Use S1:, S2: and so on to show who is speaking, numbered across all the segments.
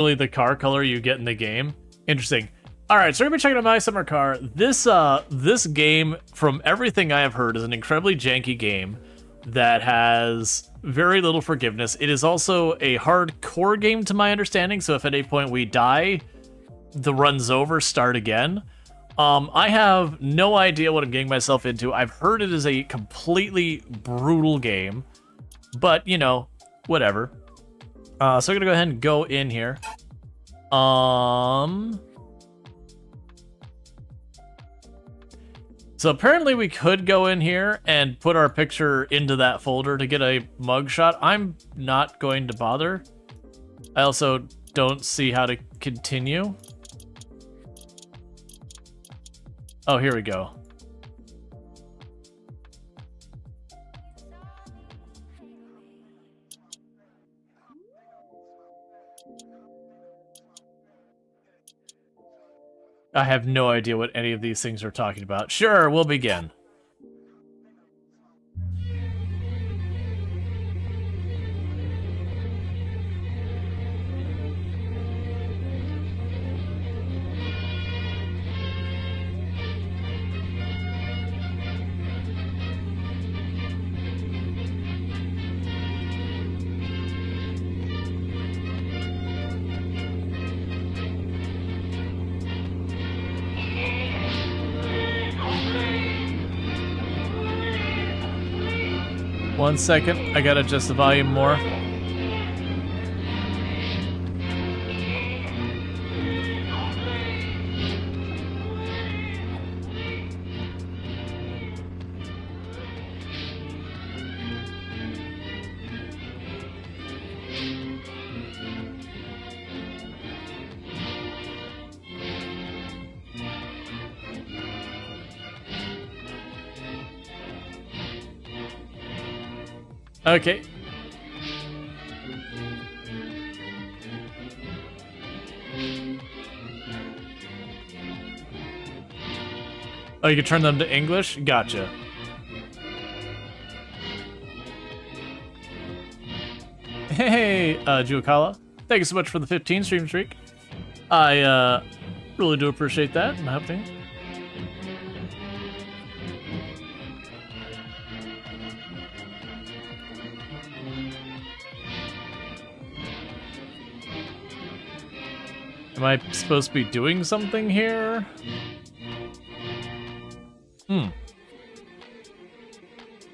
S1: Really, the car color you get in the game. Interesting. All right, so we're gonna be checking out My Summer Car. This game, from everything I have heard, is an incredibly janky game that has very little forgiveness. It is also a hardcore game, to my understanding. So if at any point we die, the run's over, start again. I have no idea what I'm getting myself into. I've heard it is a completely brutal game, but you know, whatever. So we're gonna go ahead and go in here. So apparently we could go in here and put our picture into that folder to get a mugshot. I'm not going to bother. I also don't see how to continue. Oh, here we go. I have no idea what any of these things are talking about. Sure, we'll begin. One second, I gotta adjust the volume more. Okay. Oh, you can turn them to English? Gotcha. Hey, Juakala. Thank you so much for the 15 stream streak. I, really do appreciate that. I'm hoping. Am I supposed to be doing something here? I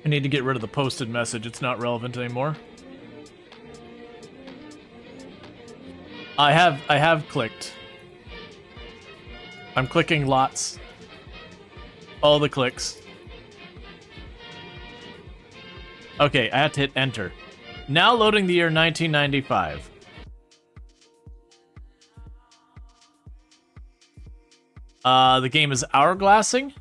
S1: need to get rid of the posted message. It's not relevant anymore. I have clicked. I'm clicking lots. All the clicks. Okay, I have to hit enter. Now loading the year 1995. The game is hourglassing.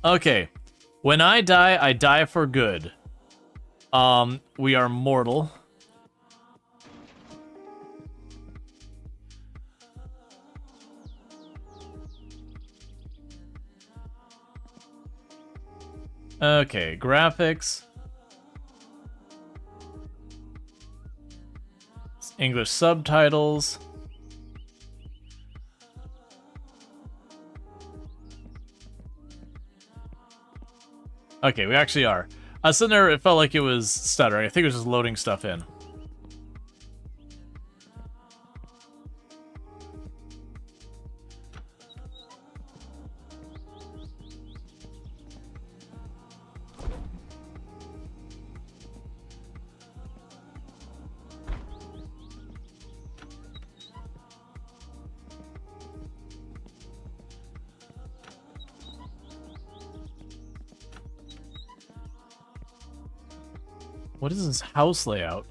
S1: Okay. When I die for good. We are mortal. Okay, graphics. English subtitles. Okay, we actually are. I was sitting there, it felt like it was stuttering. I think it was just loading stuff in. What is this house layout?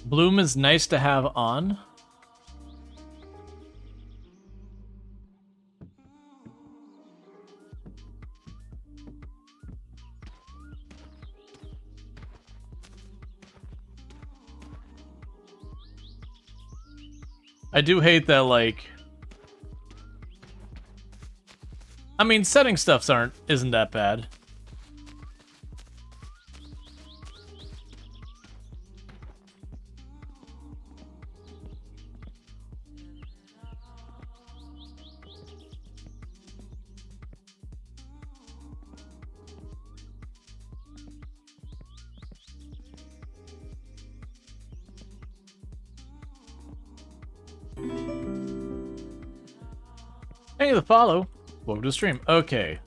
S1: Bloom is nice to have on. I do hate that, like... I mean, setting stuffs isn't that bad. Hey, the follow. Welcome to the stream. Okay.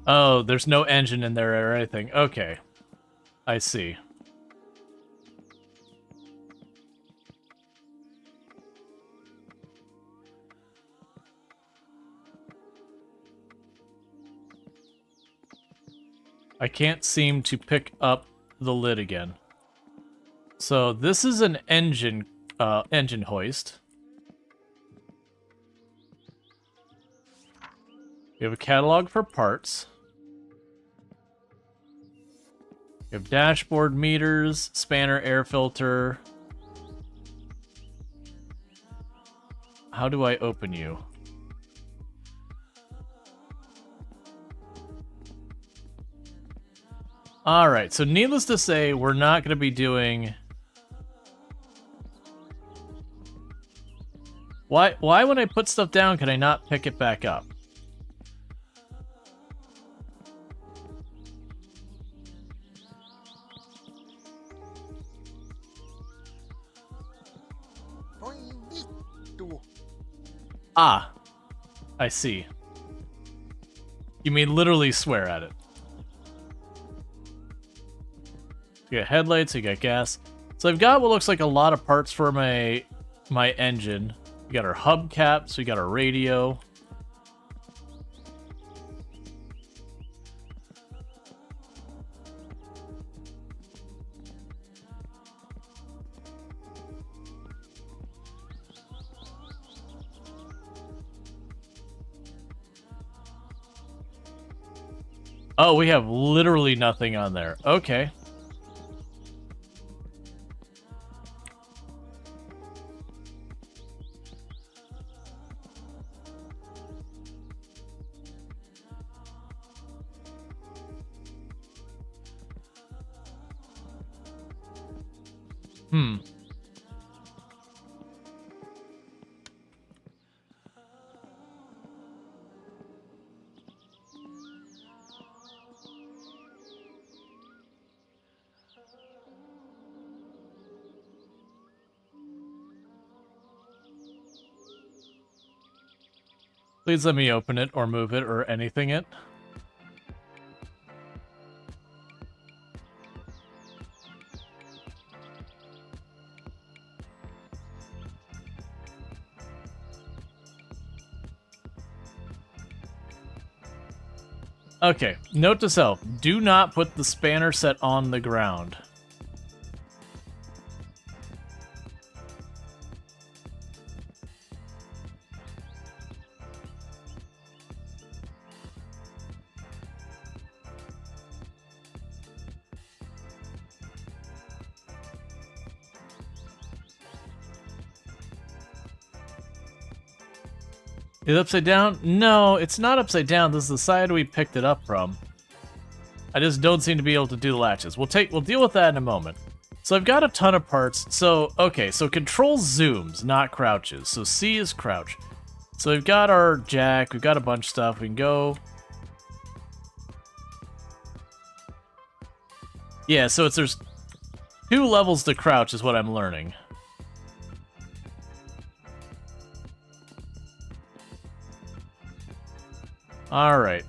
S1: Oh, there's no engine in there or anything. Okay. I see. I can't seem to pick up the lid again. So this is an engine hoist. We have a catalog for parts. We have dashboard meters, spanner, air filter. How do I open you? Alright, so needless to say, we're not going to be doing... Why when I put stuff down can I not pick it back up? Ah, I see. You mean literally swear at it. You got headlights, you got gas. So I've got what looks like a lot of parts for my engine. We got our hubcaps, we got our radio. Oh, we have literally nothing on there. Okay. Please let me open it or move it or anything it. Okay, note to self, do not put the spanner set on the ground. Is it upside down? No, it's not upside down. This is the side we picked it up from. I just don't seem to be able to do the latches. We'll deal with that in a moment. So I've got a ton of parts. So, okay, so control zooms, not crouches. So C is crouch. So we've got our jack, we've got a bunch of stuff. We can go... Yeah, so there's 2 levels to crouch is what I'm learning. Alright.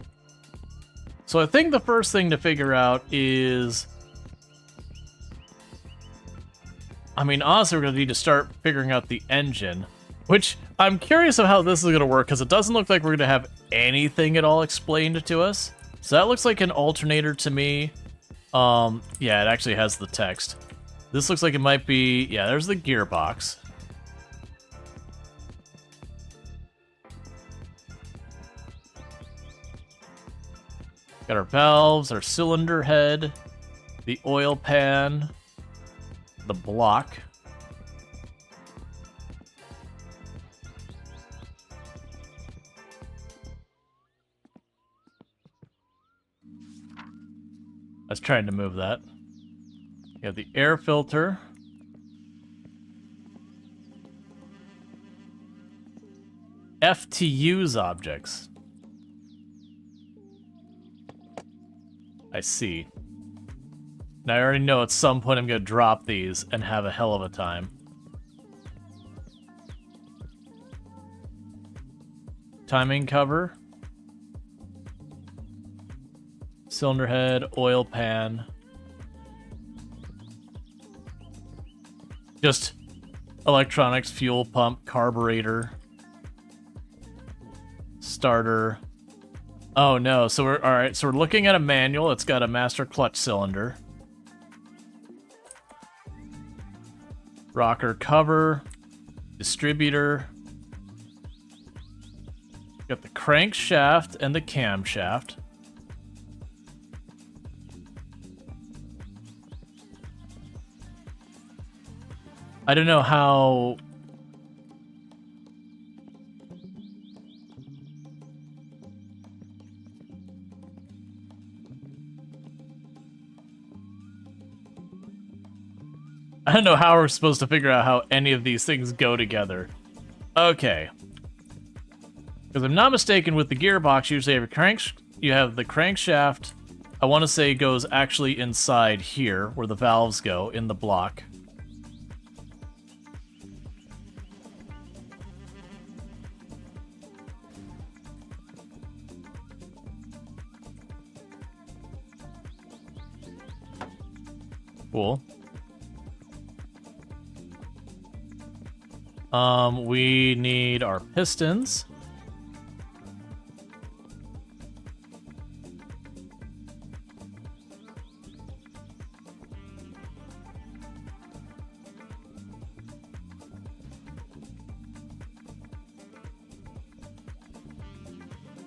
S1: So I think the first thing to figure out is... I mean, honestly, we're going to need to start figuring out the engine. Which, I'm curious of how this is going to work, because it doesn't look like we're going to have anything at all explained to us. So that looks like an alternator to me. Yeah, it actually has the text. This looks like it might be... Yeah, there's the gearbox. Got our valves, our cylinder head, the oil pan, the block. I was trying to move that. You have the air filter. F to use objects. I see. Now I already know at some point I'm going to drop these and have a hell of a time. Timing cover. Cylinder head, oil pan. Just electronics, fuel pump, carburetor. Starter. Oh no, so we're alright, so we're looking at a manual. It's got a master clutch cylinder. Rocker cover. Distributor. Got the crankshaft and the camshaft. I don't know how... I don't know how we're supposed to figure out how any of these things go together. Okay. Because I'm not mistaken, with the gearbox, you usually have you have the crankshaft, I want to say goes actually inside here, where the valves go, in the block. Cool. We need our pistons.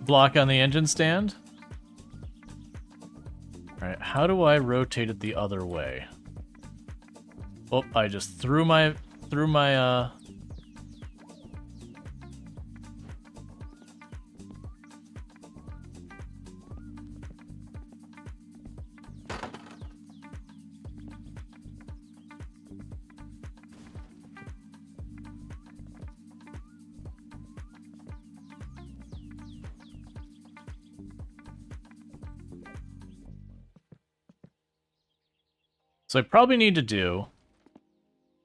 S1: Block on the engine stand. Alright, how do I rotate it the other way? Oh, I just threw my So I probably need to do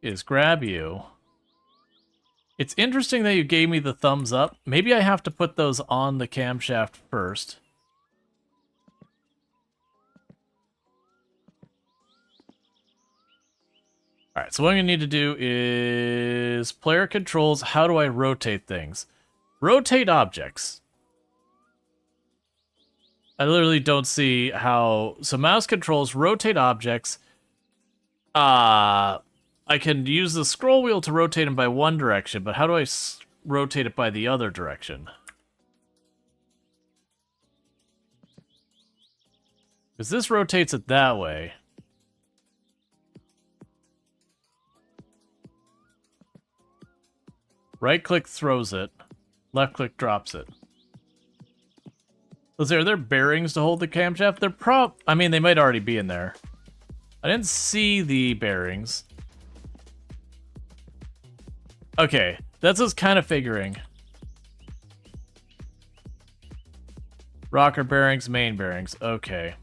S1: is grab you. It's interesting that you gave me the thumbs up. Maybe I have to put those on the camshaft first. Alright, so what I'm going to need to do is player controls. How do I rotate things? Rotate objects. I literally don't see how... So mouse controls, rotate objects. I can use the scroll wheel to rotate them by one direction, but how do I rotate it by the other direction? Because this rotates it that way. Right-click throws it. Left-click drops it. Are there bearings to hold the camshaft? They're I mean, they might already be in there. I didn't see the bearings. Okay, that's what I was kind of figuring. Rocker bearings, main bearings. Okay.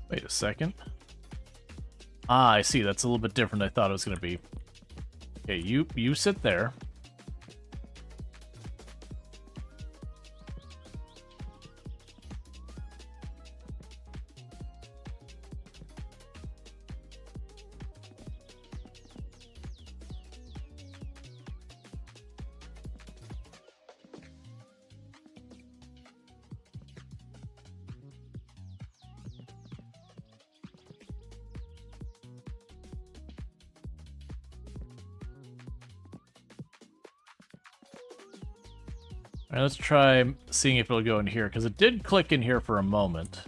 S1: Wait a second. Ah, I see. That's a little bit different than I thought it was going to be. Okay, you sit there. All right, let's try seeing if it'll go in here, because it did click in here for a moment.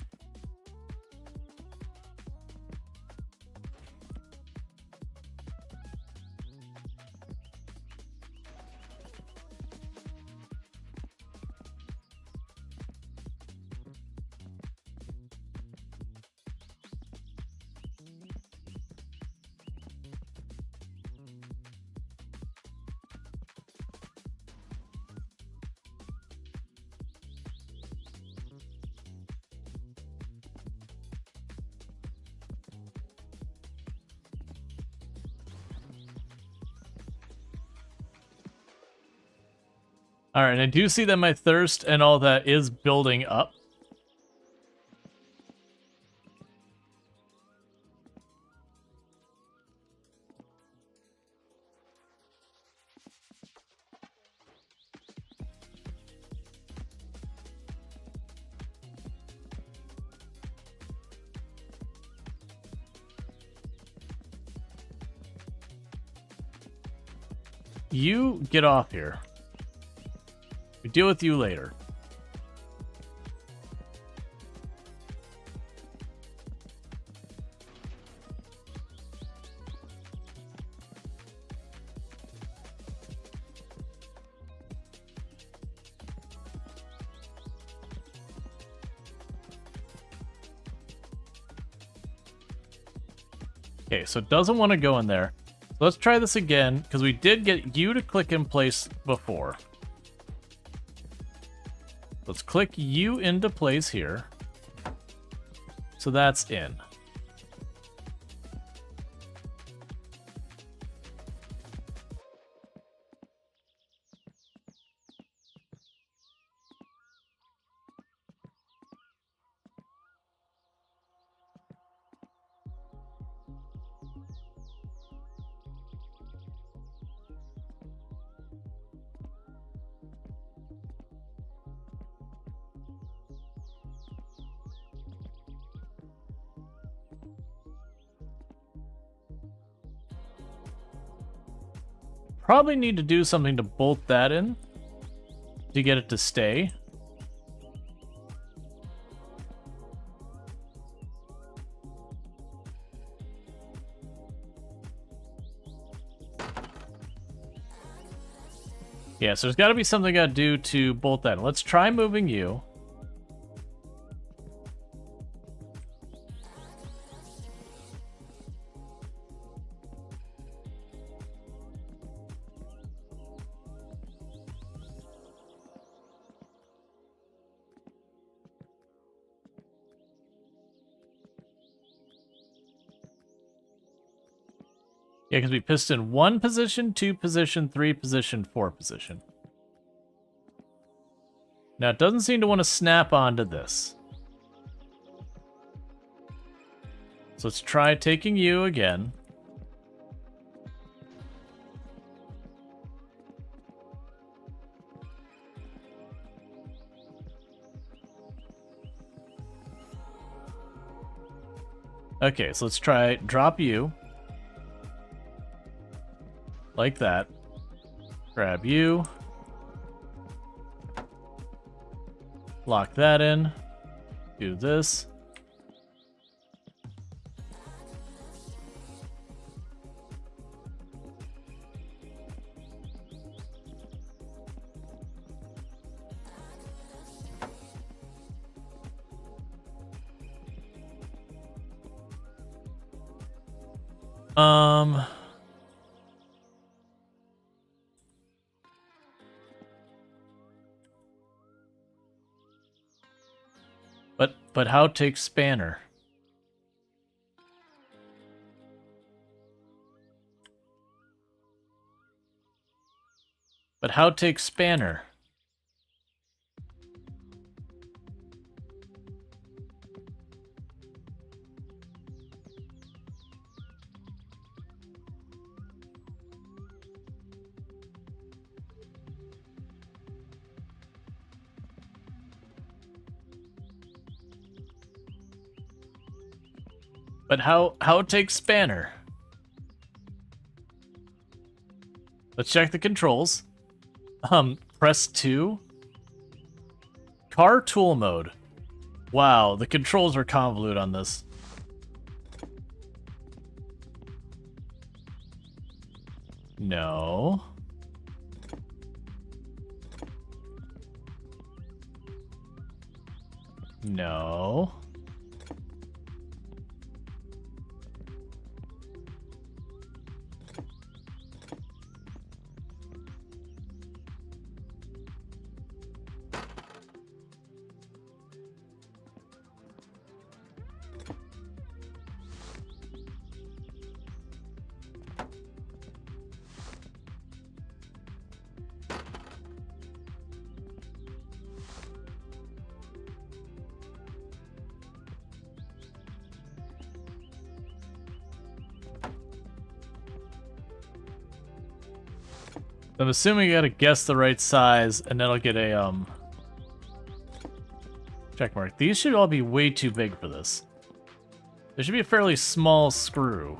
S1: All right, and I do see that my thirst and all that is building up. You get off here. We deal with you later. Okay, so it doesn't want to go in there. Let's try this again, because we did get you to click in place before. Let's click you into place here. So that's in. Probably need to do something to bolt that in to get it to stay. Yeah, so there's got to be something I got to do to bolt that in. Let's try moving you. Yeah, because we piston 1 position, 2 position, 3 position, 4 position. Now, it doesn't seem to want to snap onto this. So let's try taking you again. Okay, so let's try drop you. Like that. Grab you. Lock that in. Do this. But how take spanner? But how take spanner? But how take spanner? Let's check the controls. Press 2. Car tool mode. Wow, the controls are convoluted on this. No. No. I'm assuming you gotta guess the right size, and then I'll get a, check mark. These should all be way too big for this. There should be a fairly small screw.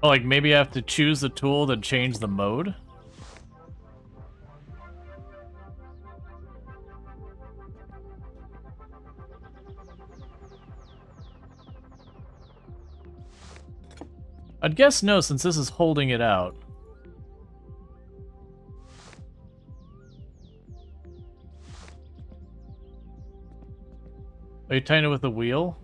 S1: Oh, like maybe I have to choose the tool to change the mode? I'd guess no, since this is holding it out. Are you tying it with the wheel?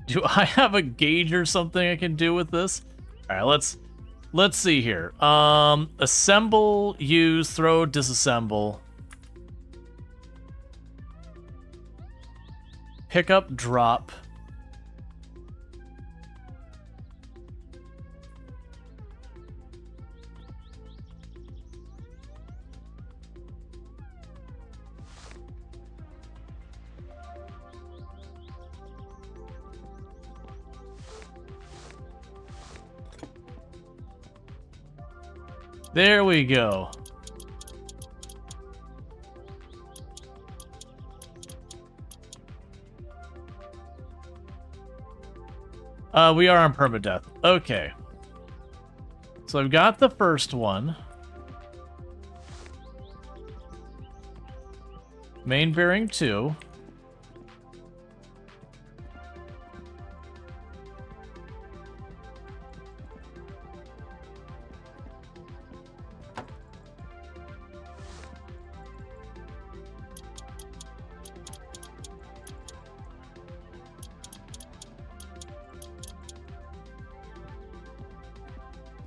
S1: Do I have a gauge or something I can do with this? All right, let's see here. Assemble, use, throw, disassemble. Pick up, drop. There we go. We are on permadeath. Okay. So I've got the first one. Main bearing 2.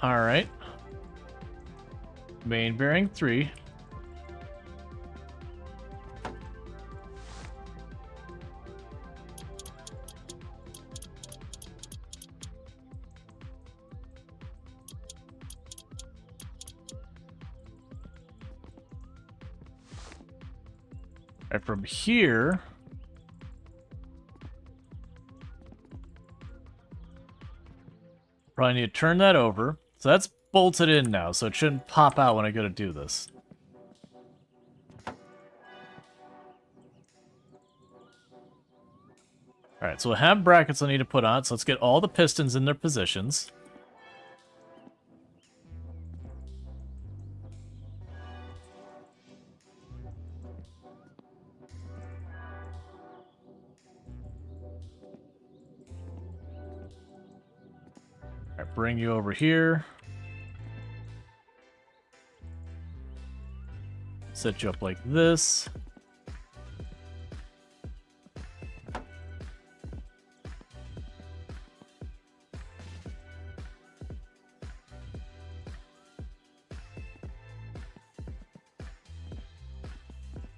S1: All right. Main bearing 3. Right, from here, probably need to turn that over. So that's bolted in now, so it shouldn't pop out when I go to do this. Alright, so I have brackets I need to put on, so let's get all the pistons in their positions. Alright, bring you over here. Set you up like this.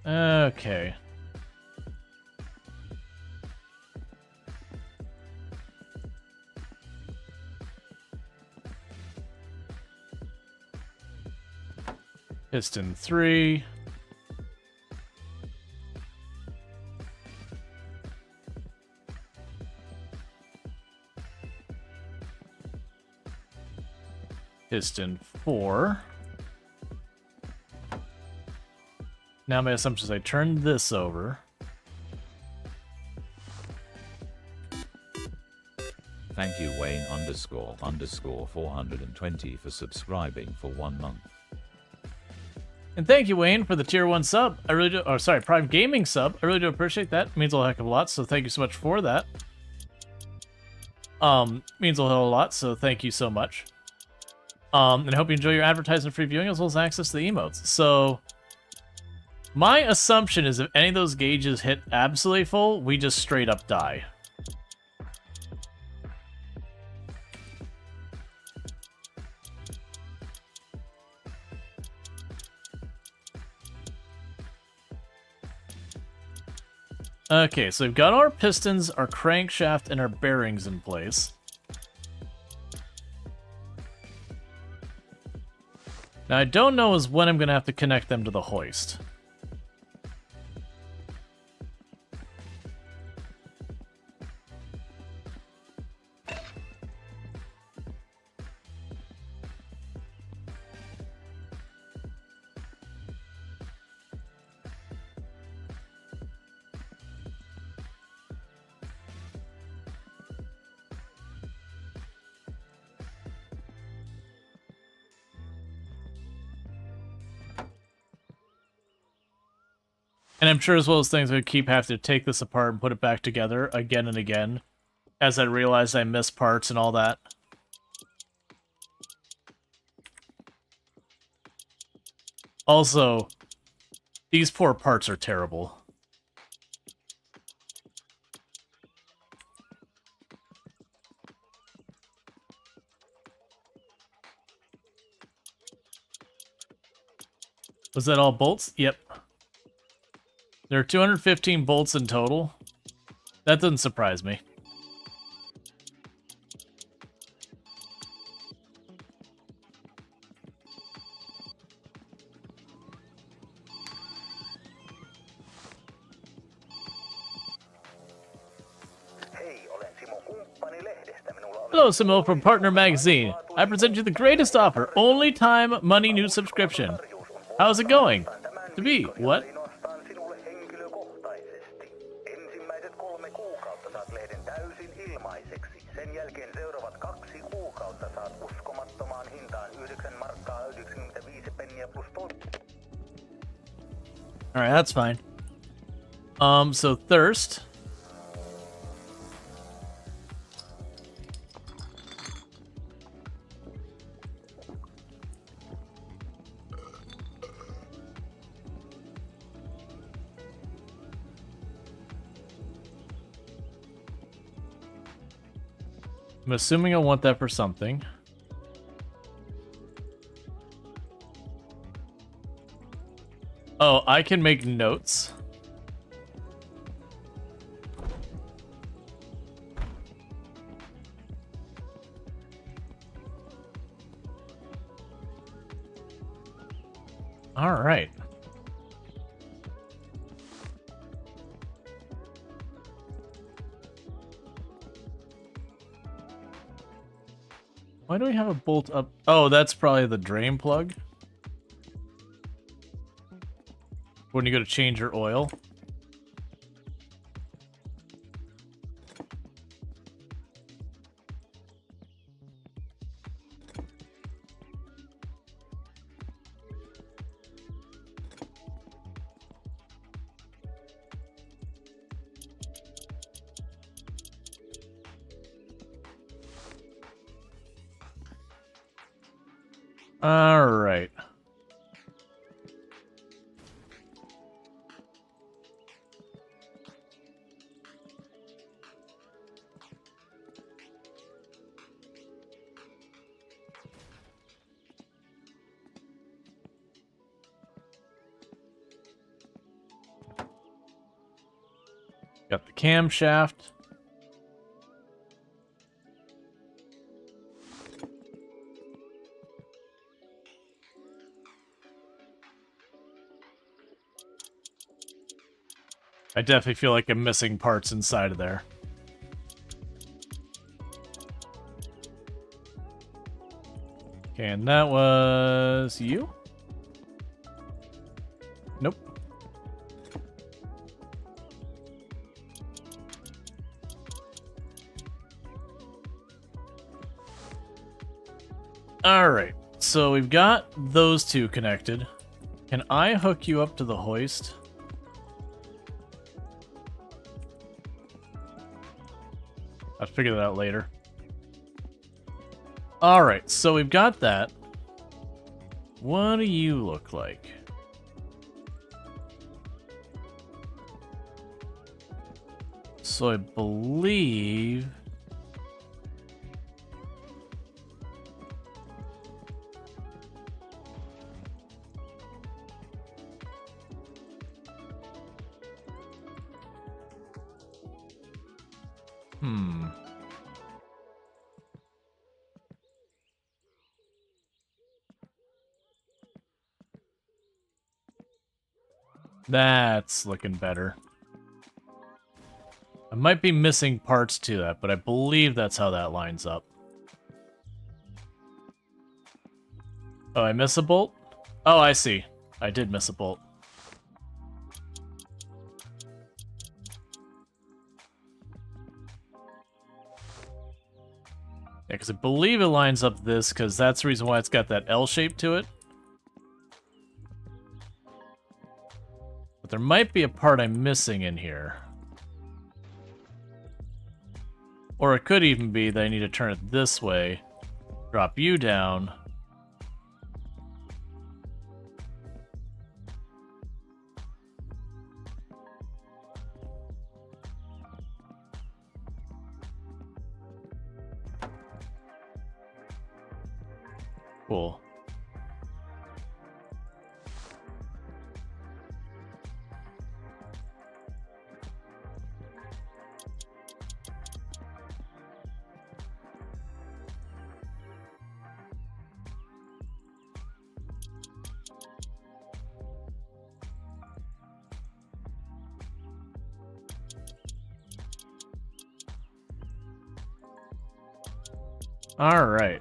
S1: Okay. Piston 3. Piston 4. Now my assumption is I turn this over.
S2: Thank you Wayne __ 420 for subscribing for 1 month.
S1: And thank you, Wayne, for the tier 1 sub. I really do. Oh, sorry, Prime Gaming sub. I really do appreciate that. It means a heck of a lot, so thank you so much for that. Means a whole lot, so thank you so much. And I hope you enjoy your advertising free viewing as well as access to the emotes. So, My assumption is if any of those gauges hit absolutely full, we just straight up die. Okay, so we've got our pistons, our crankshaft, and our bearings in place. Now, I don't know is when I'm going to have to connect them to the hoist. And I'm sure as well as things I would keep having to take this apart and put it back together again and again, as I realized I missed parts and all that. Also, these poor parts are terrible. Was that all bolts? Yep. There are 215 bolts in total. That doesn't surprise me. Hello, Simo from Partner Magazine. I present you the greatest offer. Only time money new subscription. How's it going? To be, what? Alright, that's fine. So thirst. I'm assuming I want that for something. Oh, I can make notes. All right. Why do we have a bolt up? Oh, that's probably the drain plug. When you go to change your oil. All right. Got the camshaft. I definitely feel like I'm missing parts inside of there. Okay, and that was you? Nope. Alright, so we've got those two connected. Can I hook you up to the hoist? I'll figure that out later. Alright, so we've got that. What do you look like? So I believe... That's looking better. I might be missing parts to that, but I believe that's how that lines up. Oh, I miss a bolt? Oh, I see. I did miss a bolt. Yeah, because I believe it lines up this, because that's the reason why it's got that L shape to it. But there might be a part I'm missing in here. Or it could even be that I need to turn it this way, drop you down. Cool. All right.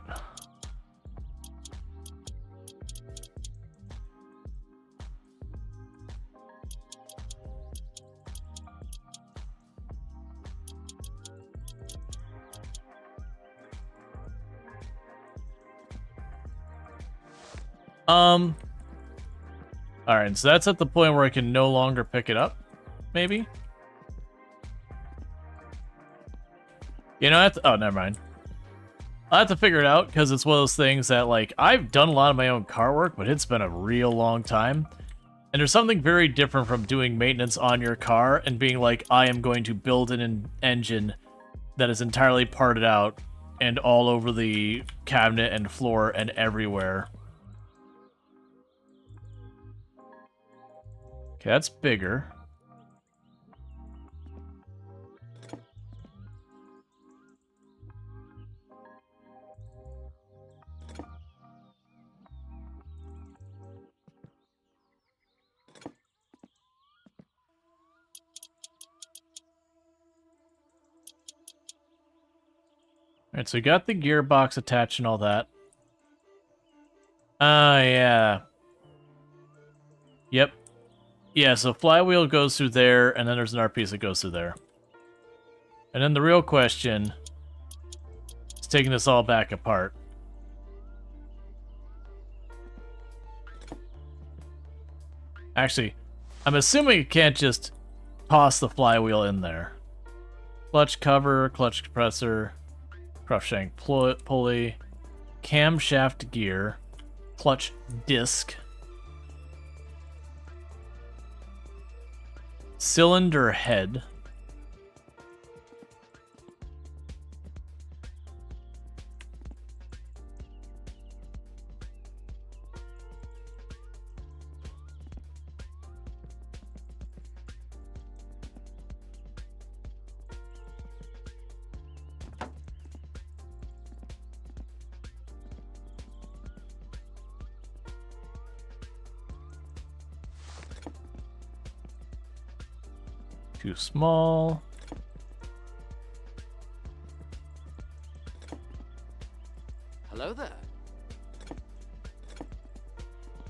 S1: Alright, so that's at the point where I can no longer pick it up, maybe? You know, oh, never mind. I'll have to figure it out, because it's one of those things that, like, I've done a lot of my own car work, but it's been a real long time. And there's something very different from doing maintenance on your car and being like, I am going to build an engine that is entirely parted out and all over the cabinet and floor and everywhere. Okay, that's bigger. Alright, so we got the gearbox attached and all that. Yeah. Yep. Yeah, so flywheel goes through there, and then there's another piece that goes through there. And then the real question is taking this all back apart. Actually, I'm assuming you can't just toss the flywheel in there. Clutch cover, clutch compressor, crankshank pulley, camshaft gear, clutch disc, cylinder head, too small.
S3: Hello there.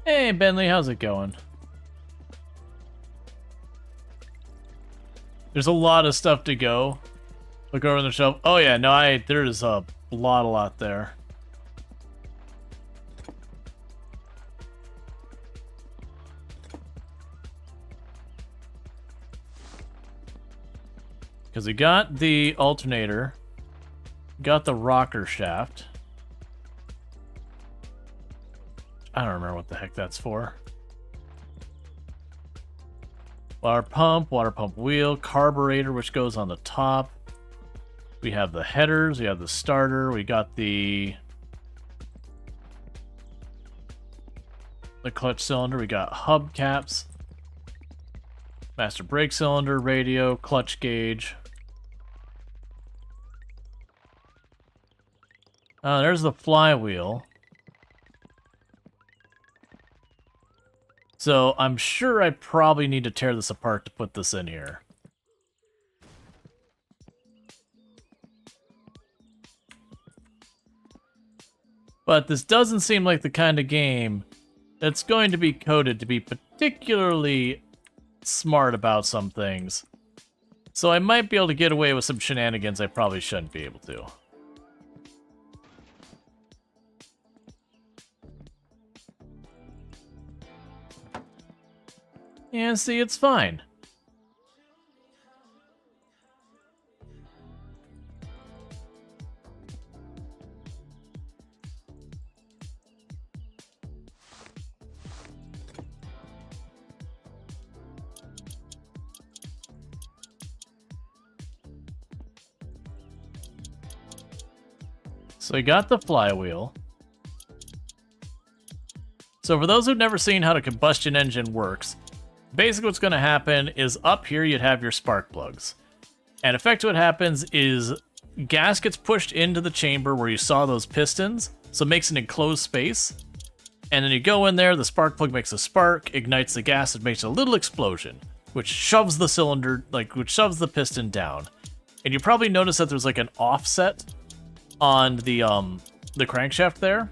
S1: Hey, Bentley, how's it going? There's a lot of stuff to go. Look over on the shelf. Oh yeah, no, there's a lot there. Because we got the alternator, got the rocker shaft. I don't remember what the heck that's for. water pump wheel, carburetor, which goes on the top. We have the headers, we have the starter, we got the clutch cylinder, we got hubcaps, master brake cylinder, radio, clutch gauge. There's the flywheel. So I'm sure I probably need to tear this apart to put this in here. But this doesn't seem like the kind of game that's going to be coded to be particularly smart about some things. So I might be able to get away with some shenanigans I probably shouldn't be able to. Yeah, see, it's fine. So we got the flywheel. So for those who've never seen how a combustion engine works, basically what's going to happen is up here you'd have your spark plugs. And effectively what happens is gas gets pushed into the chamber where you saw those pistons, so it makes an enclosed space. And then you go in there, the spark plug makes a spark, ignites the gas, it makes a little explosion, which shoves the cylinder, which shoves the piston down. And you probably notice that there's like an offset on the crankshaft there.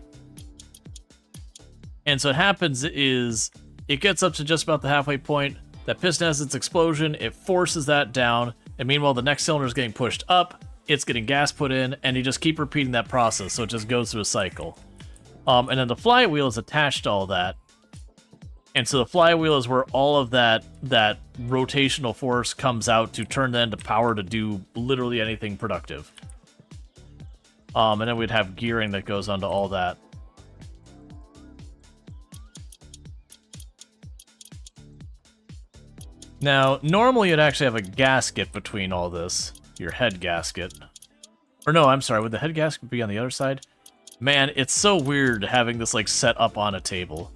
S1: And so what happens is it gets up to just about the halfway point, that piston has its explosion, it forces that down, and meanwhile the next cylinder is getting pushed up, it's getting gas put in, and you just keep repeating that process, so it just goes through a cycle. And then the flywheel is attached to all that. And so the flywheel is where all of that rotational force comes out to turn that into power to do literally anything productive. And then we'd have gearing that goes onto all that. Now, normally you'd actually have a gasket between all this, your head gasket. Or no, I'm sorry, would the head gasket be on the other side? Man, it's so weird having this like set up on a table.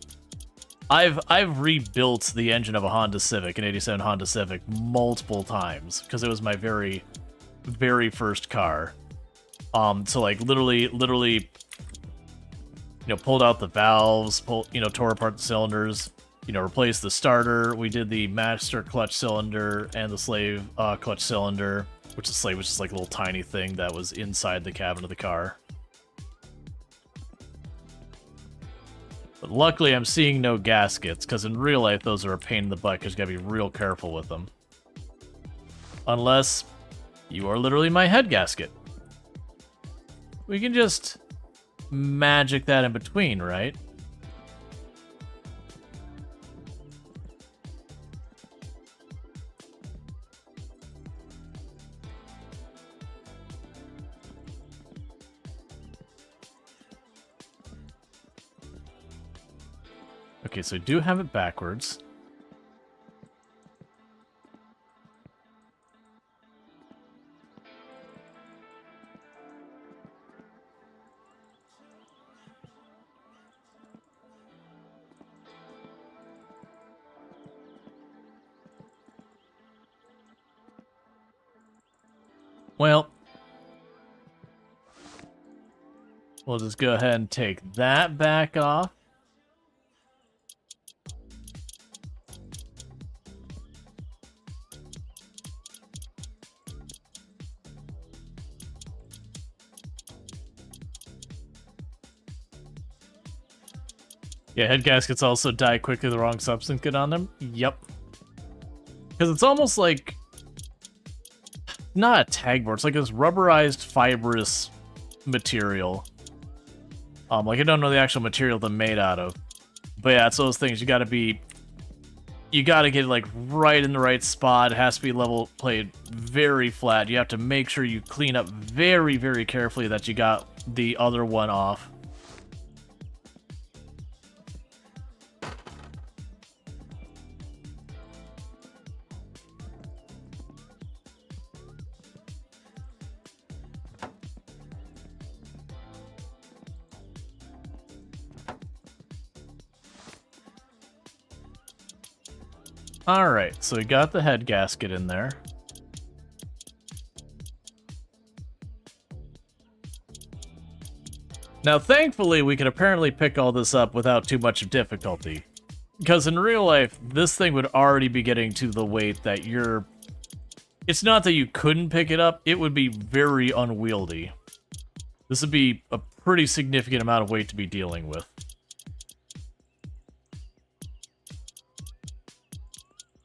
S1: I've rebuilt the engine of a Honda Civic, an 87 Honda Civic, multiple times, because it was my very, very first car. So like literally, you know, pulled out the valves, tore apart the cylinders, replaced the starter. We did the master clutch cylinder and the slave clutch cylinder, which the slave was just like a little tiny thing that was inside the cabin of the car. But luckily I'm seeing no gaskets, because in real life those are a pain in the butt, because you gotta be real careful with them. Unless you are literally my head gasket. We can just magic that in between, right? Okay, so I do have it backwards. Well, we'll just go ahead and take that back off. Yeah, head gaskets also die quickly, the wrong substance get on them. Yep. Because it's almost like, not a tag board, it's like this rubberized fibrous material. Like I don't know the actual material they're made out of. But yeah, it's those things, you gotta get it like right in the right spot. It has to be level played very flat. You have to make sure you clean up very, very carefully that you got the other one off. Alright, so we got the head gasket in there. Now, thankfully, we can apparently pick all this up without too much difficulty. Because in real life, this thing would already be getting to the weight that you're... It's not that you couldn't pick it up, it would be very unwieldy. This would be a pretty significant amount of weight to be dealing with.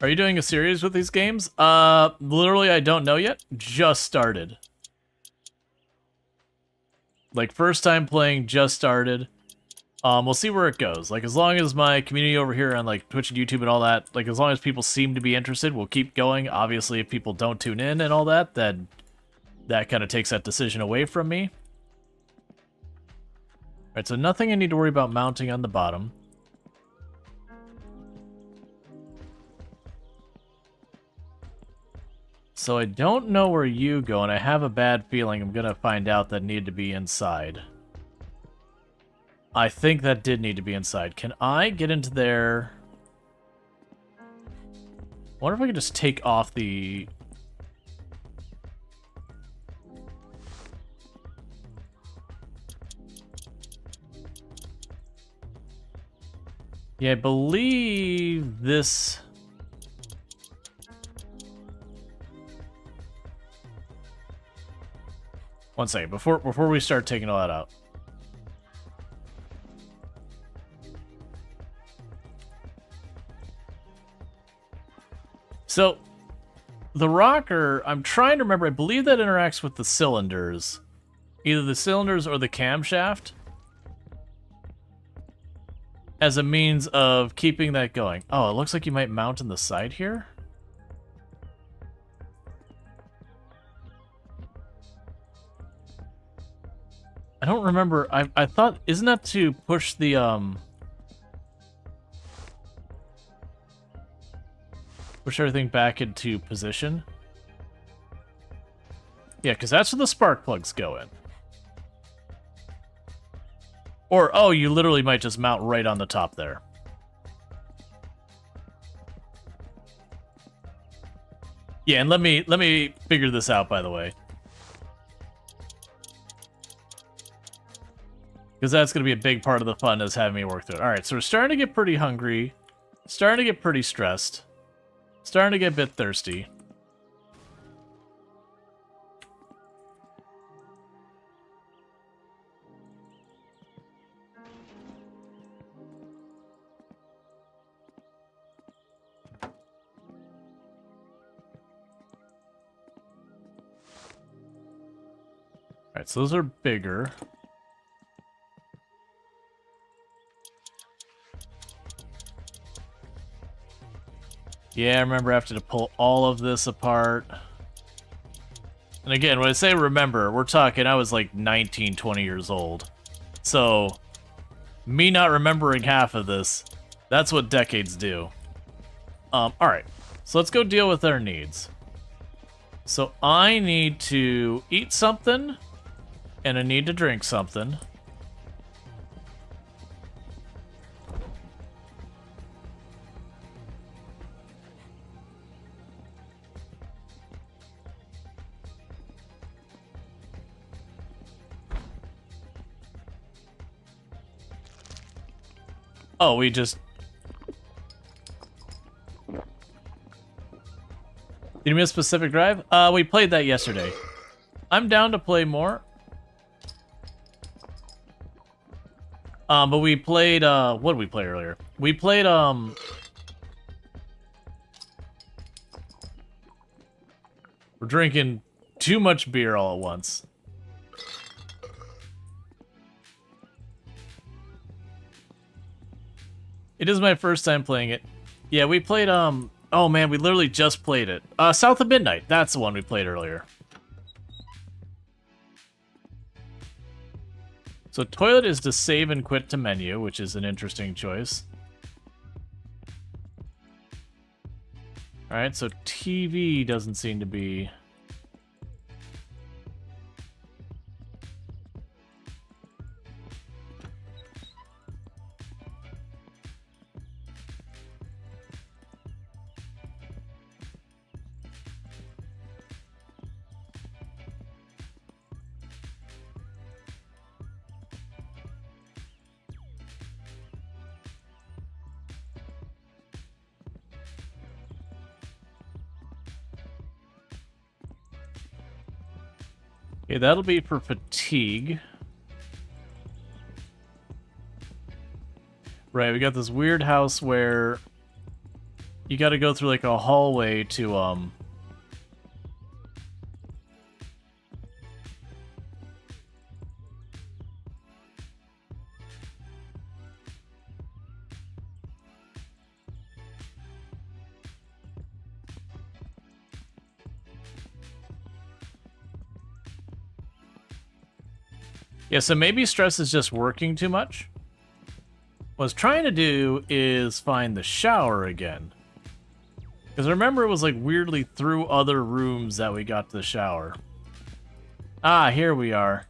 S1: Are you doing a series with these games? Literally, I don't know yet. Just started. Like, first time playing, just started. We'll see where it goes. Like, as long as my community over here on, like, Twitch and YouTube and all that, like, as long as people seem to be interested, we'll keep going. Obviously, if people don't tune in and all that, then that kind of takes that decision away from me. Alright, so nothing I need to worry about mounting on the bottom. So I don't know where you go, and I have a bad feeling I'm gonna find out that need to be inside. I think that did need to be inside. Can I get into there? I wonder if I could just take off the... Yeah, I believe this... One second, before we start taking all that out. So, the rocker, I'm trying to remember, I believe that interacts with the cylinders. Either the cylinders or the camshaft. As a means of keeping that going. Oh, it looks like you might mount on the side here. I don't remember. I thought, isn't that to push the push everything back into position? Yeah, because that's where the spark plugs go in. Or, oh, you literally might just mount right on the top there. Yeah, and let me figure this out, by the way. Because that's going to be a big part of the fun, is having me work through it. Alright, so we're starting to get pretty hungry. Starting to get pretty stressed. Starting to get a bit thirsty. Alright, so those are bigger. Yeah, I remember having to pull all of this apart. And again, when I say remember, we're talking I was like 19, 20 years old. So, me not remembering half of this, that's what decades do. Alright, so let's go deal with our needs. So I need to eat something, and I need to drink something. Oh, we just... Did you miss Pacific Drive? We played that yesterday. I'm down to play more. But we played, what did we play earlier? We played, we're drinking too much beer all at once. It is my first time playing it. Yeah, we played, oh man, we literally just played it. South of Midnight, that's the one we played earlier. So toilet is to save and quit to menu, which is an interesting choice. Alright, so TV doesn't seem to be... Okay, that'll be for fatigue. Right, we got this weird house where you gotta go through like a hallway to, yeah, so maybe stress is just working too much. What I was trying to do is find the shower again. Because I remember it was like weirdly through other rooms that we got to the shower. Ah, here we are.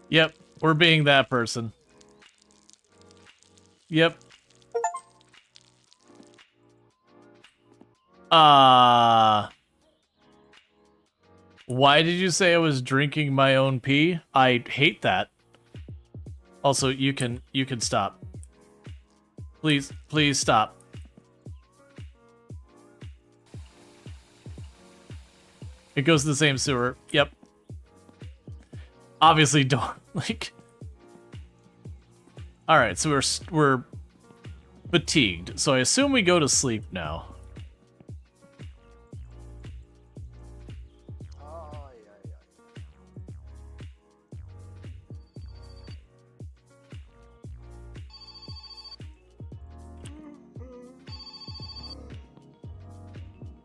S1: Yep, we're being that person. Yep. Why did you say I was drinking my own pee? I hate that. Also, you can stop. Please, please stop. It goes to the same sewer. Yep. Obviously don't like. All right, so we're fatigued. So I assume we go to sleep now.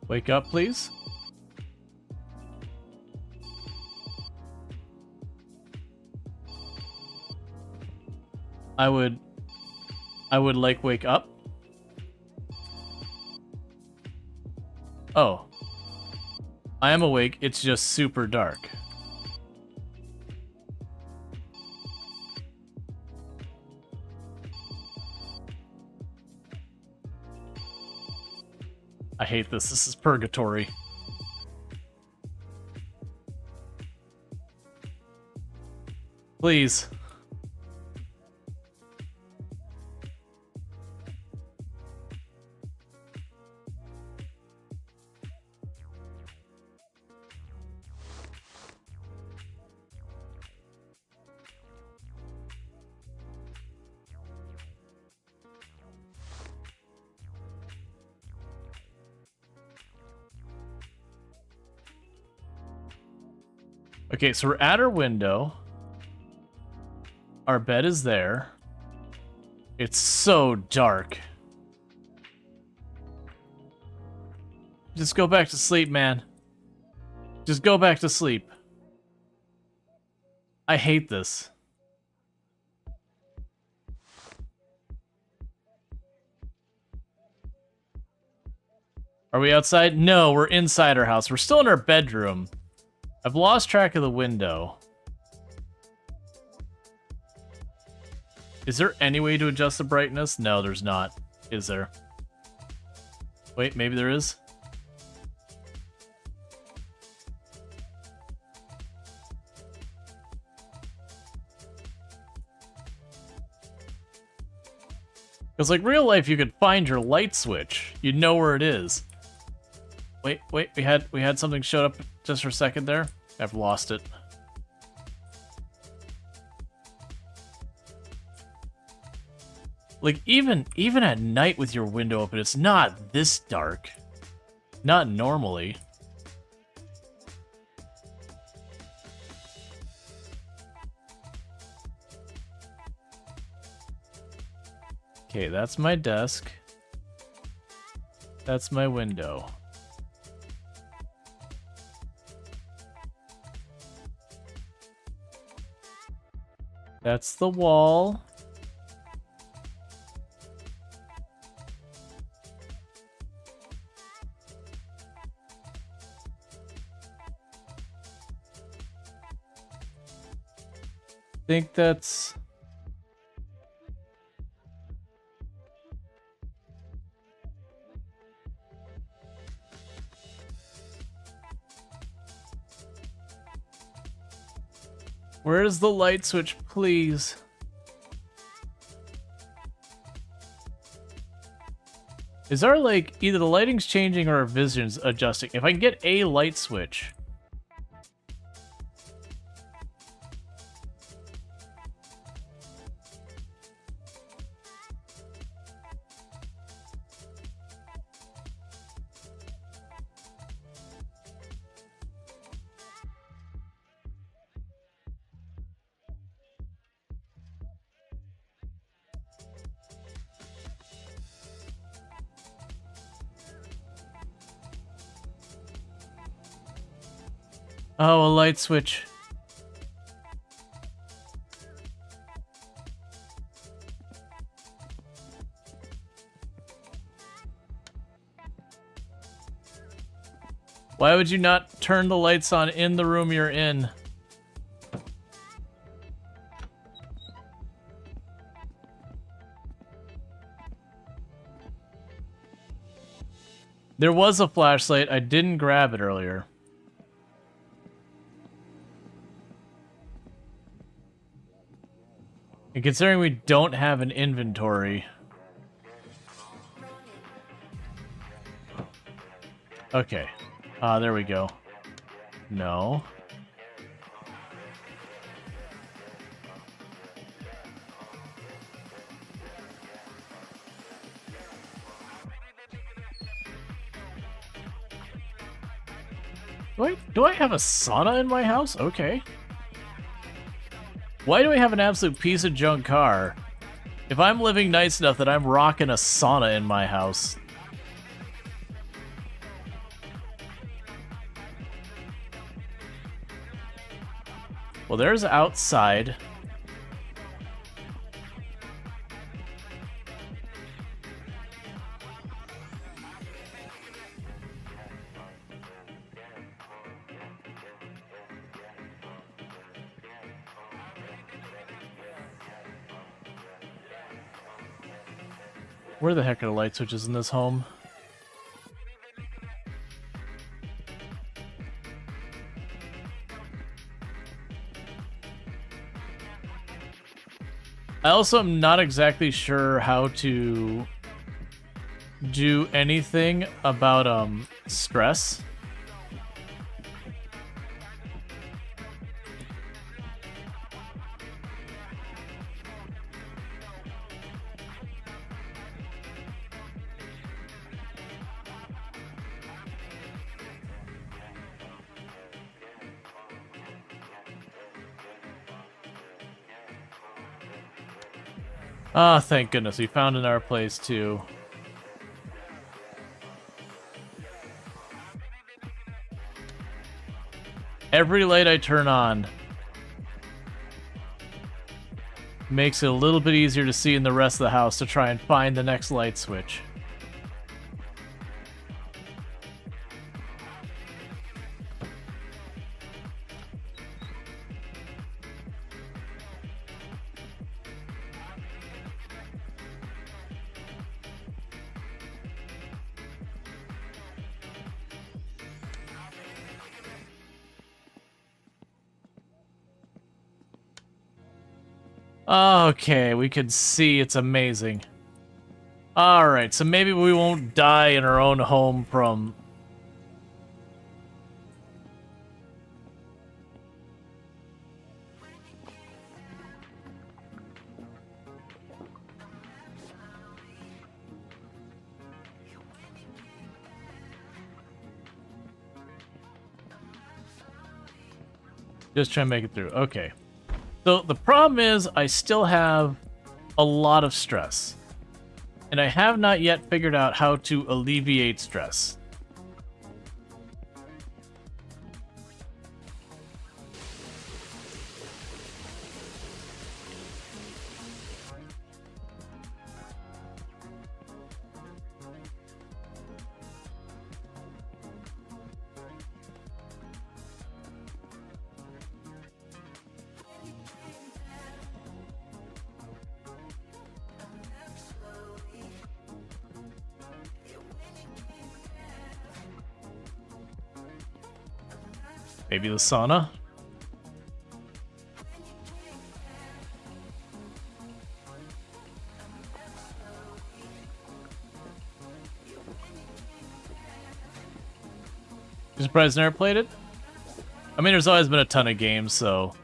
S1: Wake up, please. I would like wake up. Oh. I am awake, it's just super dark. I hate this. This is purgatory. Please. Okay, so we're at our window. Our bed is there. It's so dark. Just go back to sleep, man. Just go back to sleep. I hate this. Are we outside? No, we're inside our house. We're still in our bedroom. I've lost track of the window. Is there any way to adjust the brightness? No, there's not. Is there? Wait, maybe there is? Because like real life, you could find your light switch. You'd know where it is. Wait, we had something showed up just for a second there. I've lost it. Like even at night with your window open, it's not this dark. Not normally. Okay, that's my desk. That's my window. That's the wall. think that's... Where's the light switch, please? Is our, like, either the lighting's changing or our vision's adjusting? If I can get a light switch... Oh, a light switch. Why would you not turn the lights on in the room you're in? There was a flashlight. I didn't grab it earlier. And considering we don't have an inventory... Okay. There we go. No. Do I have a sauna in my house? Okay. Why do I have an absolute piece of junk car if I'm living nice enough that I'm rocking a sauna in my house? Well, there's outside. Where the heck are the light switches in this home? I also am not exactly sure how to do anything about stress. Ah, thank goodness, we found another place too. Every light I turn on makes it a little bit easier to see in the rest of the house to try and find the next light switch. Okay, we can see. It's amazing. Alright, so maybe we won't die in our own home from... Just try and make it through. Okay. So the problem is I still have a lot of stress. And I have not yet figured out how to alleviate stress. Maybe the sauna? You surprised I never played it? I mean, there's always been a ton of games, so...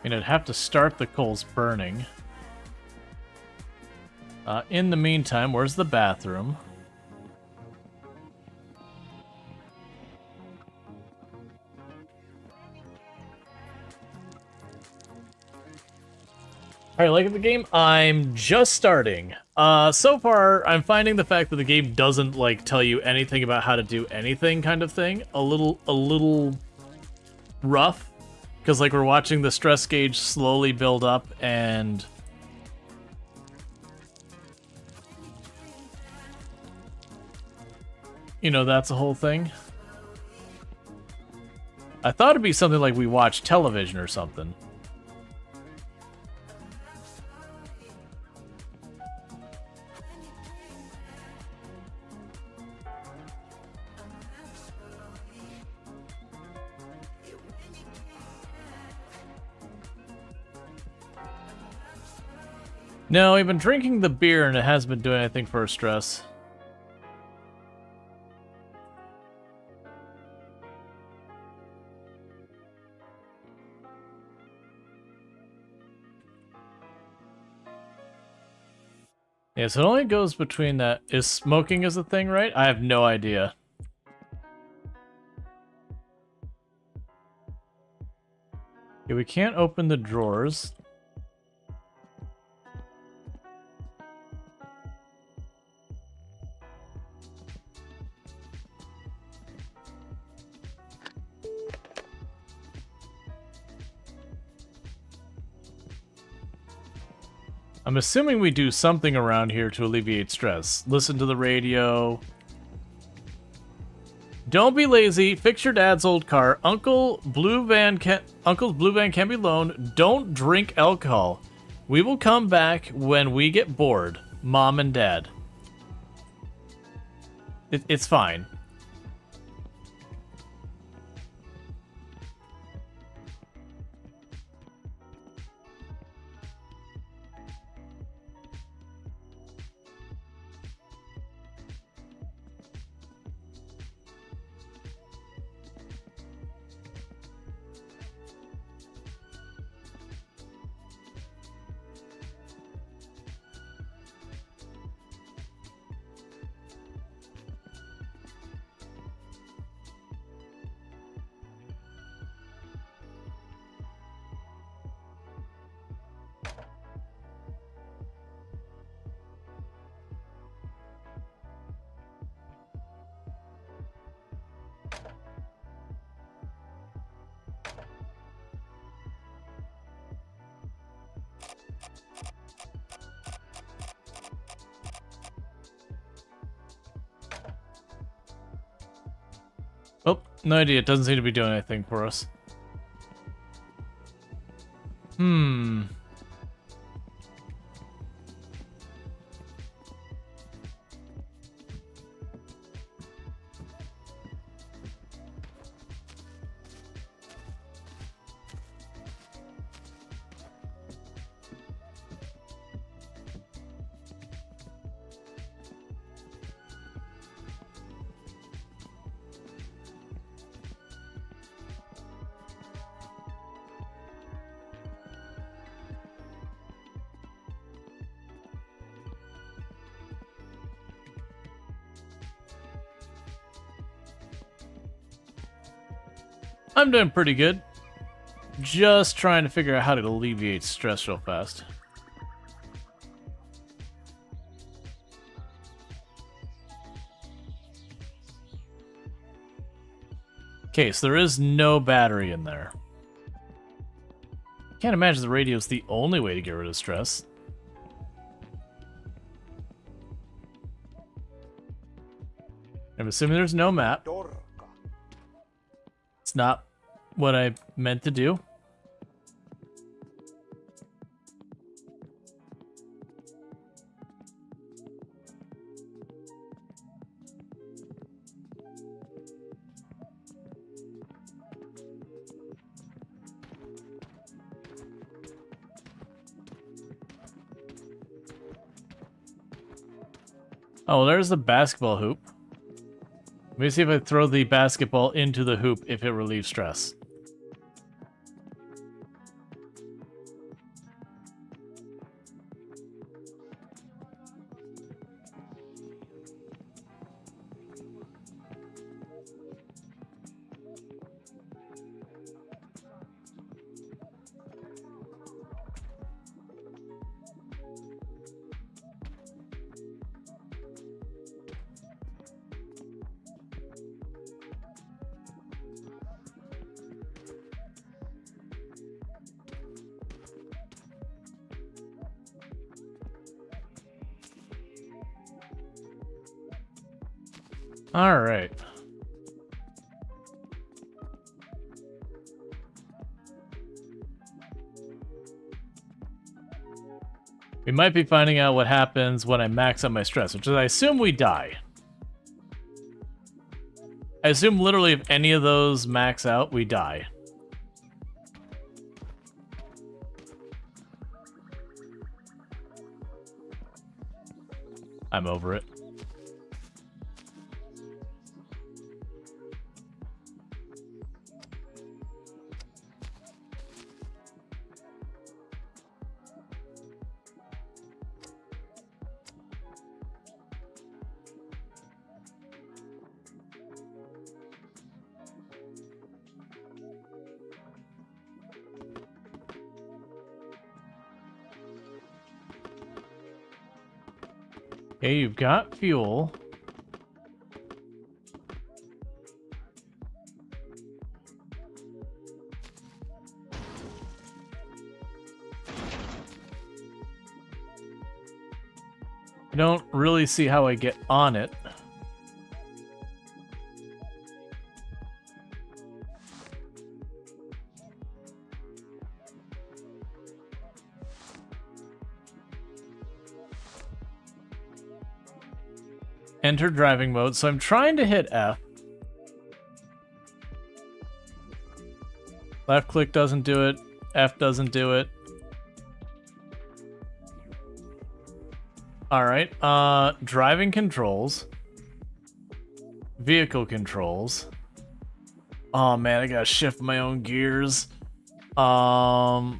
S1: I mean, I'd have to start the coals burning. In the meantime, where's the bathroom? Alright, liking the game? I'm just starting. So far, I'm finding the fact that the game doesn't, like, tell you anything about how to do anything kind of thing a little rough. Because, like, we're watching the stress gauge slowly build up, and... you know, that's the whole thing. I thought it'd be something like we watch television or something. No, we've been drinking the beer and it hasn't been doing anything for our stress. Yeah, so it only goes between that. Is smoking is a thing, right? I have no idea. Yeah, we can't open the drawers. I'm assuming we do something around here to alleviate stress. Listen to the radio. Don't be lazy. Fix your dad's old car. Uncle's blue van can be loaned. Don't drink alcohol. We will come back when we get bored. Mom and Dad. It's fine. Oh, no idea. It doesn't seem to be doing anything for us. I'm doing pretty good. Just trying to figure out how to alleviate stress real fast. Okay, so there is no battery in there. Can't imagine the radio's the only way to get rid of stress. I'm assuming there's no map. It's not what I meant to do. Oh, there's the basketball hoop. Let me see if I throw the basketball into the hoop if it relieves stress. All right. We might be finding out what happens when I max out my stress, which is I assume we die. I assume literally if any of those max out, we die. I'm over it. Okay, you've got fuel. I don't really see how I get on it. Enter driving mode, so I'm trying to hit F. Left click doesn't do it. F doesn't do it. Alright, driving controls. Vehicle controls. Oh man, I gotta shift my own gears. I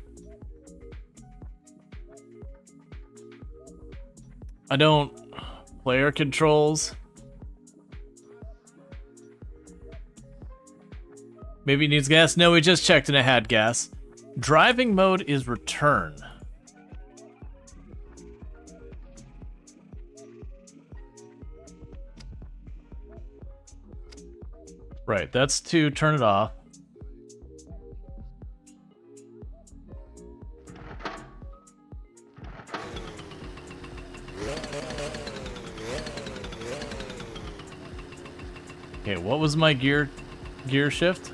S1: don't... Player controls. Maybe it needs gas? No, we just checked and it had gas. Driving mode is return. Right, that's to turn it off. Okay, what was my gear shift?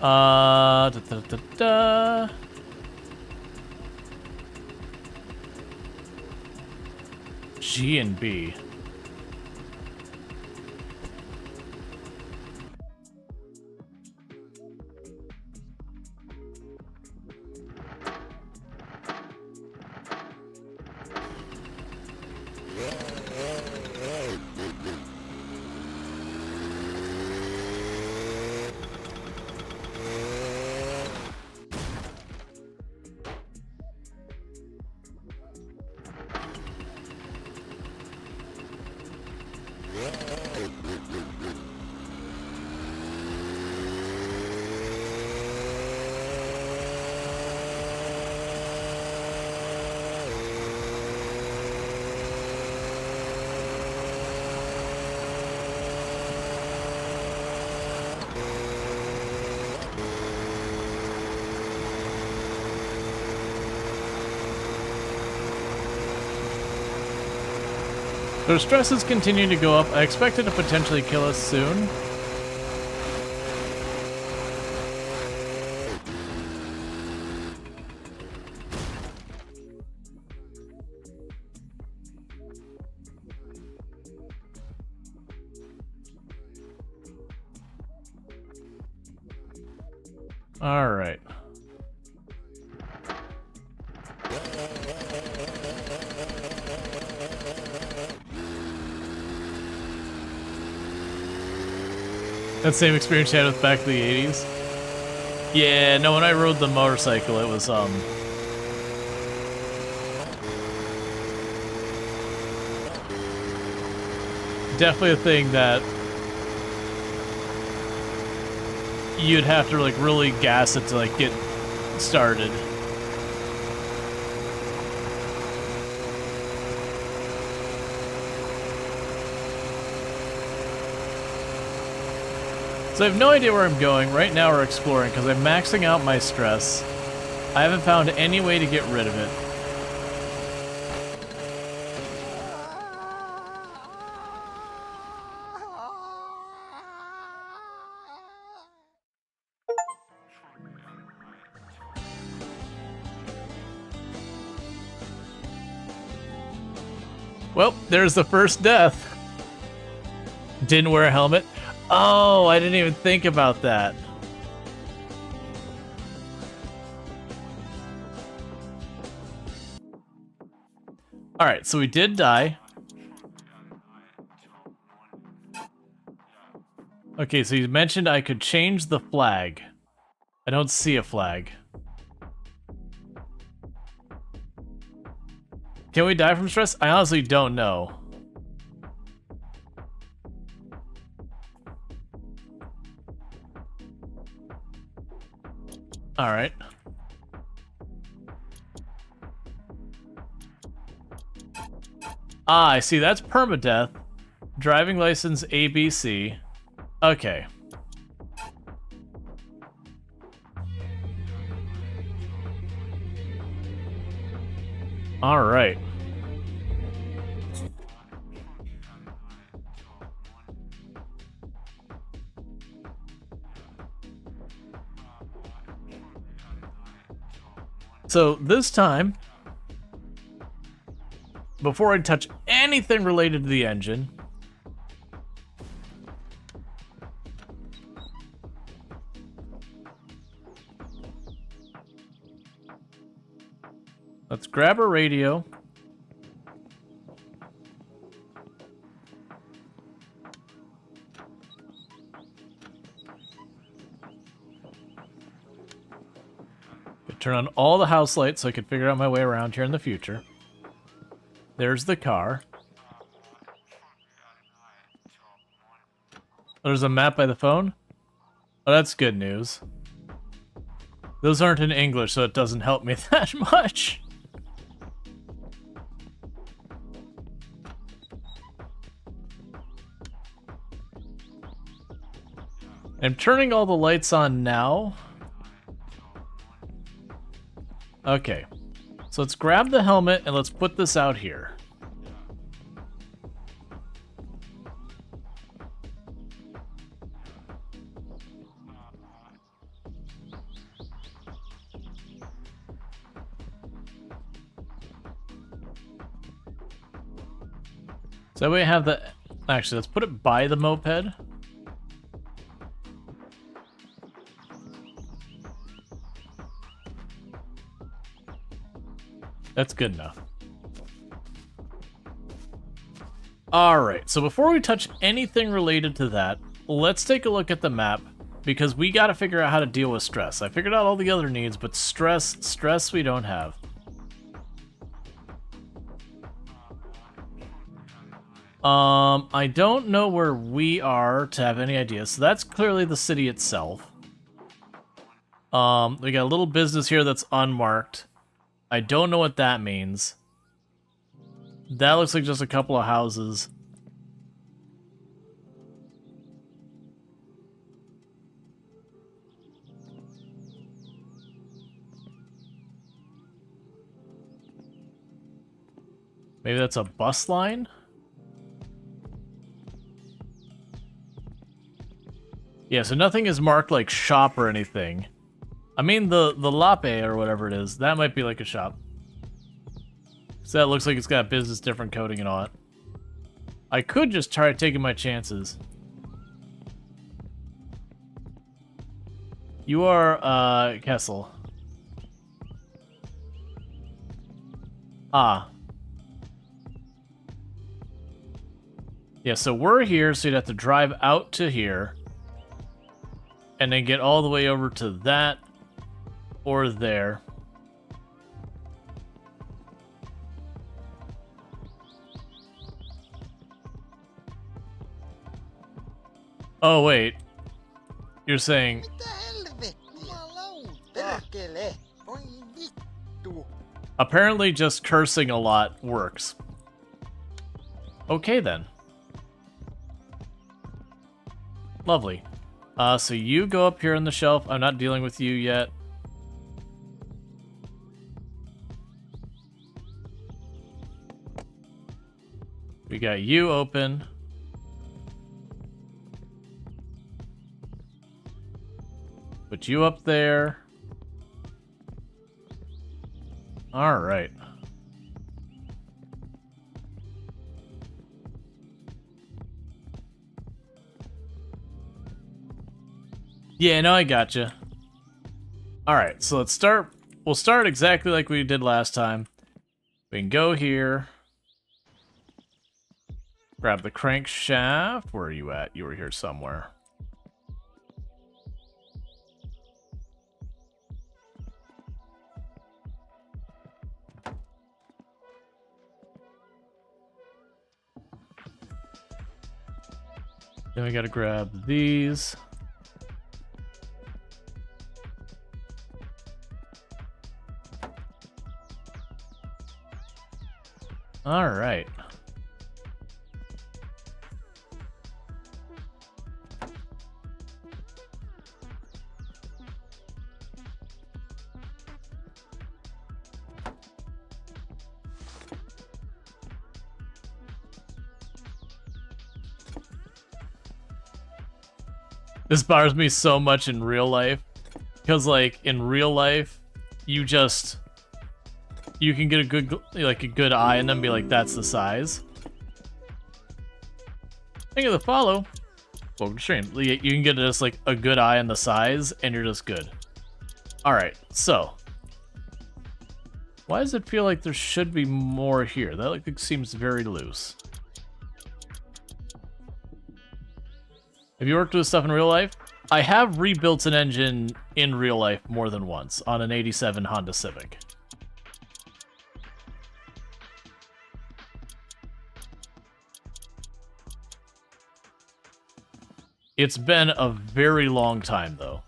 S1: Da, da, da, da. G and B. So stress is continuing to go up. I expect it to potentially kill us soon. All right. That same experience you had with back to the 80s? Yeah, no, when I rode the motorcycle, it was, definitely a thing that you'd have to, like, really gas it to, like, get started. So I have no idea where I'm going. Right now we're exploring because I'm maxing out my stress. I haven't found any way to get rid of it. Well, there's the first death. Didn't wear a helmet. Oh, I didn't even think about that. Alright, so we did die. Okay, so you mentioned I could change the flag. I don't see a flag. Can we die from stress? I honestly don't know. All right. Ah, I see. That's permadeath. Driving license ABC. Okay. All right. So this time, before I touch anything related to the engine, let's grab a radio. Turn on all the house lights so I can figure out my way around here in the future. There's the car. There's a map by the phone. Oh, that's good news. Those aren't in English, so it doesn't help me that much. I'm turning all the lights on now. Okay, so let's grab the helmet and let's put this out here. So that way I have the... Actually, let's put it by the moped. That's good enough. Alright, so before we touch anything related to that, let's take a look at the map, because we gotta figure out how to deal with stress. I figured out all the other needs, but stress we don't have. I don't know where we are to have any idea, so that's clearly the city itself. We got a little business here that's unmarked. I don't know what that means. That looks like just a couple of houses. Maybe that's a bus line? Yeah, so nothing is marked like shop or anything. I mean, the lape or whatever it is, that might be like a shop. So that looks like it's got business different coding and all that. I could just try taking my chances. You are, Kessel. Ah. Yeah, so we're here, so you'd have to drive out to here. And then get all the way over to that or there. Oh, wait. You're saying... Apparently just cursing a lot works. Okay, then. Lovely. So you go up here on the shelf. I'm not dealing with you yet. We got you open. Put you up there. All right. Yeah, no, I gotcha. All right, so let's start. We'll start exactly like we did last time. We can go here. Grab the crankshaft. Where are you at? You were here somewhere. Then we gotta grab these. All right. This bothers me so much in real life. Because, like, in real life, you can get a good eye on them and be like, that's the size. Thank you for the follow. Welcome to stream. You can get just, like, a good eye on the size, and you're just good. Alright, so. Why does it feel like there should be more here? That, like, seems very loose. Have you worked with stuff in real life? I have rebuilt an engine in real life more than once on an 87 Honda Civic. It's been a very long time, though.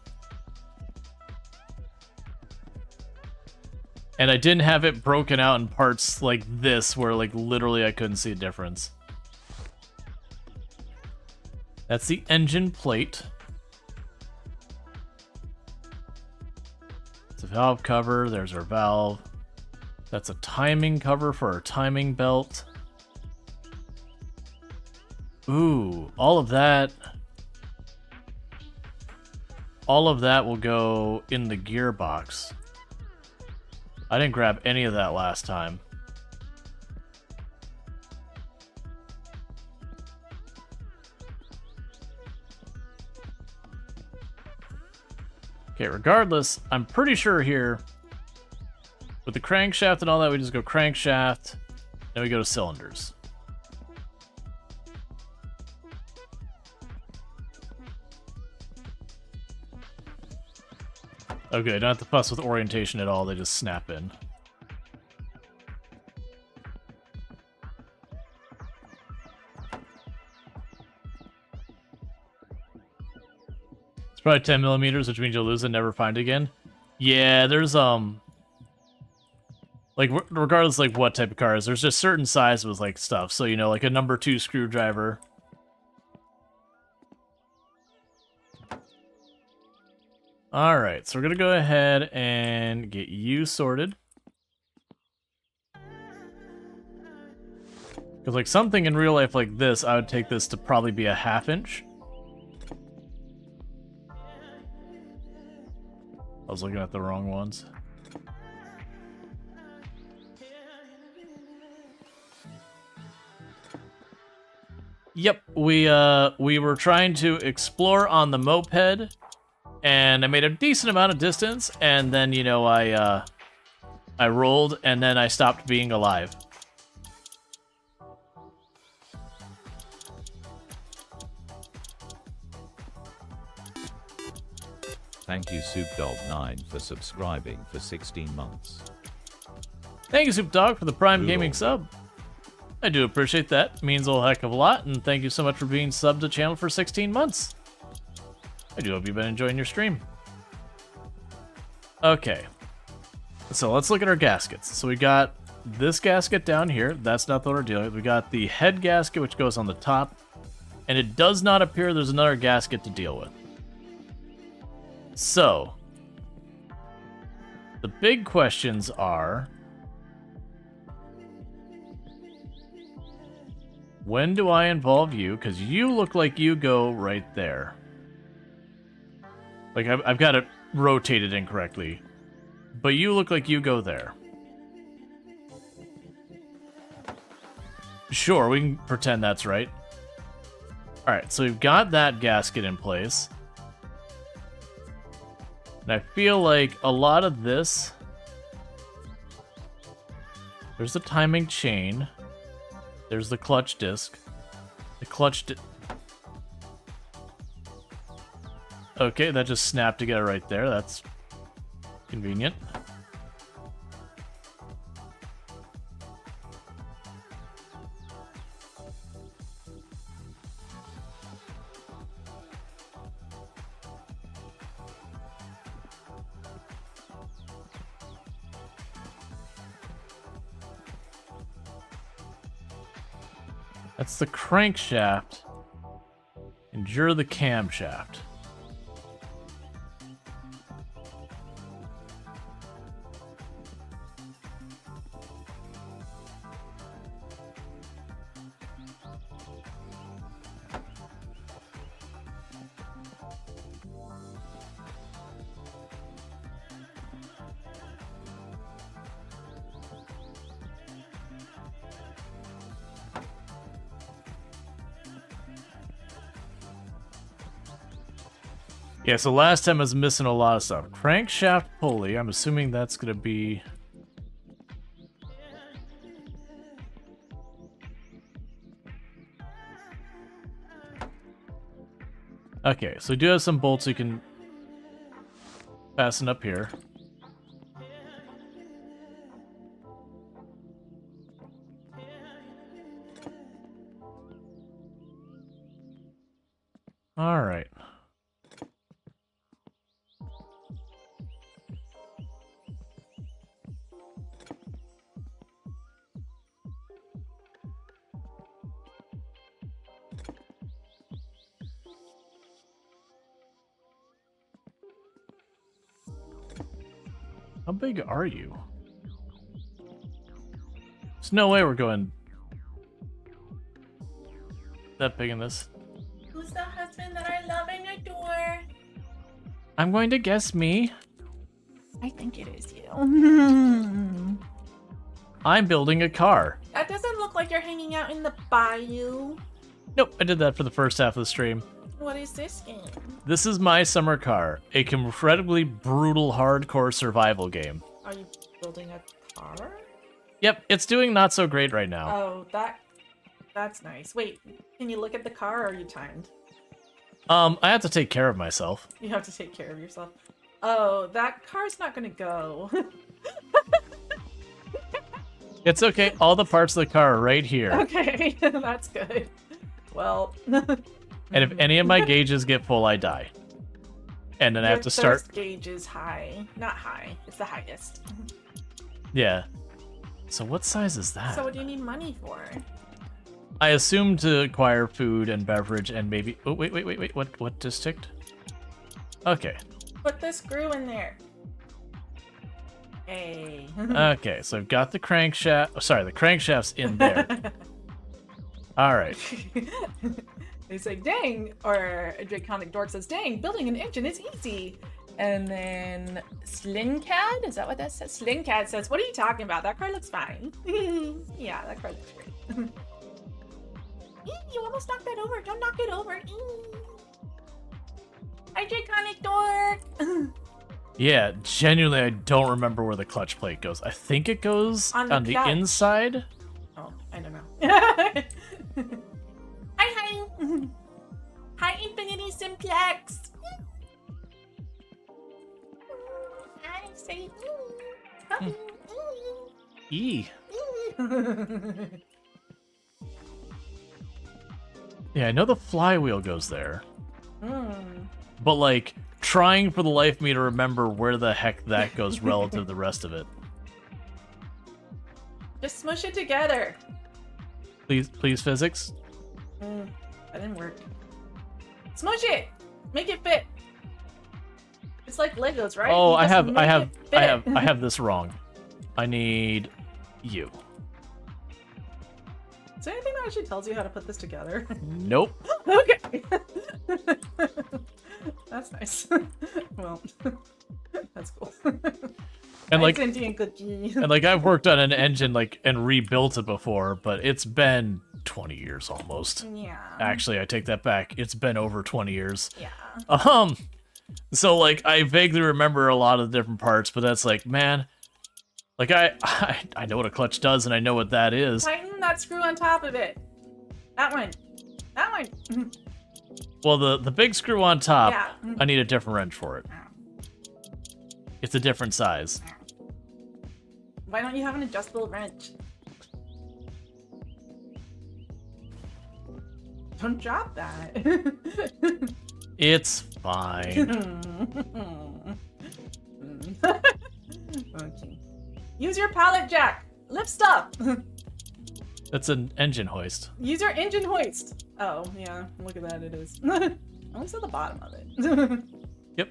S1: And I didn't have it broken out in parts like this, where, like, literally I couldn't see a difference. That's the engine plate. It's a valve cover. There's our valve. That's a timing cover for our timing belt. Ooh, all of that will go in the gearbox. I didn't grab any of that last time. Okay, regardless, I'm pretty sure here, with the crankshaft and all that, we just go crankshaft, then we go to cylinders. Okay, don't have to fuss with orientation at all, they just snap in. It's probably 10 millimeters, which means you'll lose it and never find it again. Yeah, there's, like, regardless, like, what type of cars, there's just certain sizes with, like, stuff. So, you know, like a number 2 screwdriver. Alright, so we're gonna go ahead and get you sorted. Because, like, something in real life like this, I would take this to probably be a 1/2 inch. I was looking at the wrong ones. Yep, we were trying to explore on the moped, and I made a decent amount of distance, and then, you know, I rolled, and then I stopped being alive.
S2: Thank you SoupDog9 for subscribing for 16 months.
S1: Thank you, Soup Dog, for the Prime
S2: Rual.
S1: Gaming sub. I do appreciate that. It means a whole heck of a lot, and thank you so much for being subbed to the channel for 16 months. I do hope you've been enjoying your stream. Okay. So let's look at our gaskets. So we got this gasket down here. That's not the one we're dealing with. We got the head gasket, which goes on the top. And it does not appear there's another gasket to deal with. So, the big questions are, when do I involve you? Because you look like you go right there. Like, I've got it rotated incorrectly. But you look like you go there. Sure, we can pretend that's right. Alright, so we've got that gasket in place. And I feel like a lot of this... There's the timing chain. There's the clutch disc. The clutch Okay, that just snapped together right there. That's convenient. That's the crankshaft. And you're the camshaft. Yeah, so last time I was missing a lot of stuff. Crankshaft pulley, I'm assuming that's gonna be... Okay, so we do have some bolts you can fasten up here. All right. How big are you? There's no way we're going that big in this.
S4: Who's the husband that I love and adore?
S1: I'm going to guess me.
S4: I think it is you.
S1: I'm building a car.
S4: That doesn't look like you're hanging out in the bayou.
S1: Nope, I did that for the first half of the stream.
S4: What is this game?
S1: This is my summer car, a incredibly brutal hardcore survival game.
S4: Are you building a car?
S1: Yep, it's doing not so great right now.
S4: Oh, that's nice. Wait, can you look at the car or are you timed?
S1: I have to take care of myself.
S4: You have to take care of yourself. Oh, that car's not gonna go.
S1: It's okay, all the parts of the car are right here.
S4: Okay, that's good. Well...
S1: And if any of my gauges get full, I die. And then I have to start...
S4: Thirst gauge is high. Not high. It's the highest.
S1: Yeah. So what size is that?
S4: So what do you need money for?
S1: I assume to acquire food and beverage and maybe... Oh, wait. What just ticked? Okay.
S4: Put the screw in there. Hey.
S1: Okay, so I've got the crankshaft... Oh, sorry, the crankshaft's in there. All right.
S4: They say, dang, or a draconic dork says, dang, building an engine is easy. And then Slincad, is that what that says? Slincad says, what are you talking about? That car looks fine. Yeah, that car looks great. You almost knocked that over. Don't knock it over. Hi, Draconic Dork.
S1: Yeah, genuinely, I don't remember where the clutch plate goes. I think it goes
S4: On
S1: on
S4: the
S1: the
S4: clutch.
S1: inside.
S4: Oh, I don't know. Hi. Hi, Infinity Simplex. I say
S1: E. Yeah, I know the flywheel goes there. But, like, trying for the life of me to remember where the heck that goes relative to the rest of it.
S4: Just smush it together.
S1: Please, physics.
S4: That didn't work. Smush it. Make it fit. It's like Legos, right?
S1: Oh,
S4: You
S1: I
S4: just
S1: have
S4: make it fit.
S1: I have this wrong. I need you.
S4: Is there anything that actually tells you how to put this together?
S1: Nope.
S4: Okay. That's nice. Well, that's cool.
S1: And like,
S4: sentient cookie.
S1: and like I've worked on an engine and rebuilt it before, but it's been 20 years almost.
S4: Yeah.
S1: Actually, I take that back. It's been over 20 years.
S4: Yeah.
S1: So like I vaguely remember a lot of the different parts, but that's like, man, like I know what a clutch does and I know what that is.
S4: Tighten that screw on top of it. That one. That one.
S1: Well, the big screw on top,
S4: Yeah.
S1: I need a different wrench for it. It's a different size.
S4: Why don't you have an adjustable wrench? Don't drop that.
S1: It's fine.
S4: Okay. Use your pallet jack. Lift up.
S1: That's an engine hoist.
S4: Use your engine hoist. Oh, yeah. Look at that. It is. At least at the bottom of it.
S1: Yep.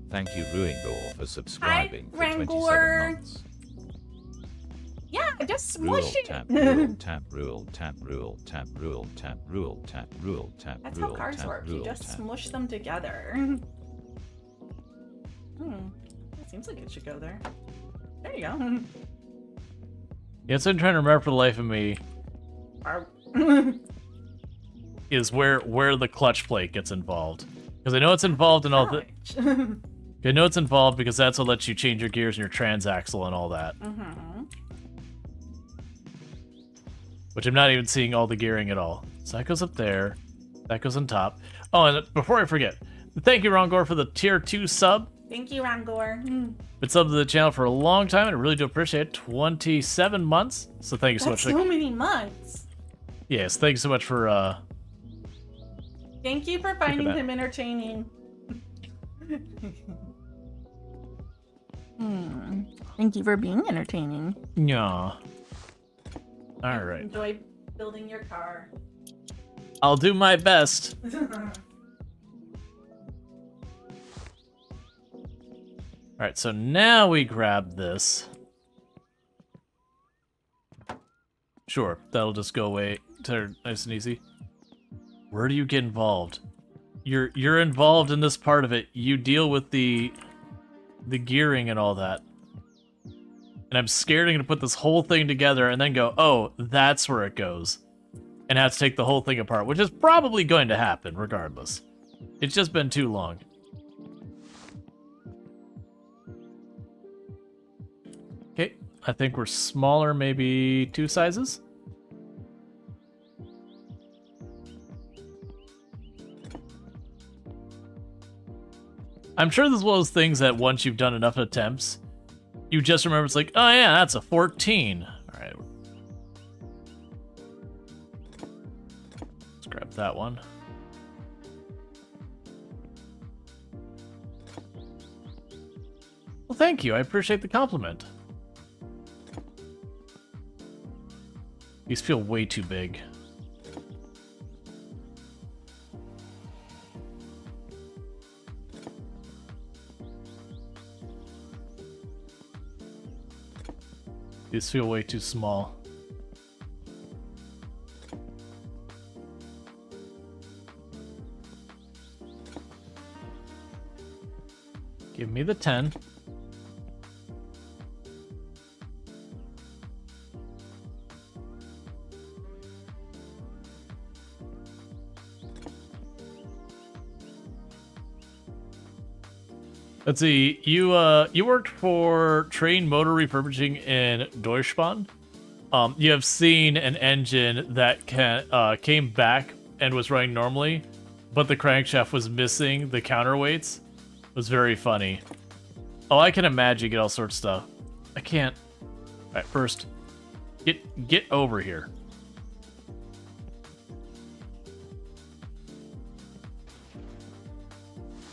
S2: Thank you, Ruingor, for subscribing for
S4: Rangor.
S2: 27 months.
S4: Yeah, just
S2: Rual
S4: smush
S2: tap,
S4: it.
S2: Rual tap, Rual tap, Rual tap, Rual tap, Rual tap, Rual tap,
S4: That's how
S2: Rual
S4: cars
S2: tap,
S4: work. You
S2: Rual
S4: just
S2: tap.
S4: smush them together. It seems like it should go there. There you go.
S1: Yeah, it's what I'm trying to remember for the life of me is where the clutch plate gets involved. Because I know it's involved in all the. I know it's involved because that's what lets you change your gears and your transaxle and all that. Which I'm not even seeing all the gearing at all. So that goes up there. That goes on top. Oh, and before I forget, thank you, Rongor, for the tier 2 sub.
S4: Thank you, Rangor.
S1: Been subbed to the channel for a long time, and I really do appreciate it. 27 months. So thank you so
S4: That's
S1: much.
S4: so many months.
S1: Yes, thank you so much for
S4: Thank you for finding
S1: that.
S4: him entertaining. Thank you for being entertaining.
S1: yeah. All right.
S4: Enjoy building your car.
S1: I'll do my best. All right, so now we grab this. Sure, that'll just go away. Nice and easy. Where do you get involved? You're involved in this part of it. You deal with the gearing and all that. And I'm scared I'm gonna put this whole thing together and then go, oh, that's where it goes. And have to take the whole thing apart, which is probably going to happen regardless. It's just been too long. Okay, I think we're smaller, maybe 2 sizes. I'm sure this is one of those things that once you've done enough attempts, you just remember it's like, oh yeah, that's a 14. All right. Let's grab that one. Well, thank you. I appreciate the compliment. These feel way too big. These feel way too small. Give me the 10. Let's see. You worked for Train Motor Refurbishing in Deutschbahn. You have seen an engine that came back and was running normally, but the crankshaft was missing the counterweights. It was very funny. Oh, I can imagine get all sorts of stuff. I can't. All right, first, get over here.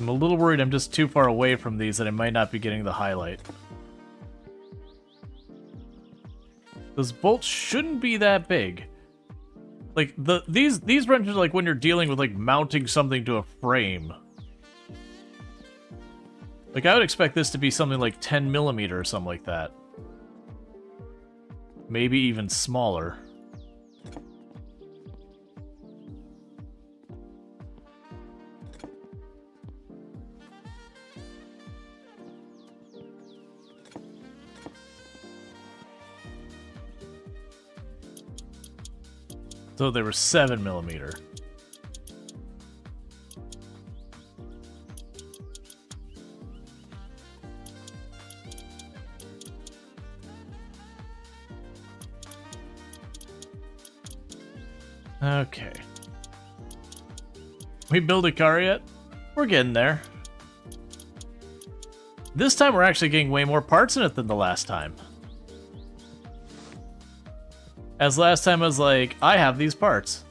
S1: I'm a little worried I'm just too far away from these that I might not be getting the highlight. Those bolts shouldn't be that big. Like, these wrenches are like when you're dealing with, like, mounting something to a frame. Like, I would expect this to be something like 10 millimeter or something like that. Maybe even smaller. So they were 7 millimeter. Okay. We build a car yet? We're getting there. This time we're actually getting way more parts in it than the last time. As last time I was like, I have these parts.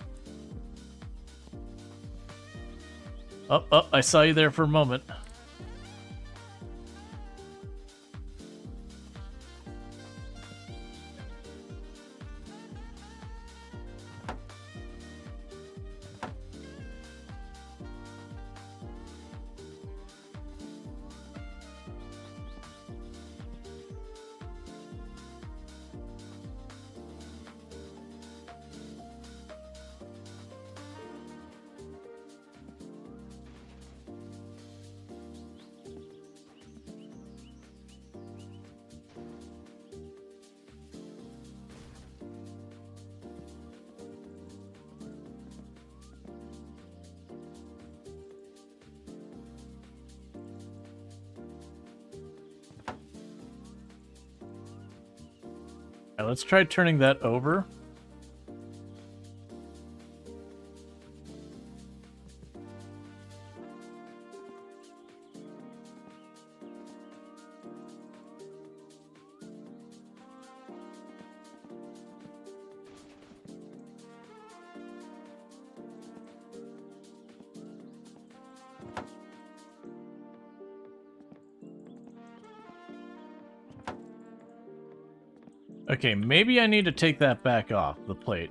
S1: Oh, I saw you there for a moment. Alright, let's try turning that over. Okay, maybe I need to take that back off, the plate.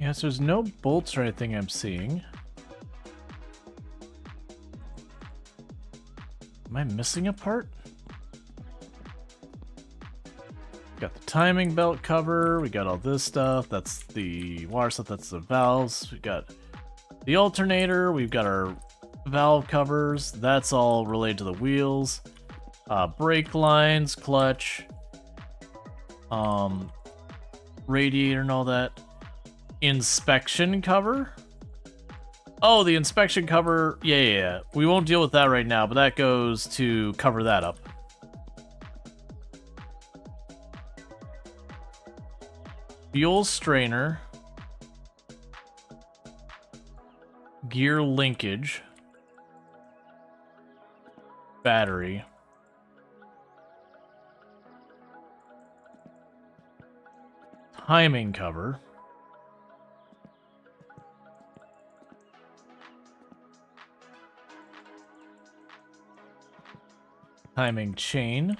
S1: Yes, there's no bolts or anything I'm seeing. Am I missing a part? Got the timing belt cover, we got all this stuff, that's the water stuff, that's the valves, we got the alternator, we've got our valve covers, that's all related to the wheels, brake lines, clutch, radiator and all that. Inspection cover? Oh, the inspection cover, yeah. We won't deal with that right now, but that goes to cover that up. Fuel strainer. Gear linkage. Battery. timing cover. Timing chain.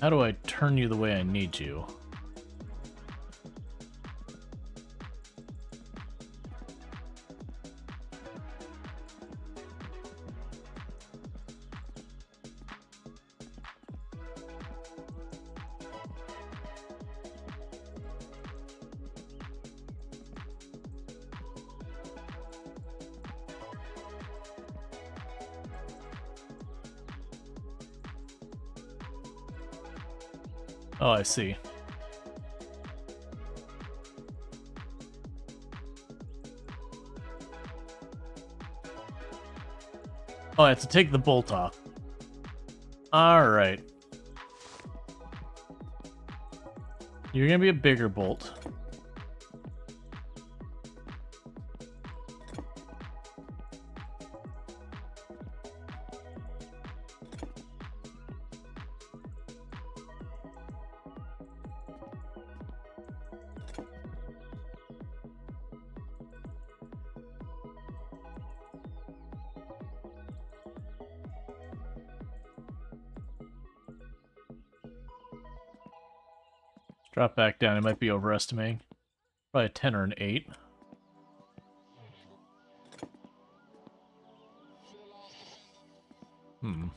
S1: How do I turn you the way I need you? Oh, I see. Oh, I have to take the bolt off. Alright. You're gonna be a bigger bolt. Drop back down. I might be overestimating. Probably a 10 or an 8. Hmm.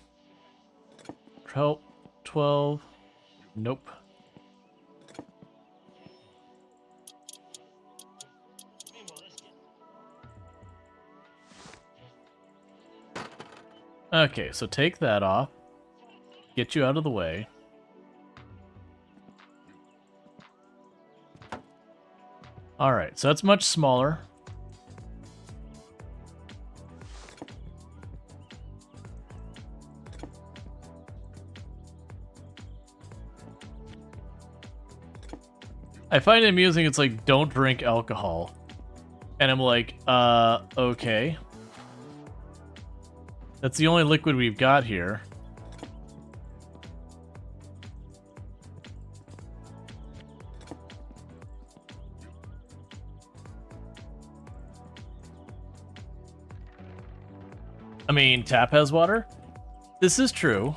S1: 12. Nope. Okay, so take that off. Get you out of the way. Alright, so that's much smaller. I find it amusing, it's like, don't drink alcohol. And I'm like, okay. That's the only liquid we've got here. I mean, tap has water? This is true.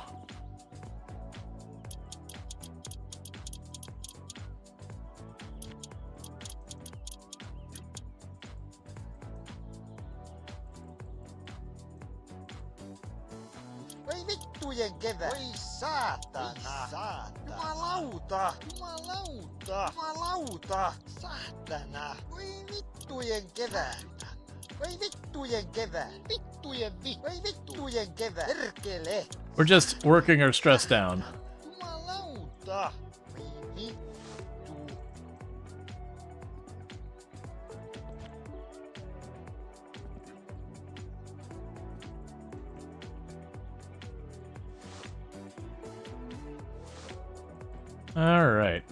S5: Voi vittujen kevät! Voi saatana! Jumalauta! Jumalauta! Jumalauta! Saatana! Voi vittujen kevät! Voi vittujen kevät! Voi vittujen kevät! Perkele!
S1: We're just working our stress down.
S5: Jumalauta! Voi vittu!
S1: All right.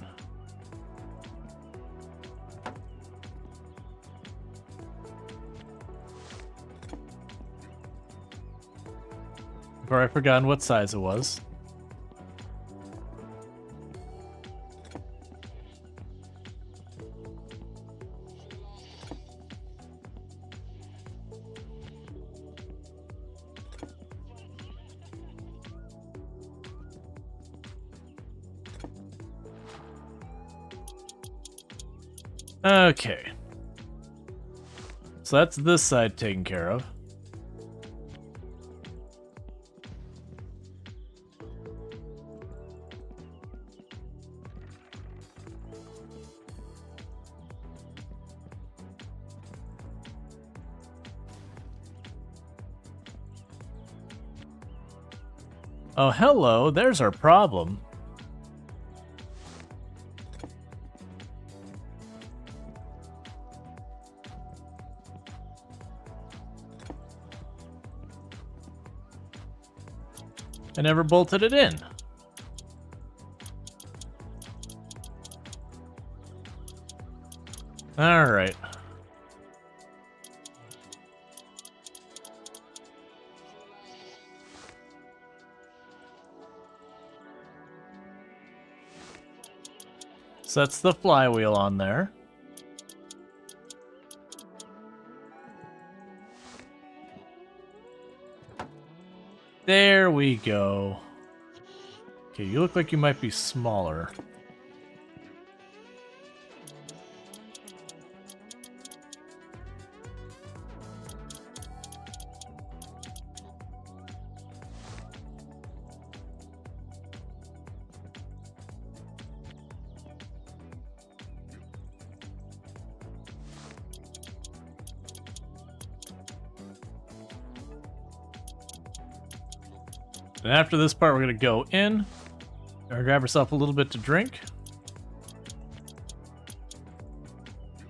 S1: I've already forgotten what size it was. Okay. So that's this side taken care of. Oh, hello, there's our problem. I never bolted it in. All right. So that's the flywheel on there. There we go. Okay, you look like you might be smaller. And after this part, we're going to go in. Or grab yourself a little bit to drink.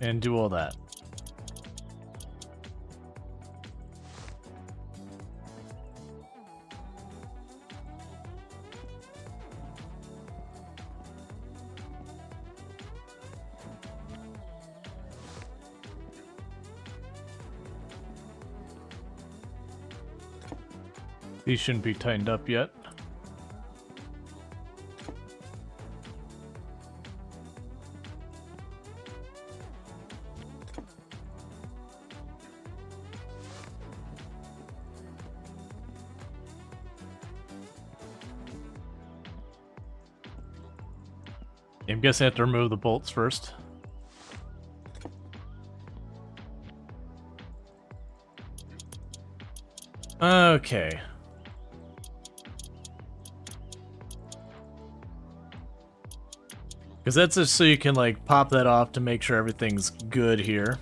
S1: And do all that. These shouldn't be tightened up yet. I'm guessing I have to remove the bolts first. Okay. Because that's just so you can, like, pop that off to make sure everything's good here.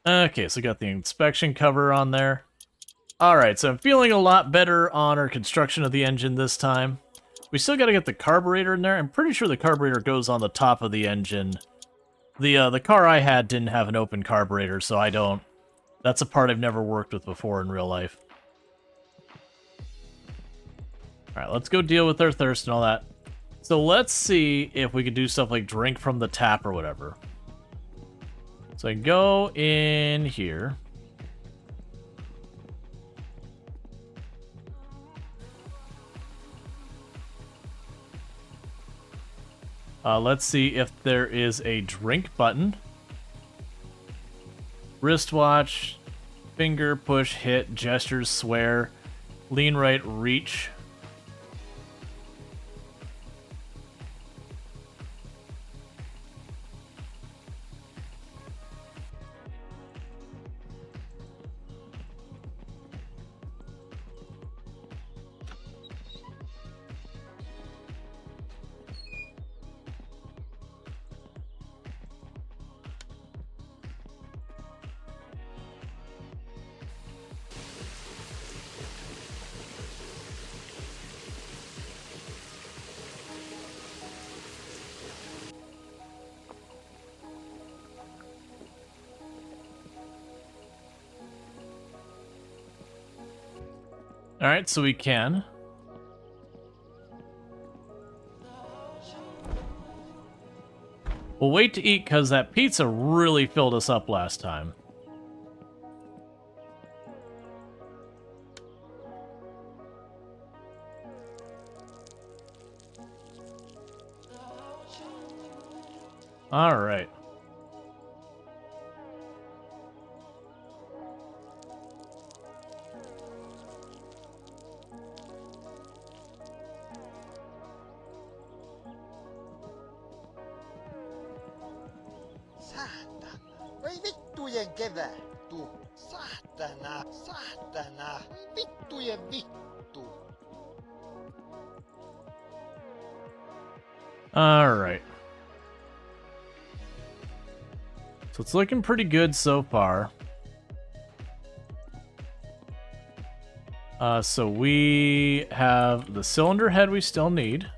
S1: Okay, so we got the inspection cover on there. Alright, so I'm feeling a lot better on our construction of the engine this time. We still got to get the carburetor in there. I'm pretty sure the carburetor goes on the top of the engine. The car I had didn't have an open carburetor, so I don't... That's a part I've never worked with before in real life. Alright, let's go deal with our thirst and all that. So let's see if we could do stuff like drink from the tap or whatever. So I go in here. Let's see if there is a drink button. Wristwatch, finger, push, hit, gestures, swear, lean right, reach. Alright, so we can. We'll wait to eat because that pizza really filled us up last time. Alright.
S5: Voi vittujen kevättu. Saatana, saatana. Vittujen vittu.
S1: Alright. So it's looking pretty good so far. So we have the cylinder head we still need.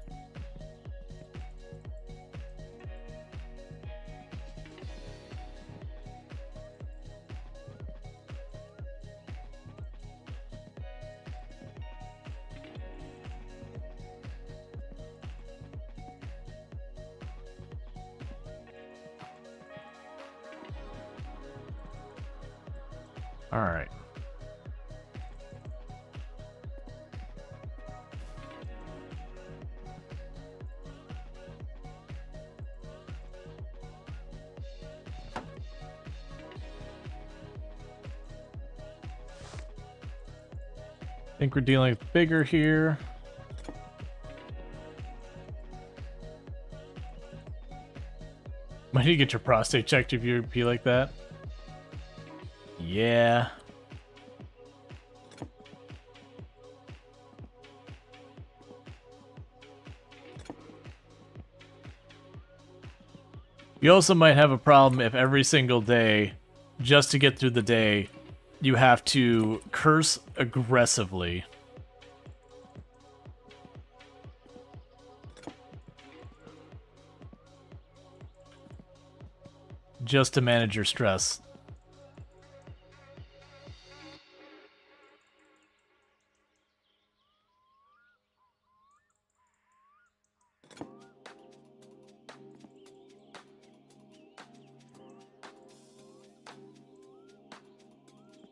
S1: Alright. I think we're dealing with bigger here. Might need to get your prostate checked if you pee like that. Yeah. You also might have a problem if every single day, just to get through the day, you have to curse aggressively. Just to manage your stress.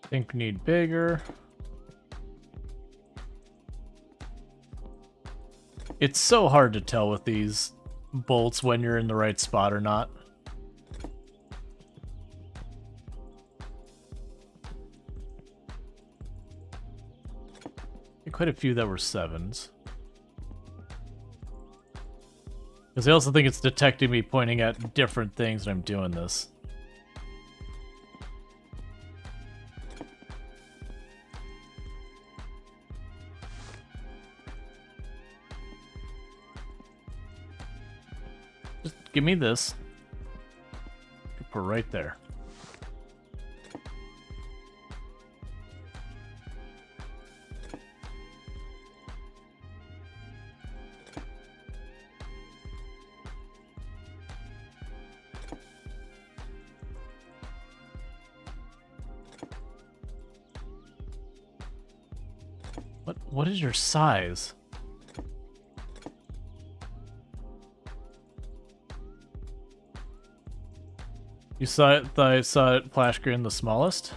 S1: Think we need bigger. It's so hard to tell with these bolts when you're in the right spot or not. Quite a few that were 7s. Because I also think it's detecting me pointing at different things when I'm doing this. Just give me this. Put right there. What is your size? You saw it, I saw it flash green the smallest?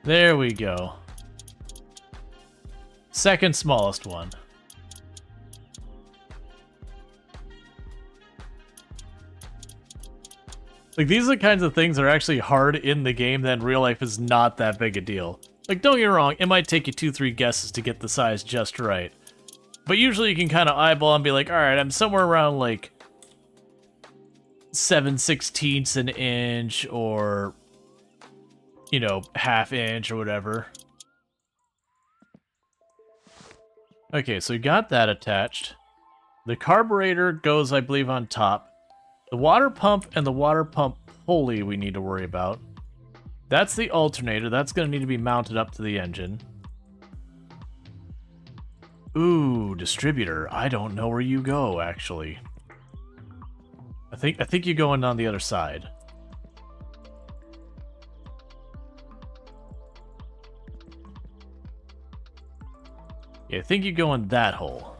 S1: There we go. Second smallest one. Like, these are the kinds of things that are actually hard in the game that in real life is not that big a deal. Like, don't get me wrong, it might take you 2-3 guesses to get the size just right. But usually you can kind of eyeball and be like, alright, I'm somewhere around like 7/16 an inch or, you know, 1/2 inch or whatever. Okay, so we got that attached. The carburetor goes, I believe, on top. The water pump and the water pump pulley we need to worry about. That's the alternator. That's going to need to be mounted up to the engine. Ooh, distributor. I don't know where you go, actually. I think you go in on the other side. Yeah, I think you go in that hole.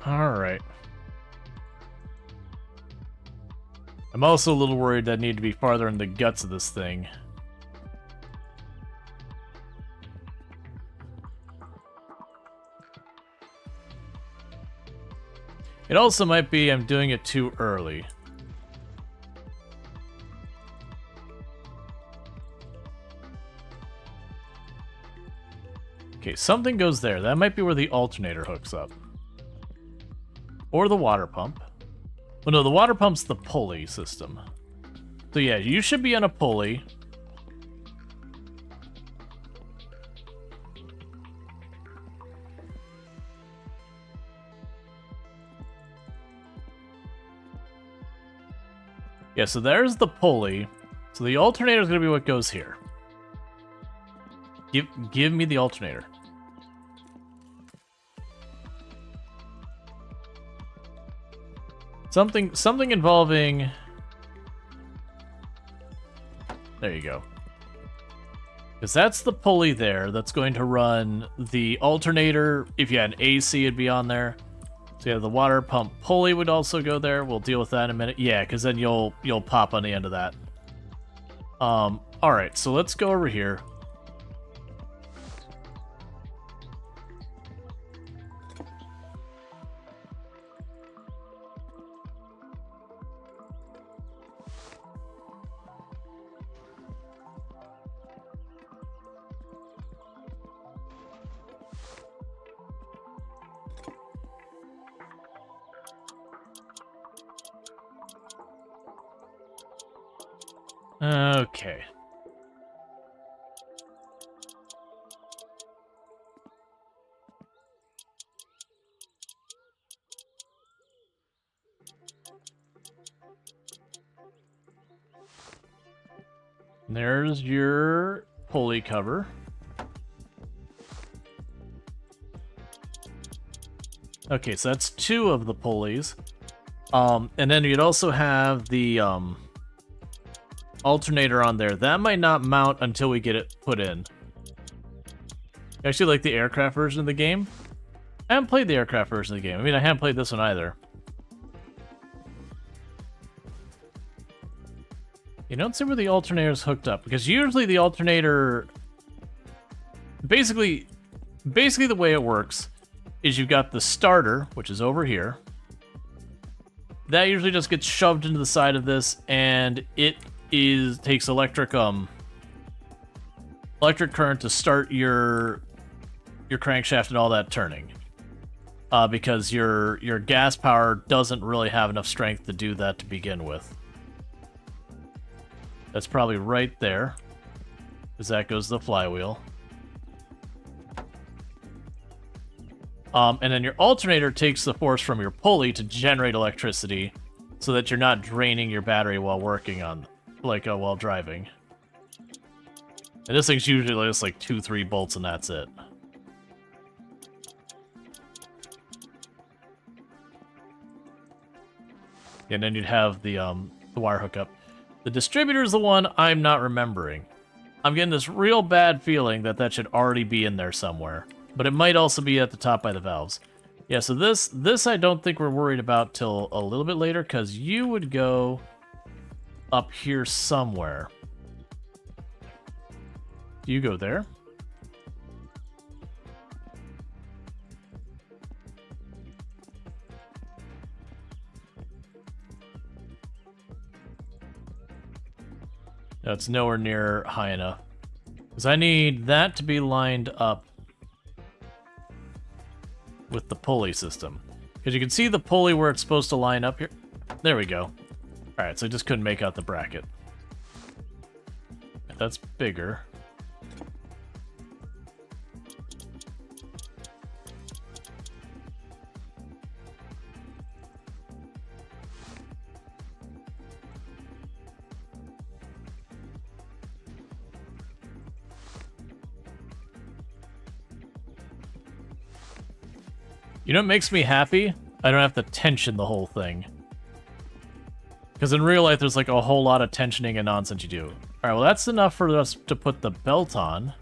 S1: Alright. I'm also a little worried that I need to be farther in the guts of this thing. It also might be I'm doing it too early. Okay, something goes there. That might be where the alternator hooks up. Or the water pump. Well, no, the water pump's the pulley system. So yeah, you should be on a pulley. Yeah, so there's the pulley. So the alternator is going to be what goes here. Give me the alternator. Something involving... There you go. Because that's the pulley there that's going to run the alternator. If you had an AC, it'd be on there. So yeah, the water pump pulley would also go there. We'll deal with that in a minute. Yeah, because then you'll pop on the end of that. All right, so let's go over here. Okay. There's your pulley cover. Okay, so that's 2 of the pulleys. And then you'd also have the alternator on there. That might not mount until we get it put in. I actually like the aircraft version of the game. I haven't played the aircraft version of the game. I mean, I haven't played this one either. You don't see where the alternator is hooked up, because usually the alternator... Basically the way it works is you've got the starter, which is over here. That usually just gets shoved into the side of this, and it takes electric current to start your crankshaft and all that turning. Because your gas power doesn't really have enough strength to do that to begin with. That's probably right there, because that goes the flywheel. And then your alternator takes the force from your pulley to generate electricity, so that you're not draining your battery while working on, while driving. And this thing's usually just like 2-3 bolts and that's it. And then you'd have the wire hookup. The distributor is the one I'm not remembering. I'm getting this real bad feeling that should already be in there somewhere. But it might also be at the top by the valves. Yeah, so this I don't think we're worried about till a little bit later, because you would go up here somewhere. Do you go there? No, it's nowhere near high enough. Because I need that to be lined up with the pulley system. Because you can see the pulley where it's supposed to line up here. There we go. Alright, so I just couldn't make out the bracket. That's bigger. You know what makes me happy? I don't have to tension the whole thing. Because in real life, there's like a whole lot of tensioning and nonsense you do. Alright, well that's enough for us to put the belt on.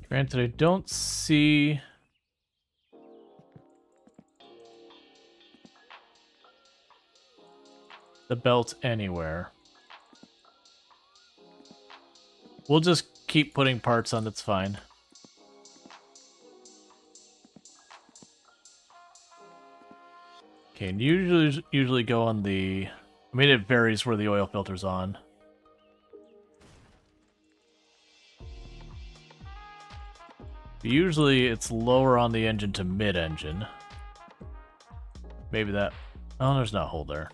S1: Granted, I don't see... the belt anywhere. We'll just keep putting parts on, it's fine. Okay, and usually go on the... I mean, it varies where the oil filter's on. But usually it's lower on the engine to mid-engine. Maybe that... Oh, there's not a hole there.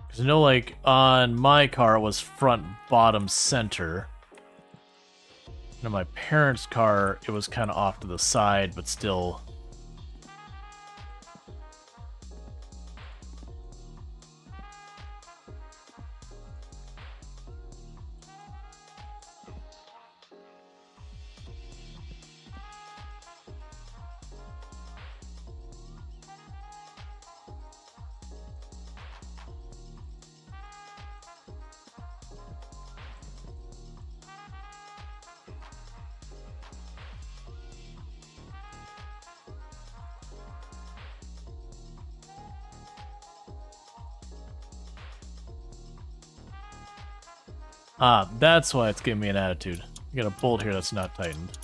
S1: Because I know, like, on my car it was front, bottom, center. And on my parents' car it was kind of off to the side, but still... Ah, that's why it's giving me an attitude. You got a bolt here that's not tightened.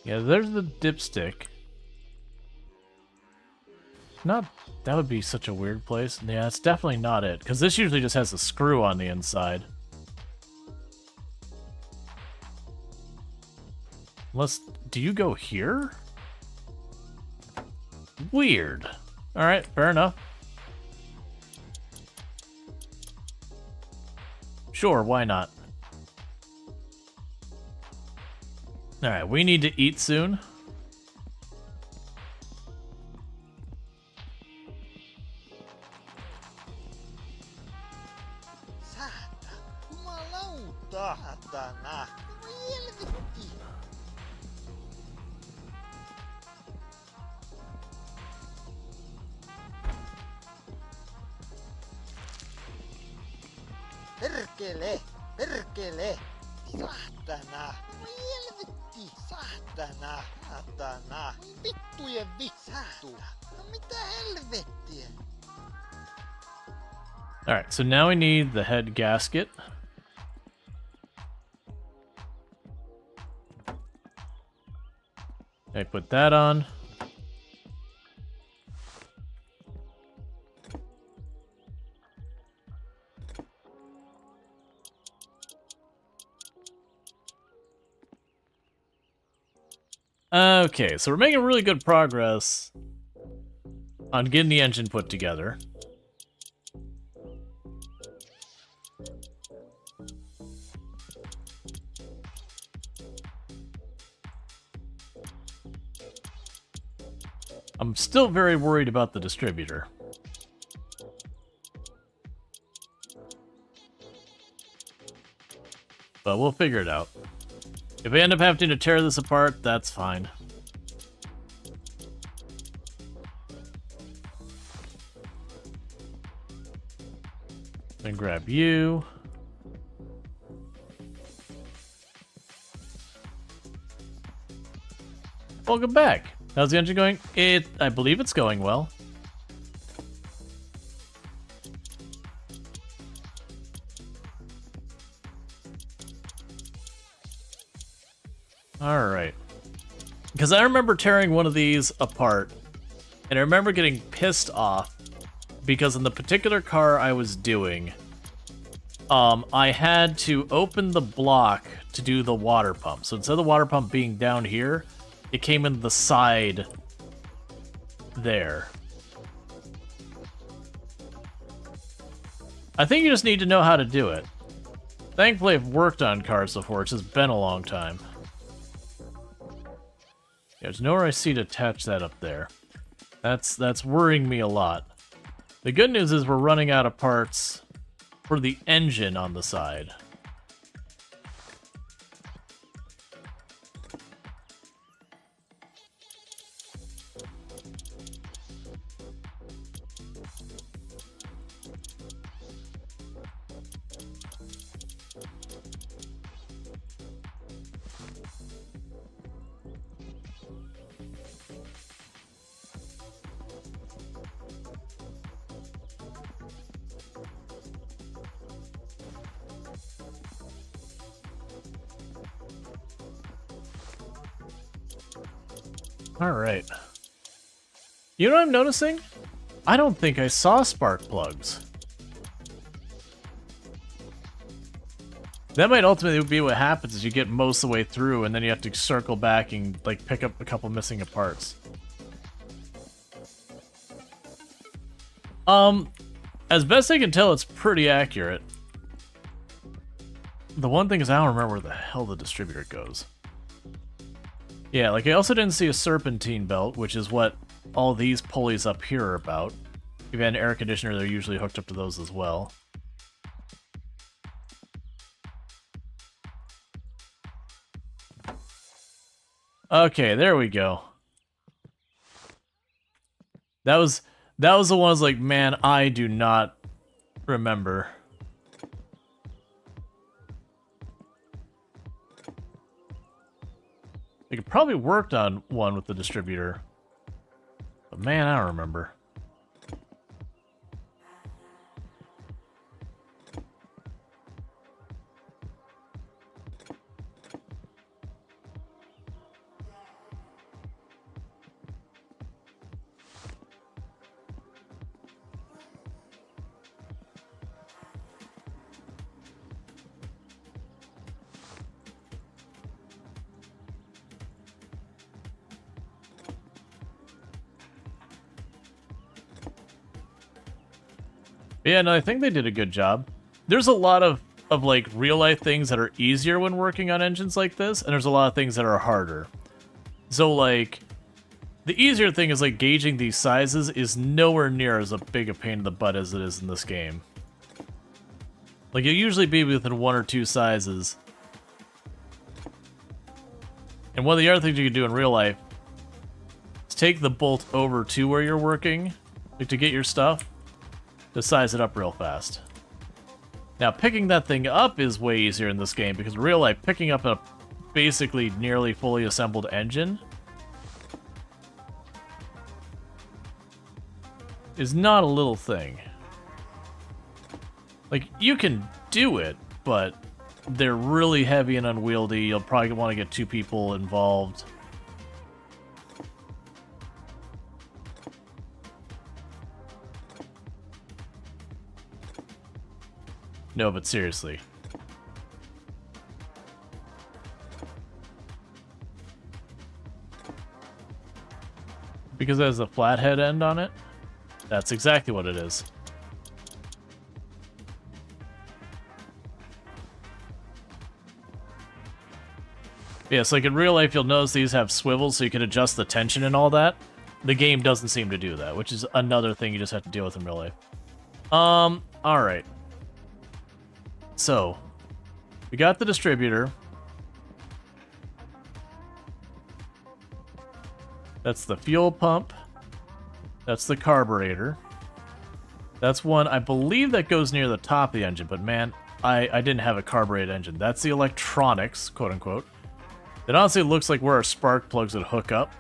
S1: Yeah, there's the dipstick. Not... That would be such a weird place. Yeah, it's definitely not it. Because this usually just has a screw on the inside. Unless... Do you go here? Weird. Alright, fair enough. Sure, why not? Alright, we need to eat soon.
S5: Saatana, jumalauta, satana. Voi helvetti. Perkele, perkele. Saatana. Voi helvetti. Saatana, satana. Vittujen vittu. No mitä helvettiä?
S1: Alright, so now we need the head gasket. Okay, put that on. Okay, so we're making really good progress on getting the engine put together. I'm still very worried about the distributor. But we'll figure it out. If I end up having to tear this apart, that's fine. Then grab you. Welcome back. How's the engine going? I believe it's going well. Alright. Because I remember tearing one of these apart, and I remember getting pissed off because in the particular car I was doing, I had to open the block to do the water pump. So instead of the water pump being down here, it came in the side there. I think you just need to know how to do it. Thankfully, I've worked on cars before. It's just been a long time. There's nowhere I see to attach that up there. That's worrying me a lot. The good news is we're running out of parts for the engine on the side. Alright. You know what I'm noticing? I don't think I saw spark plugs. That might ultimately be what happens is you get most of the way through and then you have to circle back and like pick up a couple missing parts. As best I can tell, it's pretty accurate. The one thing is I don't remember where the hell the distributor goes. Yeah, like I also didn't see a serpentine belt, which is what all these pulleys up here are about. If you had an air conditioner, they're usually hooked up to those as well. Okay, there we go. That was the one I was like, man, I do not remember. I could probably worked on one with the distributor. But man, I don't remember. Yeah, no, I think they did a good job. There's a lot of like real life things that are easier when working on engines like this, and there's a lot of things that are harder. So like, the easier thing is like gauging these sizes is nowhere near as a big a pain in the butt as it is in this game. Like you'll usually be within 1 or 2 sizes. And one of the other things you can do in real life is take the bolt over to where you're working, like to get your stuff. To size it up real fast. Now, picking that thing up is way easier in this game, because in real life, picking up a basically nearly fully assembled engine is not a little thing. Like, you can do it, but they're really heavy and unwieldy. You'll probably want to get 2 people involved. No, but seriously. Because it has a flathead end on it? That's exactly what it is. Yeah, so like in real life, you'll notice these have swivels so you can adjust the tension and all that. The game doesn't seem to do that, which is another thing you just have to deal with in real life. Alright. So, we got the distributor. That's the fuel pump. That's the carburetor. That's one, I believe that goes near the top of the engine, but man, I didn't have a carbureted engine. That's the electronics, quote unquote. It honestly looks like where our spark plugs would hook up.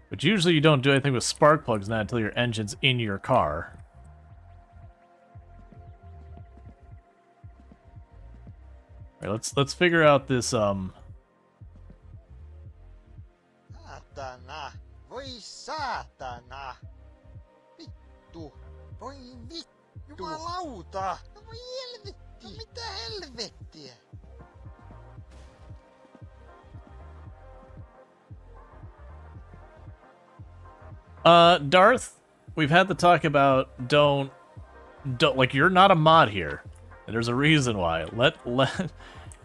S1: But usually you don't do anything with spark plugs now until your engine's in your car. All right, let's figure out this
S5: Saatana. Voi saatana. Vittu. Voi vittu. Jumalauta. No voi helvetti. No mitä helvettiä?
S1: Darth, we've had the talk about don't like you're not a mod here. And there's a reason why.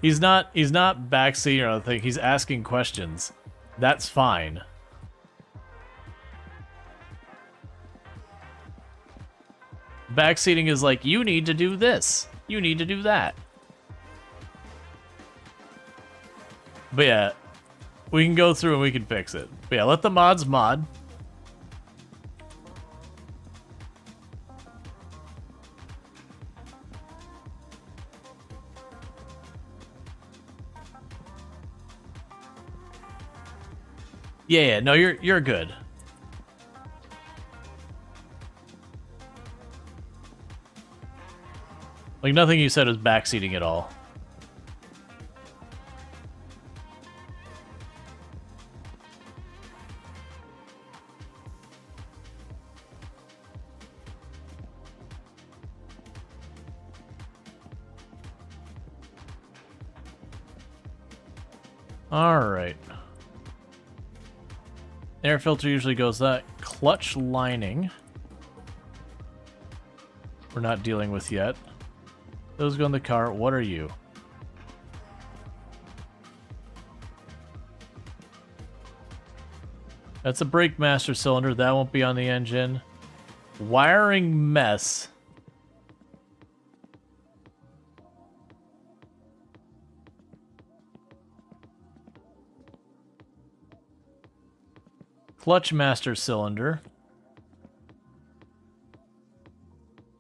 S1: He's not backseating or anything. He's asking questions. That's fine. Backseating is like, you need to do this. You need to do that. But yeah, we can go through and we can fix it. But yeah, let the mods mod. Yeah, no, you're good. Like, nothing you said is backseating at all. Alright. Air filter usually goes that. Clutch lining. We're not dealing with yet. Those go in the car. What are you? That's a brake master cylinder. That won't be on the engine. Wiring mess. Clutch master cylinder.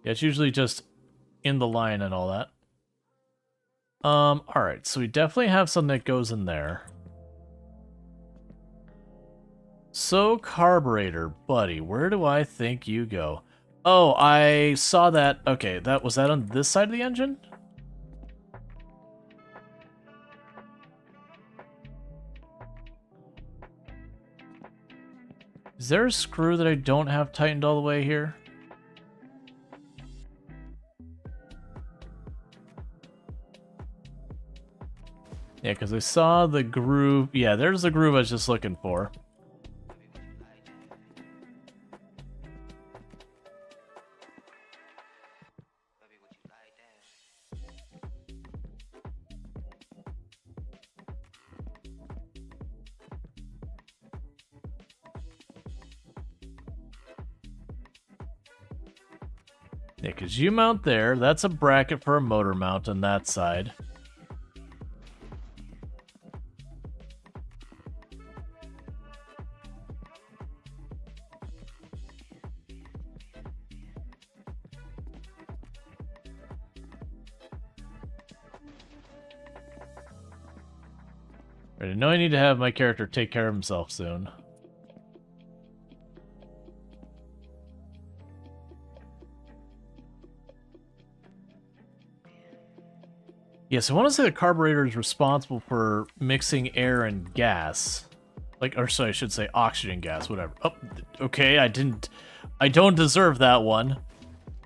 S1: Yeah, it's usually just in the line and all that. Alright, so we definitely have something that goes in there. So, carburetor, buddy, where do I think you go? Oh, I saw that. Okay, was that on this side of the engine? Is there a screw that I don't have tightened all the way here? Yeah, because I saw the groove. Yeah, there's the groove I was just looking for. Yeah, because you mount there. That's a bracket for a motor mount on that side. Right, I know I need to have my character take care of himself soon. Yes, I want to say the carburetor is responsible for mixing air and gas. Like, or sorry, I should say oxygen gas, whatever. Oh, okay, I don't deserve that one.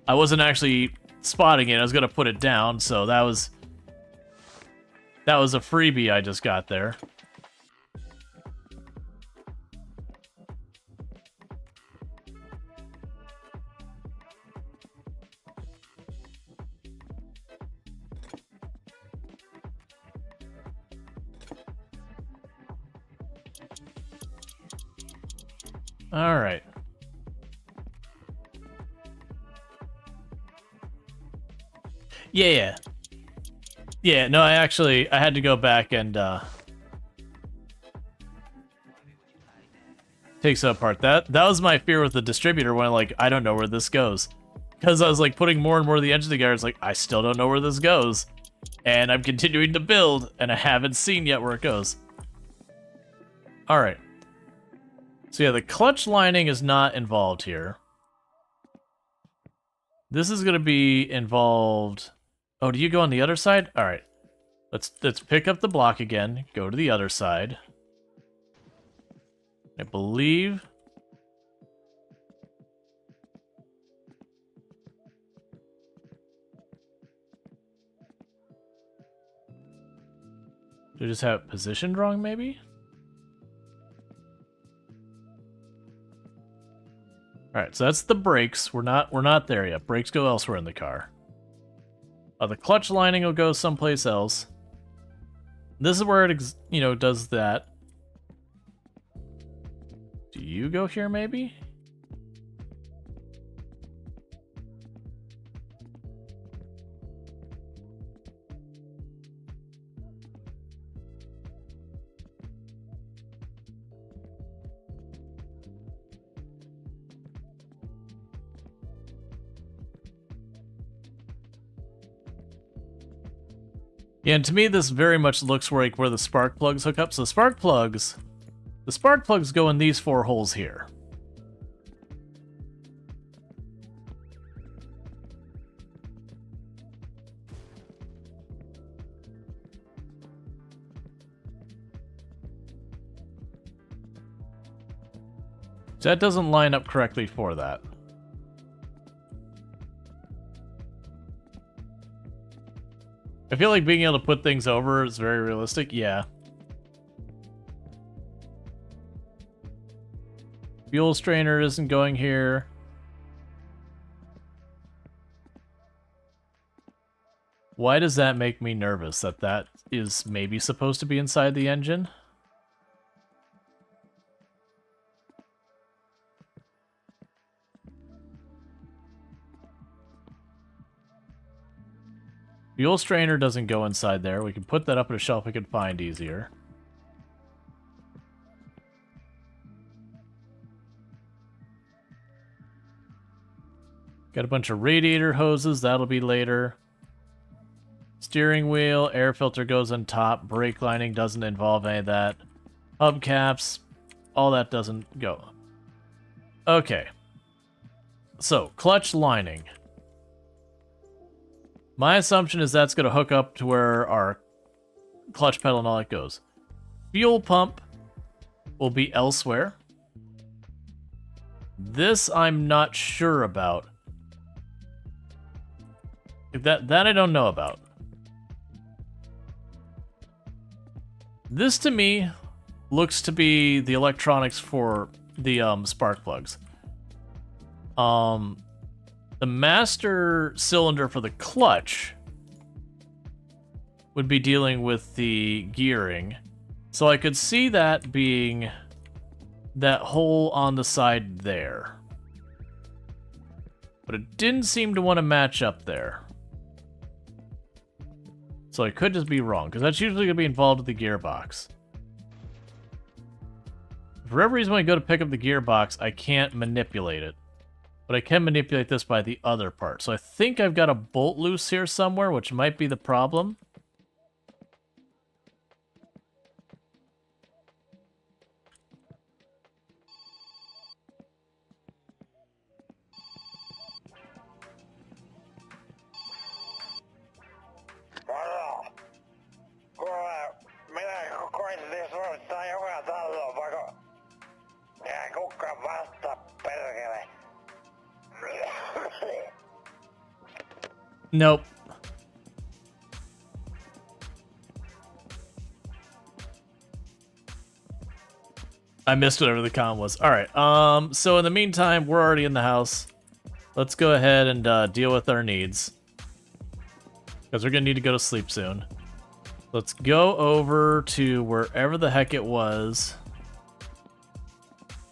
S1: I wasn't actually spotting it, I was gonna put it down, so that was a freebie I just got there. All right. Yeah. Yeah, no, I had to go back and take some apart. That was my fear with the distributor when I don't know where this goes. Because I was like putting more and more of the engine together, it's like I still don't know where this goes. And I'm continuing to build and I haven't seen yet where it goes. All right. So yeah, the clutch lining is not involved here. This is going to be involved. Oh, do you go on the other side? All right. Let's pick up the block again. Go to the other side. I believe. Do I just have it positioned wrong, maybe? Alright, so that's the brakes. We're not there yet. Brakes go elsewhere in the car. The clutch lining will go someplace else. This is where it, does that. Do you go here, maybe? Yeah, and to me, this very much looks like where the spark plugs hook up. So spark plugs The spark plugs go in these 4 holes here. So that doesn't line up correctly for that. I feel like being able to put things over is very realistic. Yeah. Fuel strainer isn't going here. Why does that make me nervous that that is maybe supposed to be inside the engine? Fuel strainer doesn't go inside there. We can put that up at a shelf we can find easier. Got a bunch of radiator hoses. That'll be later. Steering wheel, air filter goes on top. Brake lining doesn't involve any of that. Hubcaps, all that doesn't go. Okay. So, clutch lining. My assumption is that's going to hook up to where our clutch pedal and all that goes. Fuel pump will be elsewhere. This I'm not sure about. That I don't know about. This to me looks to be the electronics for the spark plugs. The master cylinder for the clutch would be dealing with the gearing. So I could see that being that hole on the side there. But it didn't seem to want to match up there. So I could just be wrong, because that's usually going to be involved with the gearbox. For whatever reason, when I go to pick up the gearbox, I can't manipulate it. But I can manipulate this by the other part. So I think I've got a bolt loose here somewhere, which might be the problem.
S5: Minä koitin soittaa joka taloon, vaikka... Eihän kukaan vastaa, perkele.
S1: Nope. I missed whatever the con was. Alright, so in the meantime, we're already in the house. Let's go ahead and deal with our needs. Because we're gonna need to go to sleep soon. Let's go over to wherever the heck it was.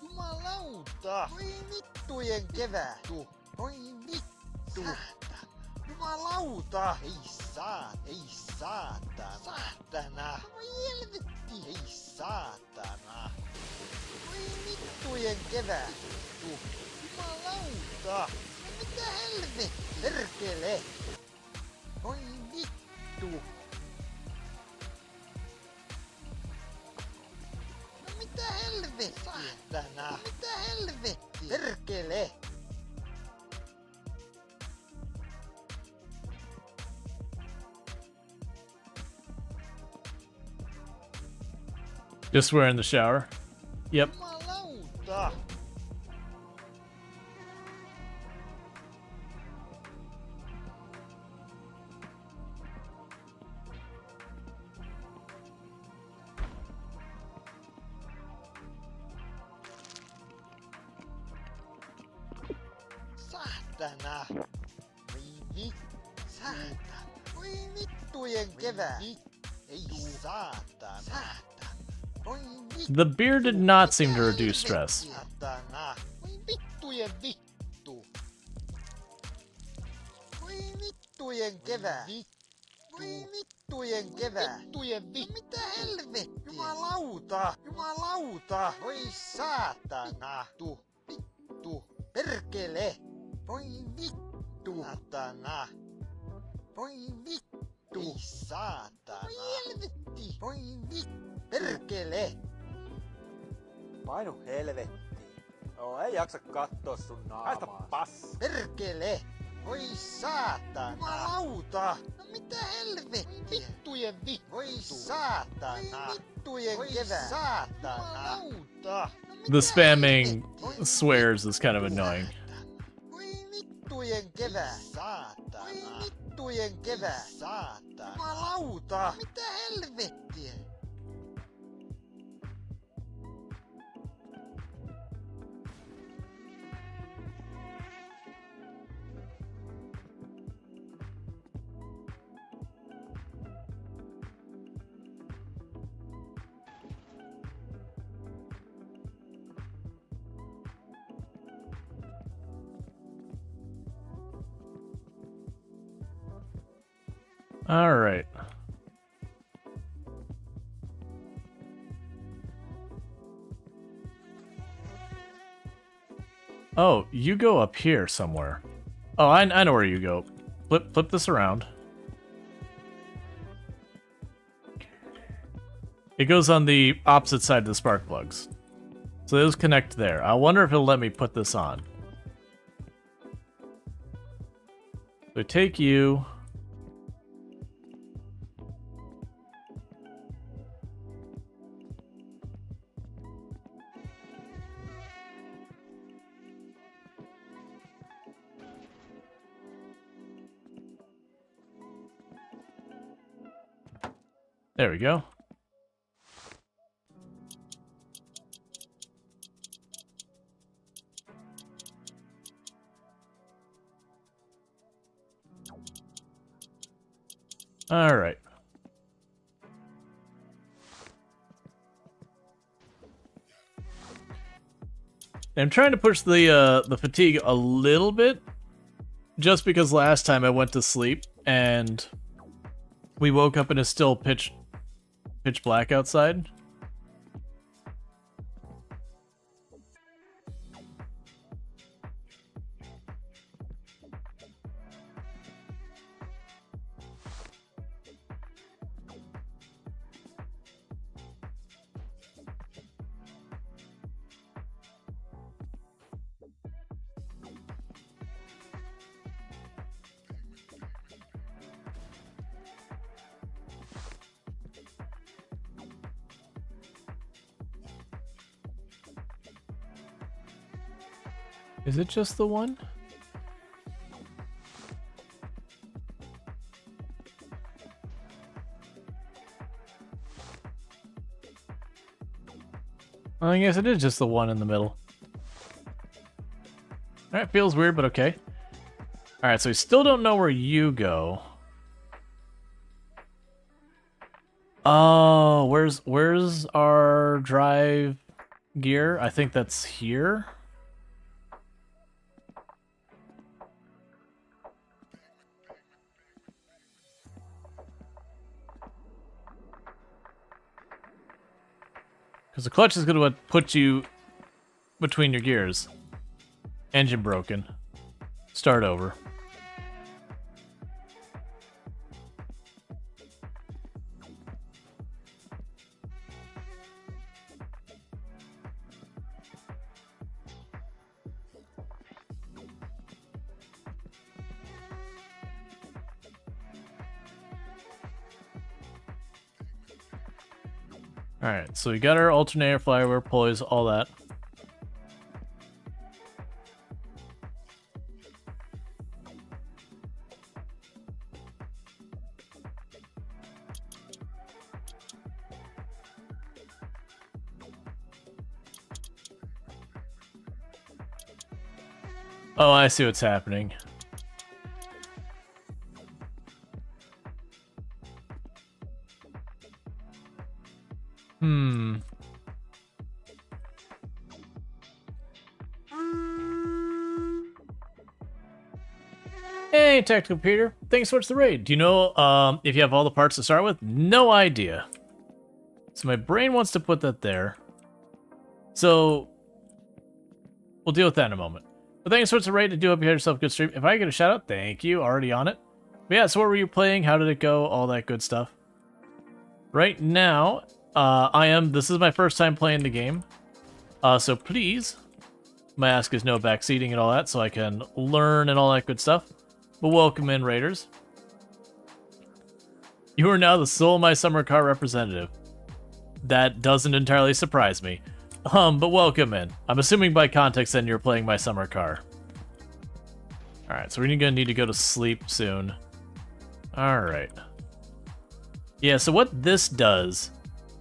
S5: Jumalauta! Voi vittujen kevätu! Voi vittu! Jumalauta! Ei saatana! Saatana! Voi helvetti! Ei saatana! Voi vittujen kevätu! Jumalauta! No mitä helvetti? Perkele! Voi vittu! Mitä helvettiä? Saatana! Mitä helvettiä? Perkele!
S1: Just we're in the shower. Yep.
S5: Jumalauta! Saatana! Voi saatana! Voi vittujen kevää! Ei saatana! Saatana! Voi vittu!
S1: The beer did not seem to reduce stress.
S5: Saatana! Voi vittujen vittu! Voi vittujen kevää! Voi vittujen kevää! Vittujen vittu! Mitä helvettiä? Jumalauta! Jumalauta! Voi saatana! Vittu! Perkele! Voi vittu! Saatana! Voi vittu! Ei saatana! Voi helvetti! Voi vittu! Perkele! Painu helvettiin. Joo, ei jaksa kattoo sun naamaa. Haista pass. Perkele! Voi saatana! Jumalauta! No mitä helvettiä? Vittujen vittu! Voi saatana! Vittujen kevää! Saatana! Jumalauta!
S1: The spamming swears is kind of annoying.
S5: Voi vittujen kevää! Saatana! Voi vittujen kevää! Saatana! Jumalauta! Mitä helvettiä?
S1: All right. Oh, you go up here somewhere. Oh, I know where you go. Flip this around. It goes on the opposite side of the spark plugs. So those connect there. I wonder if it'll let me put this on. So take you. There we go. All right. I'm trying to push the fatigue a little bit, just because last time I went to sleep and we woke up and it's still pitch black outside. Is it just the one? I guess it is just the one in the middle. Alright, feels weird, but okay. Alright, so we still don't know where you go. Oh, where's our drive gear? I think that's here. Because the clutch is going to put you between your gears. Engine broken. Start over. Alright, so we got our alternator, flywheel, pulleys, all that. Oh, I see what's happening. Hey, Tactical Peter. Thanks so much for the raid. Do you know if you have all the parts to start with? No idea. So my brain wants to put that there. So we'll deal with that in a moment. But thanks so much for the raid. I do hope you had yourself a good stream. If I get a shout out, thank you. Already on it. But yeah, so what were you playing? How did it go? All that good stuff. Right now, this is my first time playing the game. So please, my ask is no backseating and all that, so I can learn and all that good stuff. But welcome in, Raiders. You are now the sole My Summer Car representative. That doesn't entirely surprise me. But welcome in. I'm assuming by context then you're playing My Summer Car. Alright, so we're gonna need to go to sleep soon. Alright. Yeah, so what this does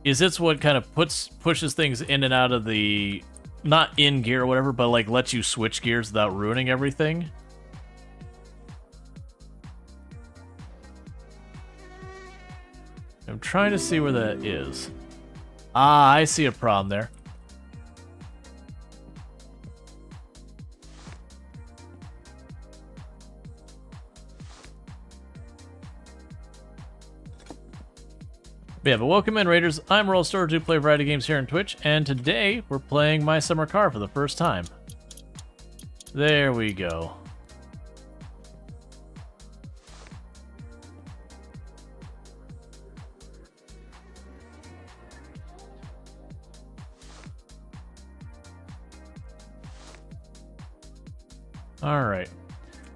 S1: is it's what kind of pushes things in and out of the, not in gear or whatever, but like lets you switch gears without ruining everything. I'm trying to see where that is. Ah, I see a problem there. Yeah, but welcome in, Raiders. I'm Rual Storge, who play a variety of games here on Twitch, and today we're playing My Summer Car for the first time. There we go. Alright.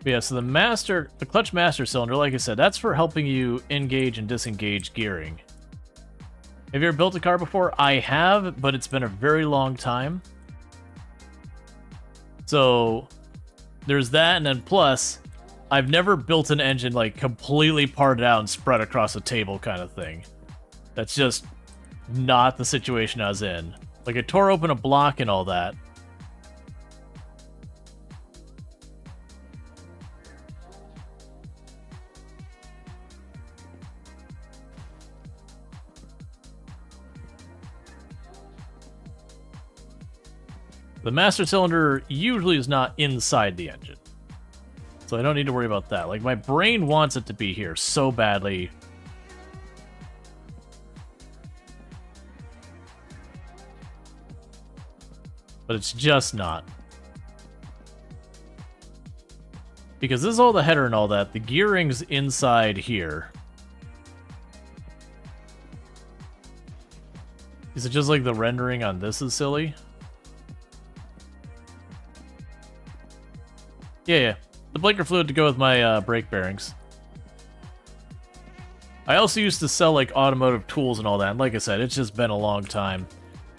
S1: Yeah, so the clutch master cylinder, like I said, that's for helping you engage and disengage gearing. Have you ever built a car before? I have, but it's been a very long time. So there's that, and then plus, I've never built an engine like completely parted out and spread across a table kind of thing. That's just not the situation I was in. Like, I tore open a block and all that. The master cylinder usually is not inside the engine, so I don't need to worry about that. Like, my brain wants it to be here so badly. But it's just not. Because this is all the header and all that. The gearing's inside here. Is it just like the rendering on this is silly? Yeah. The blinker fluid to go with my brake bearings. I also used to sell like automotive tools and all that. And like I said, it's just been a long time.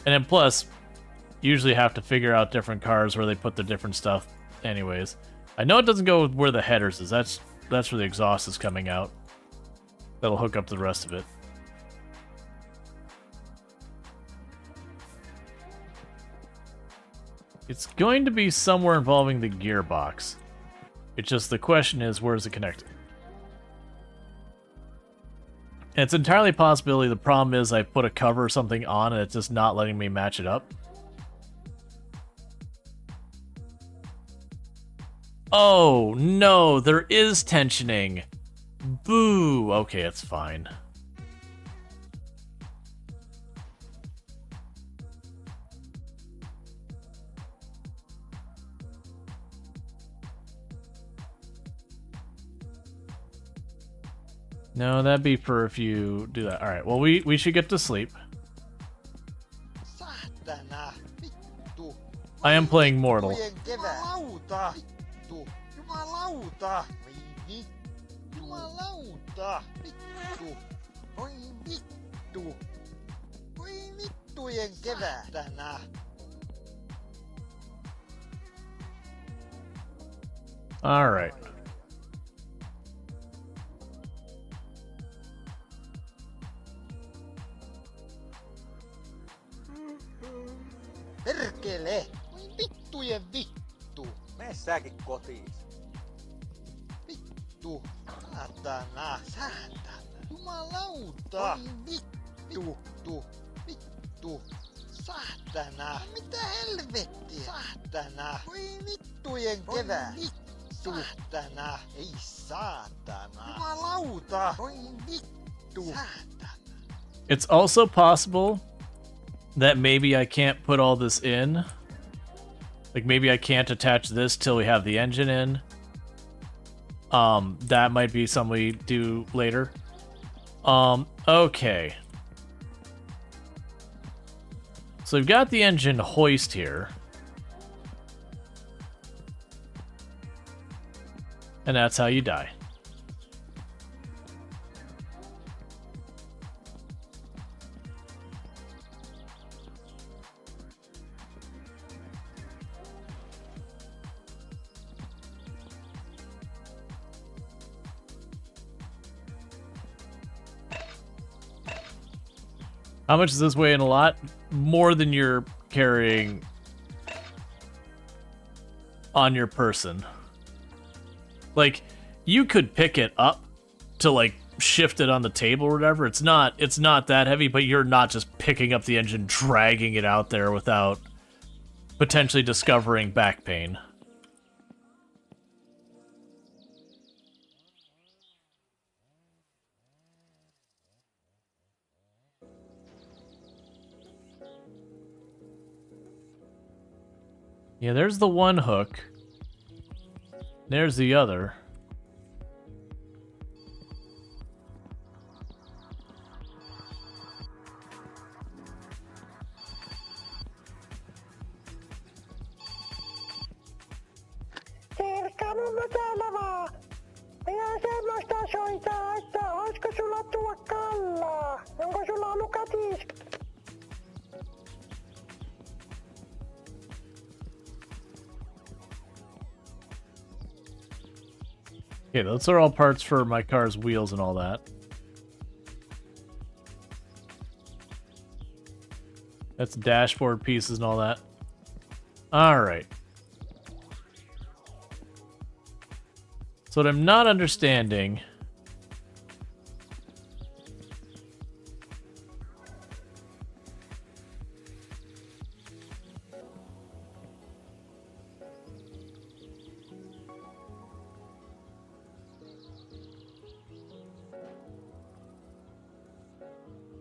S1: And then plus, usually have to figure out different cars where they put their different stuff. Anyways, I know it doesn't go with where the headers is. That's where the exhaust is coming out. That'll hook up the rest of it. It's going to be somewhere involving the gearbox. It's just the question is, where is it connected? And it's entirely a possibility the problem is I put a cover or something on and it's just not letting me match it up. Oh, no, there is tensioning. Boo. Okay, it's fine. No, that'd be for if you do that. Alright, well, we should get to sleep. I am playing Mortal. Alright.
S5: Perkele! Vittujen vittu! Mene säkin kotiis. Vittu! Saatana! Saatana! Jumalauta! Vittu! Vittu! Saatana! Mitä helvettiä? Saatana! Voi vittujen kevää! Saatana! Ei saatana! Jumalauta! Voi vittu! Saatana!
S1: It's also possible that maybe I can't put all this in. Like, maybe I can't attach this till we have the engine in. That might be something we do later. Okay. So we've got the engine hoist here. And that's how you die. How much is this weighing? A lot more than you're carrying on your person. Like, you could pick it up to like shift it on the table or whatever. It's not that heavy, but you're not just picking up the engine, dragging it out there without potentially discovering back pain. Yeah, there's the one hook. There's the other.
S6: Sirkka, Nunnu täällä vaan. Minä semmoista soitaa, että oisko sulla tuo kallaa? Onko sulla ollut katiska?
S1: Okay, those are all parts for my car's wheels and all that. That's dashboard pieces and all that. Alright. So what I'm not understanding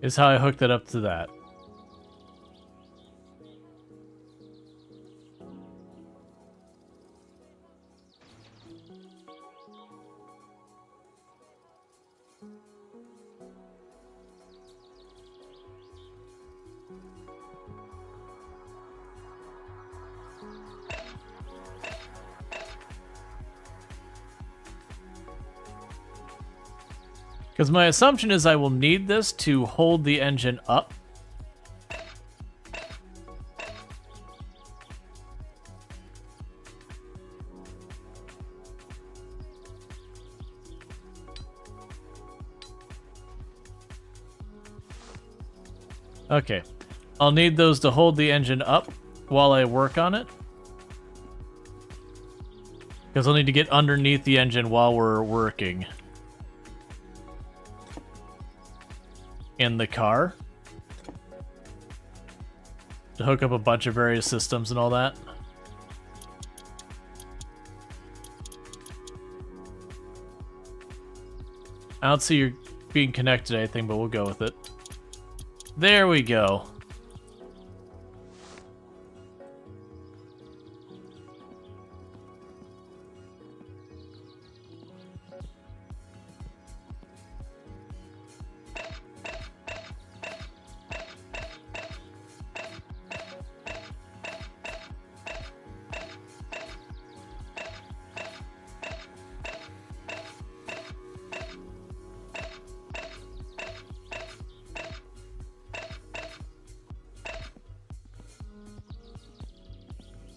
S1: is how I hooked it up to that. Because my assumption is I will need this to hold the engine up. Okay. I'll need those to hold the engine up while I work on it. Because I'll need to get underneath the engine while we're working in the car to hook up a bunch of various systems and all that. I don't see you being connected to anything, but we'll go with it. There we go.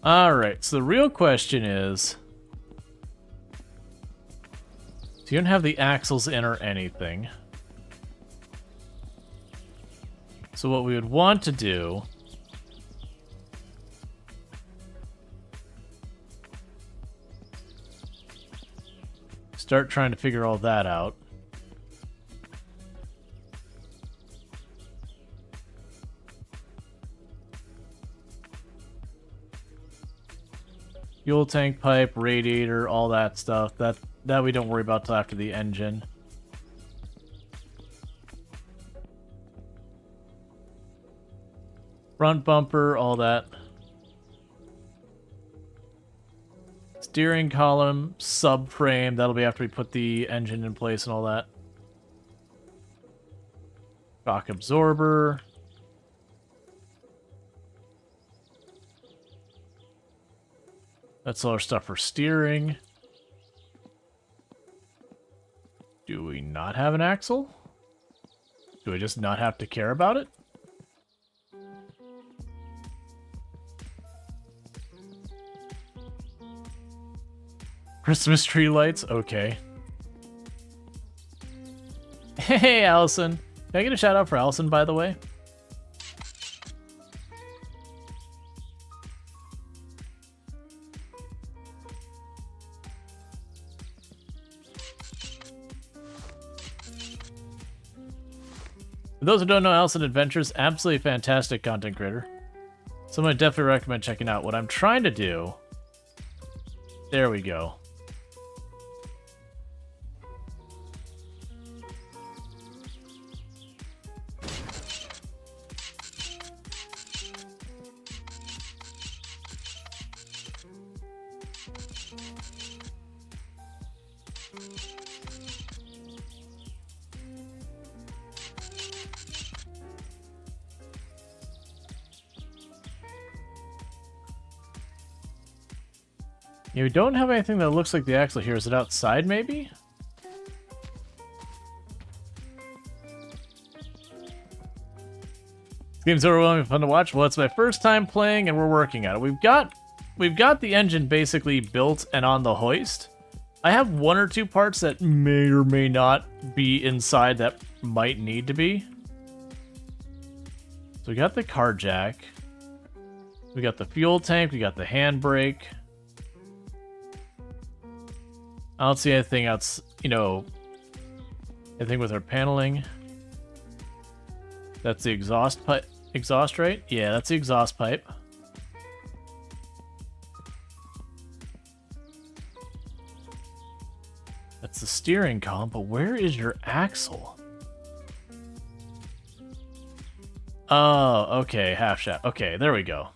S1: Alright, so the real question is, so you don't have the axles in or anything. So what we would want to do start trying to figure all that out. Fuel tank pipe, radiator, all that stuff. That we don't worry about till after the engine. Front bumper, all that. Steering column, subframe, that'll be after we put the engine in place and all that. Shock absorber. That's all our stuff for steering. Do we not have an axle? Do I just not have to care about it? Christmas tree lights? Okay. Hey, Allison. Can I get a shout out for Allison, by the way? For those who don't know, Allison Adventures, absolutely fantastic content creator. Someone I definitely recommend checking out. What I'm trying to do... There we go. Yeah, we don't have anything that looks like the axle here. Is it outside, maybe? This game's overwhelming fun to watch. Well, it's my first time playing, and we're working on it. We've got the engine basically built and on the hoist. I have one or two parts that may or may not be inside that might need to be. So we got the car jack. We got the fuel tank. We got the handbrake. I don't see anything else, you know, anything with our paneling. That's the exhaust pipe. Exhaust, right? Yeah, that's the exhaust pipe. That's the steering column, but where is your axle? Oh, okay, half shaft. Okay, there we go.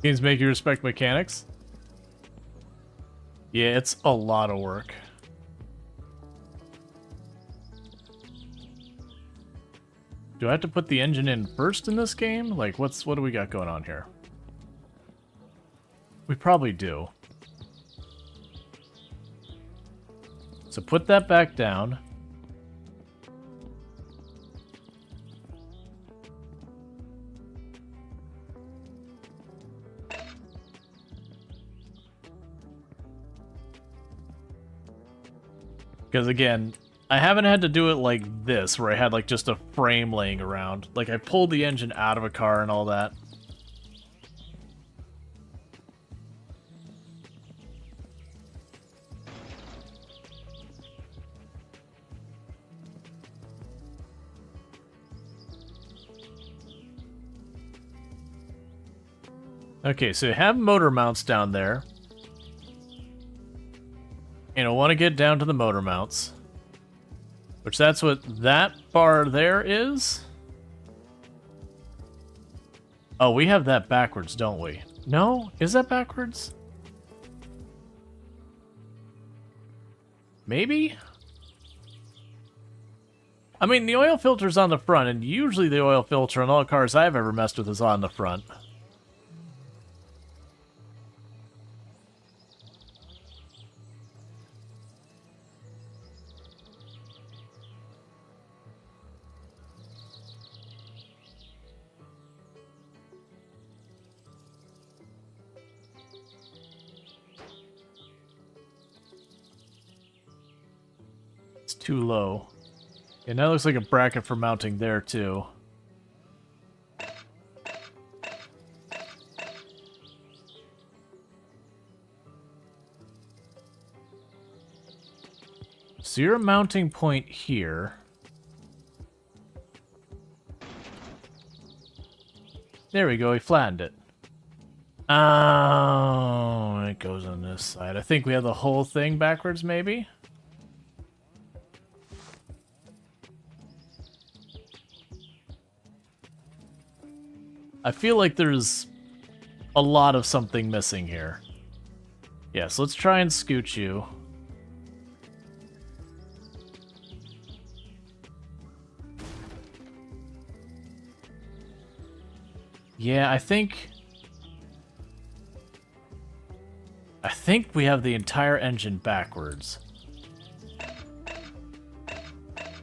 S1: Games make you respect mechanics. Yeah, it's a lot of work. Do I have to put the engine in first in this game? Like, what do we got going on here? We probably do. So put that back down. Because again, I haven't had to do it like this, where I had like just a frame laying around. Like I pulled the engine out of a car and all that. Okay, so you have motor mounts down there. And I want to get down to the motor mounts. Which that's what that bar there is. Oh, we have that backwards, don't we? No? Is that backwards? Maybe? I mean, the oil filter's on the front, and usually the oil filter on all cars I've ever messed with is on the front. Too low. And that looks like a bracket for mounting there too. So you're a mounting point here. There we go, he flattened it. Oh, it goes on this side. I think we have the whole thing backwards, maybe? I feel like there's a lot of something missing here. Yeah, so let's try and scooch you. Yeah, I think we have the entire engine backwards.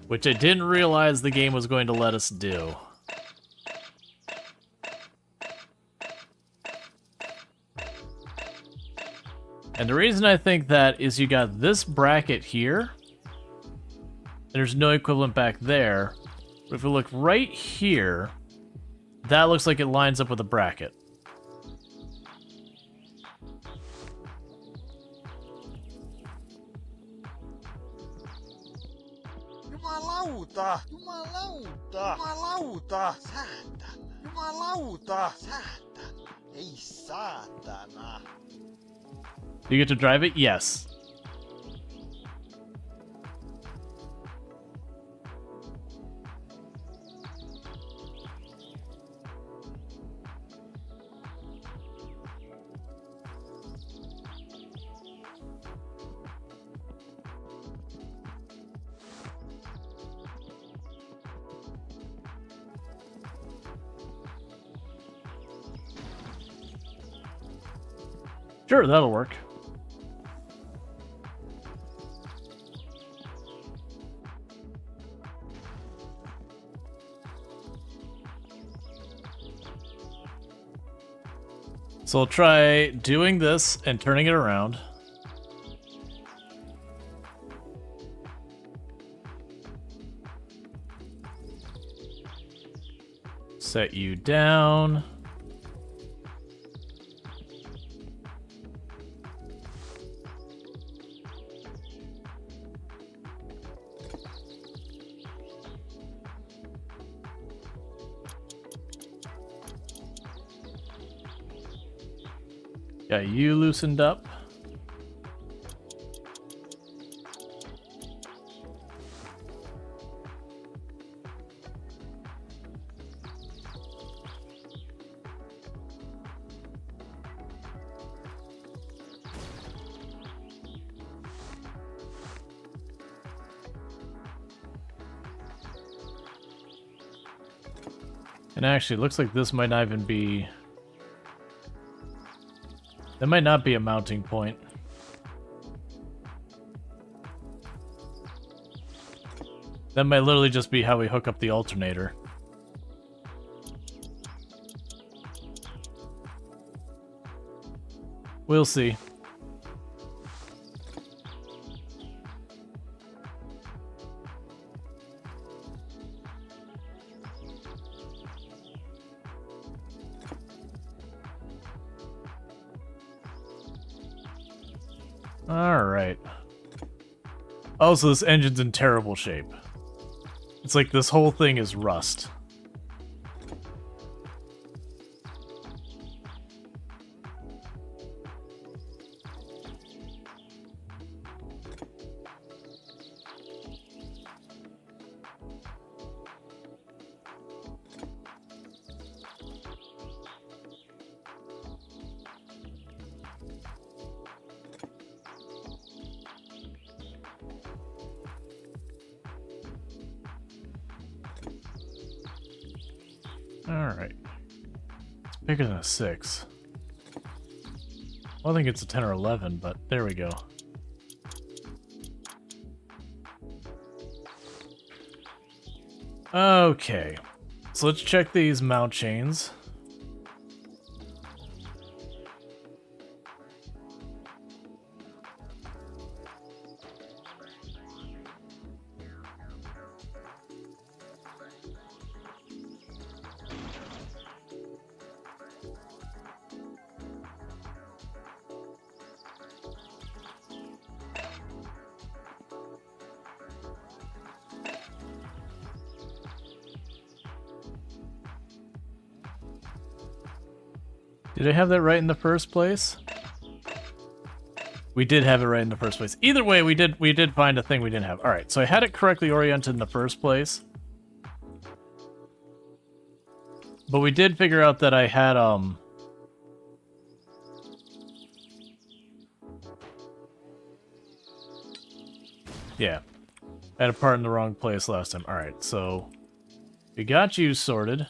S1: Which I didn't realize the game was going to let us do. And the reason I think that is you got this bracket here. There's no equivalent back there. But if we look right here, that looks like it lines up with a bracket.
S5: Jumalauta! Jumalauta! Jumalauta! Saatana! Jumalauta! Saatana! Ei saatana!
S1: Do you get to drive it? Yes. Sure, that'll work. So I'll try doing this and turning it around. Set you down. Got you loosened up. And actually, it looks like this might not even be... That might not be a mounting point. That might literally just be how we hook up the alternator. We'll see. Alright. Also, this engine's in terrible shape. It's like this whole thing is rust. Alright. It's bigger than a 6. Well, I think it's a 10 or 11, but there we go. Okay. So let's check these mount chains. Did I have that right in the first place? We did have it right in the first place. Either way, we did find a thing we didn't have. All right, so I had it correctly oriented in the first place. But we did figure out that I had, yeah. I had a part in the wrong place last time. Alright, so we got you sorted.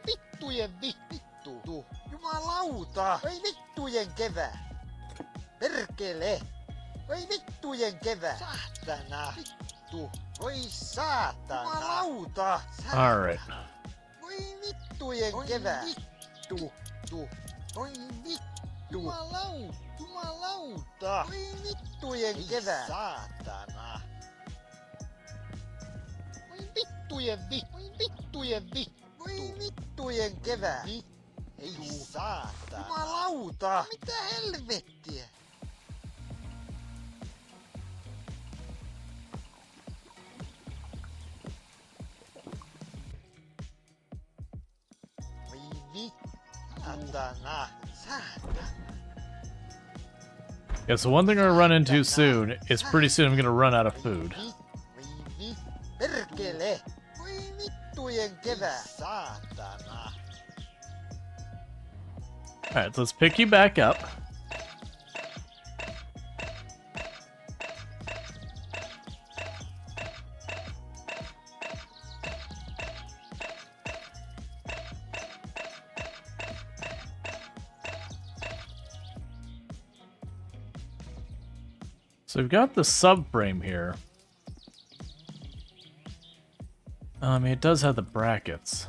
S5: Vittujen vittu. Jumalauta. Oi vittujen kevää. Perkele. Oi vittujen kevää. Saatana. Vittu. Oi saatana. Jumalauta.
S1: Alright.
S5: Oi vittujen kevää. Vittu. Oi vittu. Jumalauta. Oi vittujen kevää. Saatana. Oi vittujen vittu. Oi vittujen vittu. Oi vittujen kevää. Ei saatana. Jumalauta. Mitä helvettiä? Oi vittuana. Saatana.
S1: Yeah, so one thing we're gonna run into soon is pretty soon I'm gonna run out of food.
S5: Perkele. Oi vittujen kevää. Saatana.
S1: Alright, so let's pick you back up. So we've got the subframe here. It does have the brackets.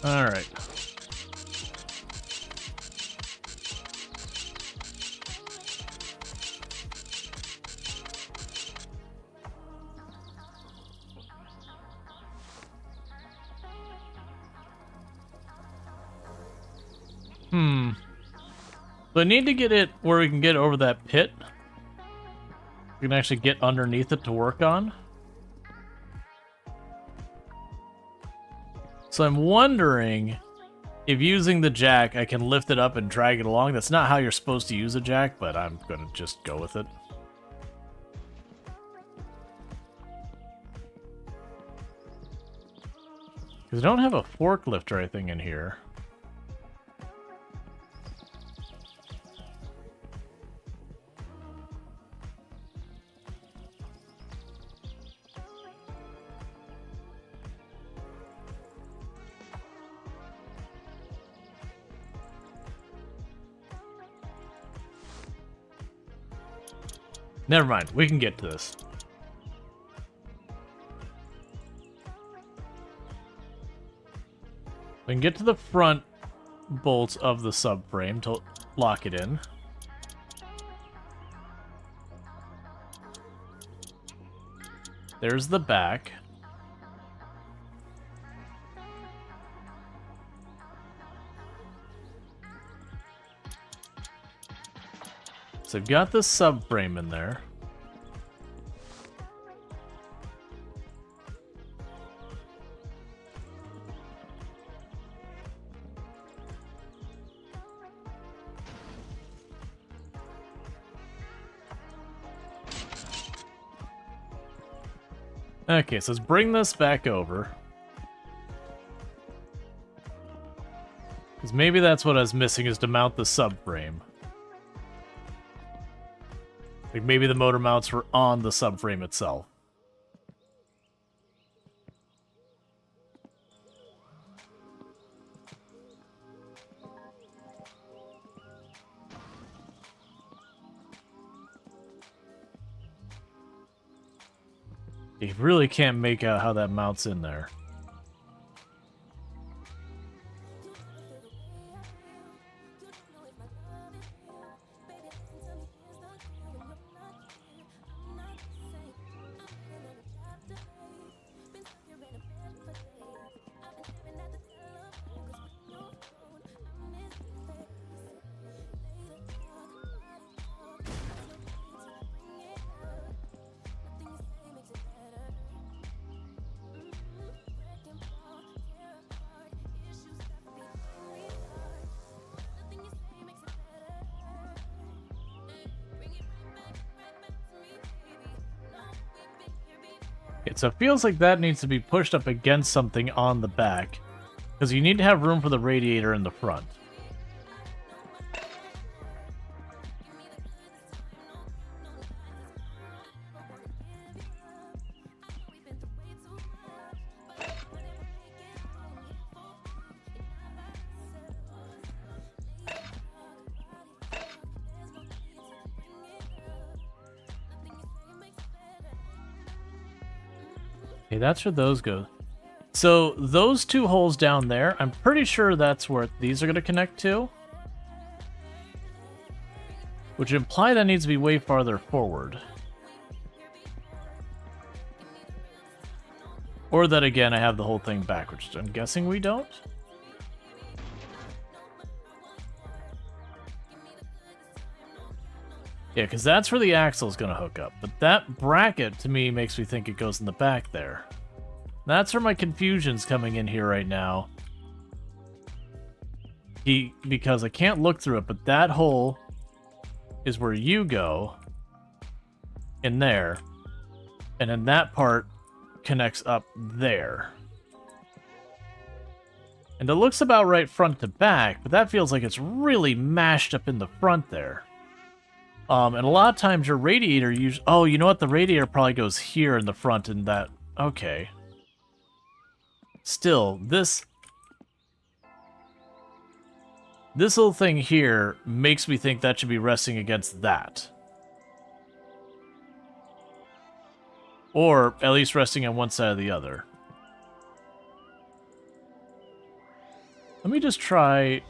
S1: All right. So I need to get it where we can get over that pit. We can actually get underneath it to work on. So I'm wondering if using the jack, I can lift it up and drag it along. That's not how you're supposed to use a jack, but I'm going to just go with it. Because I don't have a forklift or anything in here. Never mind, we can get to this. We can get to the front bolts of the subframe to lock it in. There's the back. So I've got the subframe in there. Okay, so let's bring this back over. Because maybe that's what I was missing, is to mount the subframe. Like maybe the motor mounts were on the subframe itself. You really can't make out how that mounts in there. So it feels like that needs to be pushed up against something on the back, because you need to have room for the radiator in the front. Okay, that's where those go. So those two holes down there, I'm pretty sure that's where these are going to connect to. Which would imply that needs to be way farther forward. Or that, again, I have the whole thing backwards. I'm guessing we don't. Yeah, because that's where the axle is going to hook up. But that bracket, to me, makes me think it goes in the back there. That's where my confusion's coming in here right now. Because I can't look through it, but that hole is where you go. In there. And then that part connects up there. And it looks about right front to back, but that feels like it's really mashed up in the front there. And a lot of times your radiator usually... Oh, you know what? The radiator probably goes here in the front and that... Okay. Still, this little thing here makes me think that should be resting against that. Or at least resting on one side or the other. Let me just try...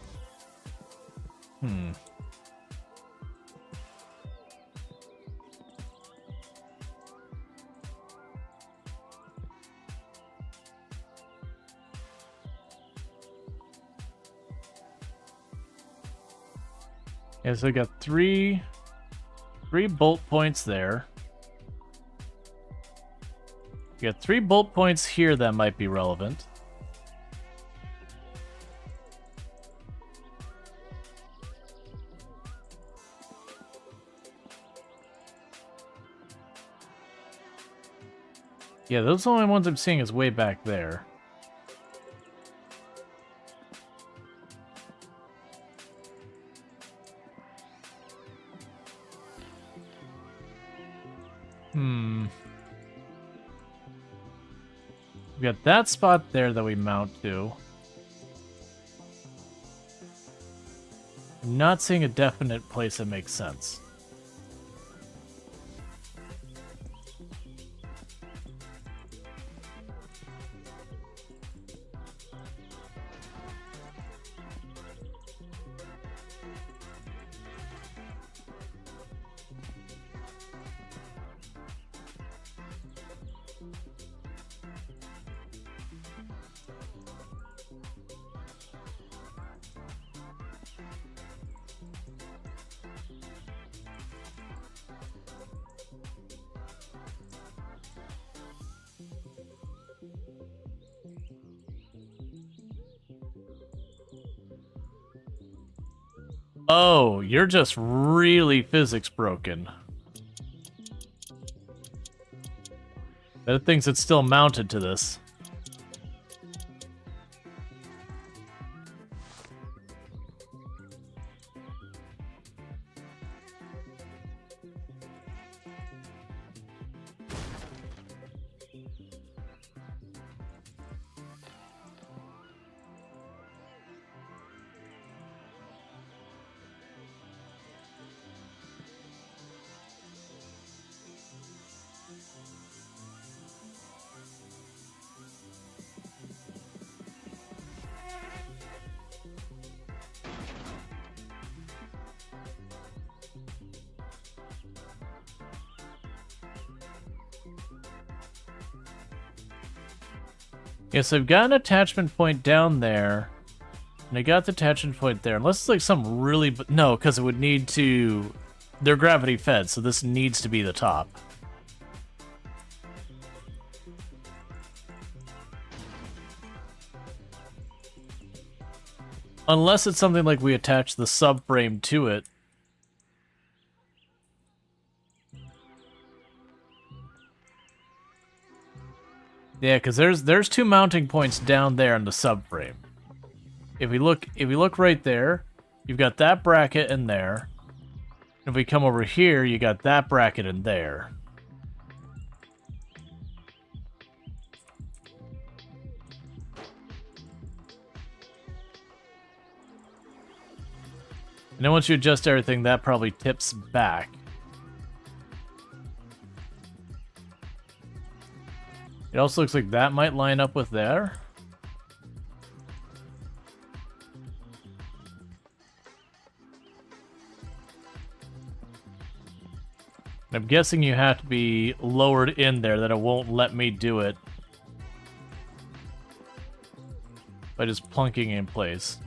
S1: Yeah, so I got three bolt points there. You got 3 bolt points here that might be relevant. Yeah, those are the only ones I'm seeing is way back there. We got that spot there that we mount to. I'm not seeing a definite place that makes sense. Oh, you're just really physics broken. But it thinks it's still mounted to this. Yeah, so I've got an attachment point down there, and I got the attachment point there. Unless it's like some really... No, because it would need to... They're gravity fed, so this needs to be the top. Unless it's something like we attach the subframe to it. Yeah, because there's two mounting points down there in the subframe. If we look right there, you've got that bracket in there. If we come over here, you got that bracket in there. And then once you adjust everything, that probably tips back. It also looks like that might line up with there. I'm guessing you have to be lowered in there, that it won't let me do it by just plunking in place.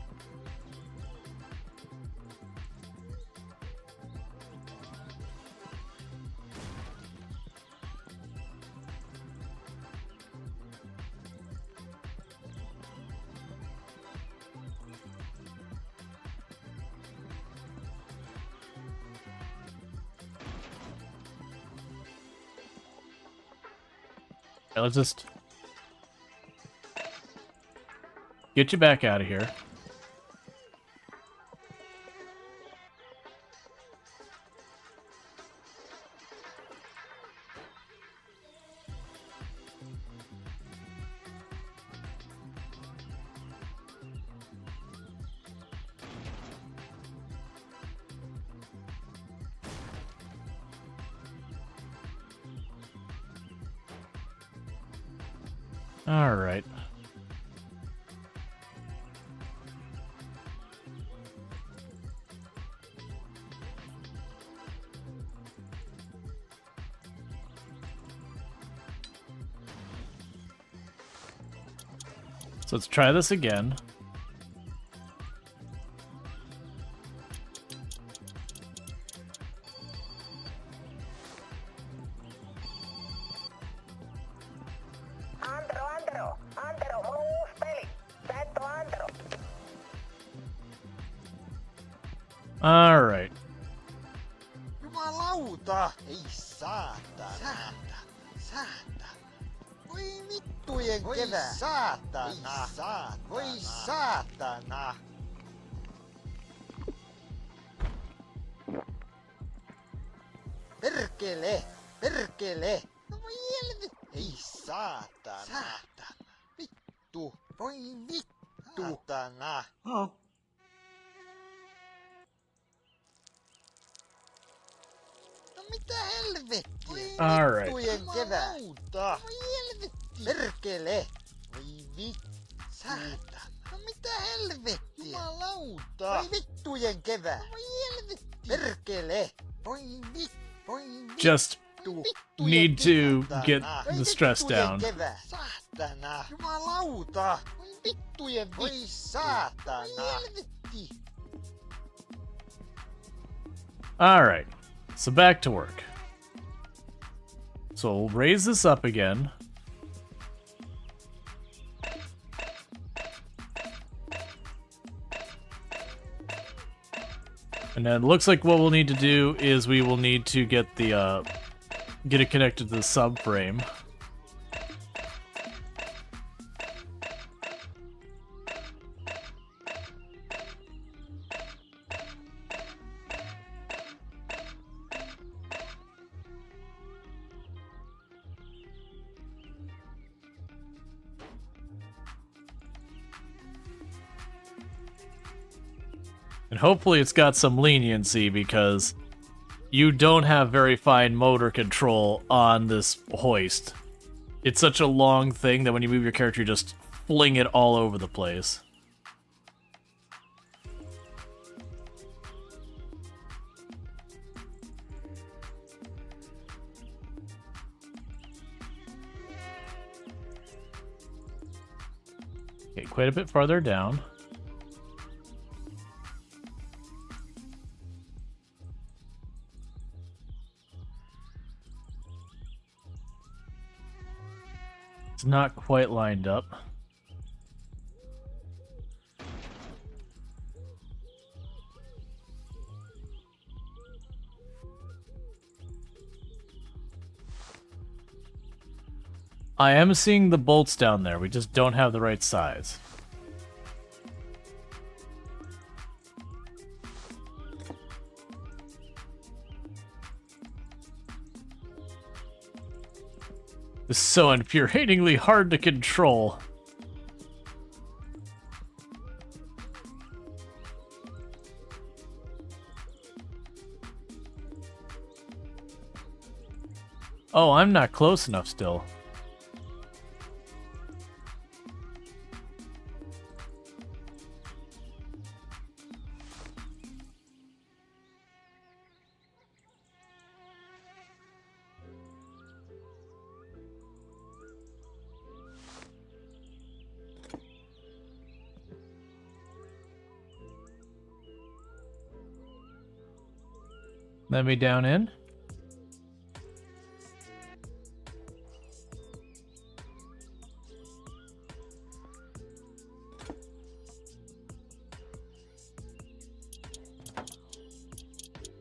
S1: Let's just get you back out of here. All right. So let's try this again. All right.
S5: Jumalauta! Ei saatana! Saatana! Voi vittujen kevää! Saatana! Voi saatana! Perkele! Perkele! No voi helvetti! Ei saatana! Saatana! Vittu! Voi vittu! Saatana! Mitä helvettiä?
S1: All right.
S5: Vittujen keväätä. Voi helvetti. Perkele. Voi vittu. Saatana. No mitä helvettiä? Jumalauta. Voi vittujen kevää. Voi helvetti. Perkele. Voi vittu. Voi vittu.
S1: Just need to get the stress down.
S5: Saatana. Jumalauta. Voi vittujen vittu. Voi saatana. Voi helvetti.
S1: All right. So back to work. So we'll raise this up again. And then it looks like what we'll need to do is we will need to get the get it connected to the subframe. And hopefully it's got some leniency because you don't have very fine motor control on this hoist. It's such a long thing that when you move your character, you just fling it all over the place. Okay, quite a bit farther down. It's not quite lined up. I am seeing the bolts down there. We just don't have the right size. This is so infuriatingly hard to control. Oh, I'm not close enough still. Let me down in.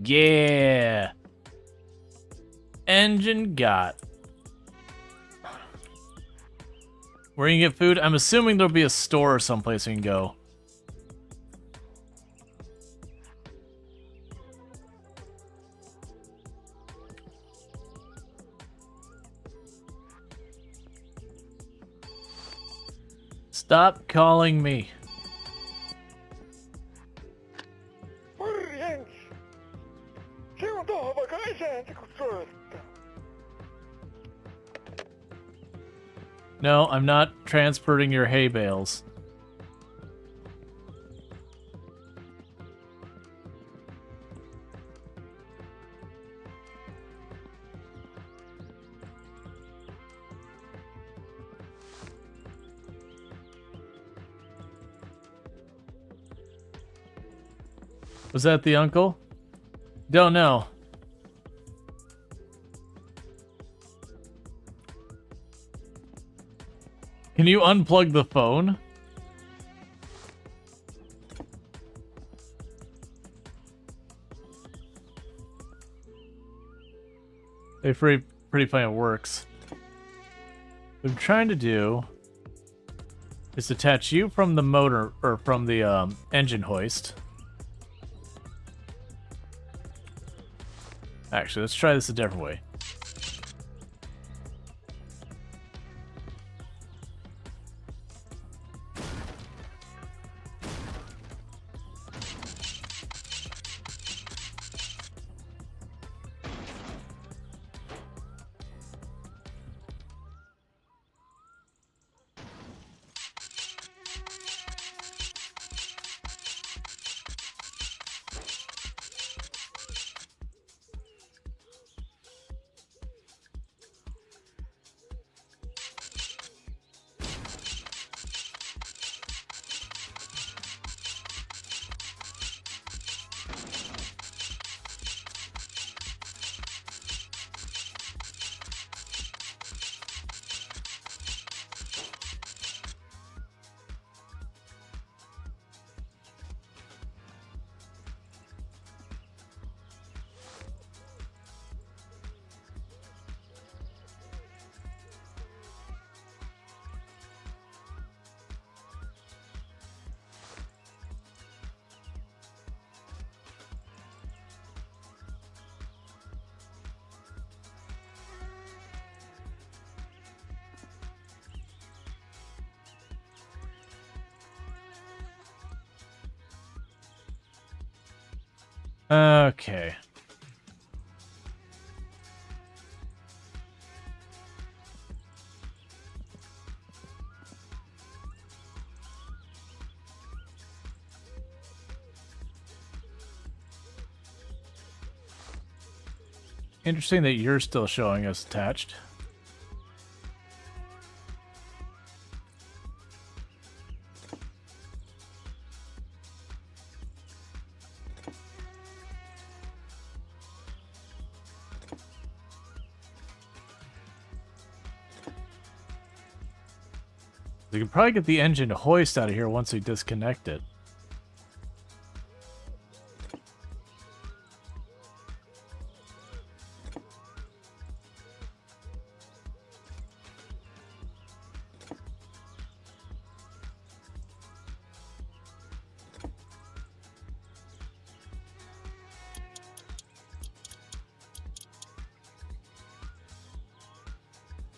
S1: Yeah. Engine got. Where you can get food? I'm assuming there'll be a store or someplace we can go. Stop calling me.
S6: Morjens! Se on tohon vaikka isäänsä kun soittaa.
S1: No, I'm not transporting your hay bales. Was that the uncle? Don't know. Can you unplug the phone? It's pretty funny it works. What I'm trying to do is detach you from the motor, or from the engine hoist. Actually, let's try this a different way. Okay. Interesting that you're still showing us attached. We can probably get the engine hoist out of here once we disconnect it.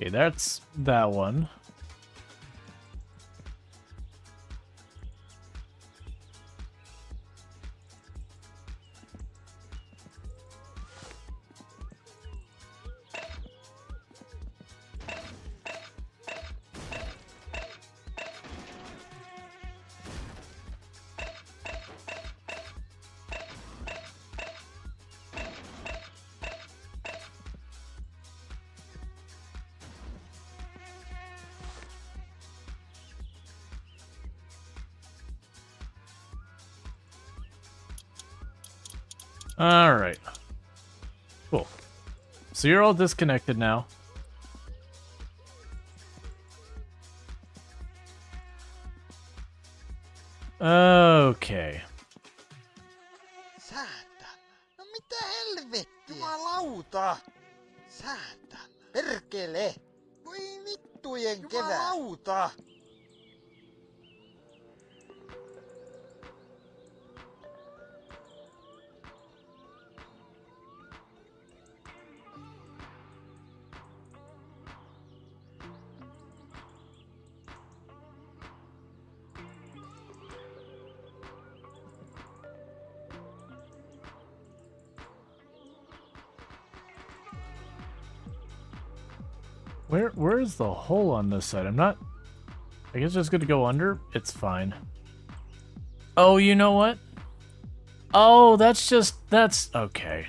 S1: Okay, that's that one. All right. Cool. So you're all disconnected now. Okay.
S5: Saatana. No mitä helvettiä? Jumalauta. Saatana. Perkele. Voi vittujen kevää. Jumalauta.
S1: Where is the hole on this side? I'm not... I guess just gonna go under? It's fine. Oh, you know what? Oh, that's... Okay.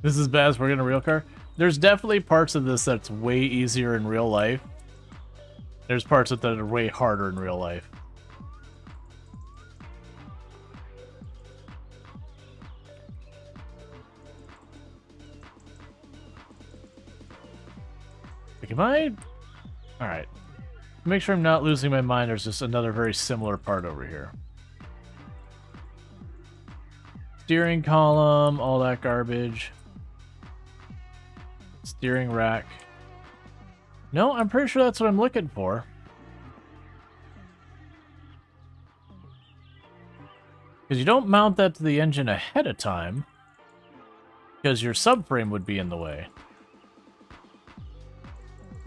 S1: This is bad as we're in a real car. There's definitely parts of this that's way easier in real life. There's parts of that are way harder in real life. Like, am I... Alright. Make sure I'm not losing my mind, there's just another very similar part over here. Steering column, all that garbage. Steering rack. No, I'm pretty sure that's what I'm looking for. Because you don't mount that to the engine ahead of time, because your subframe would be in the way.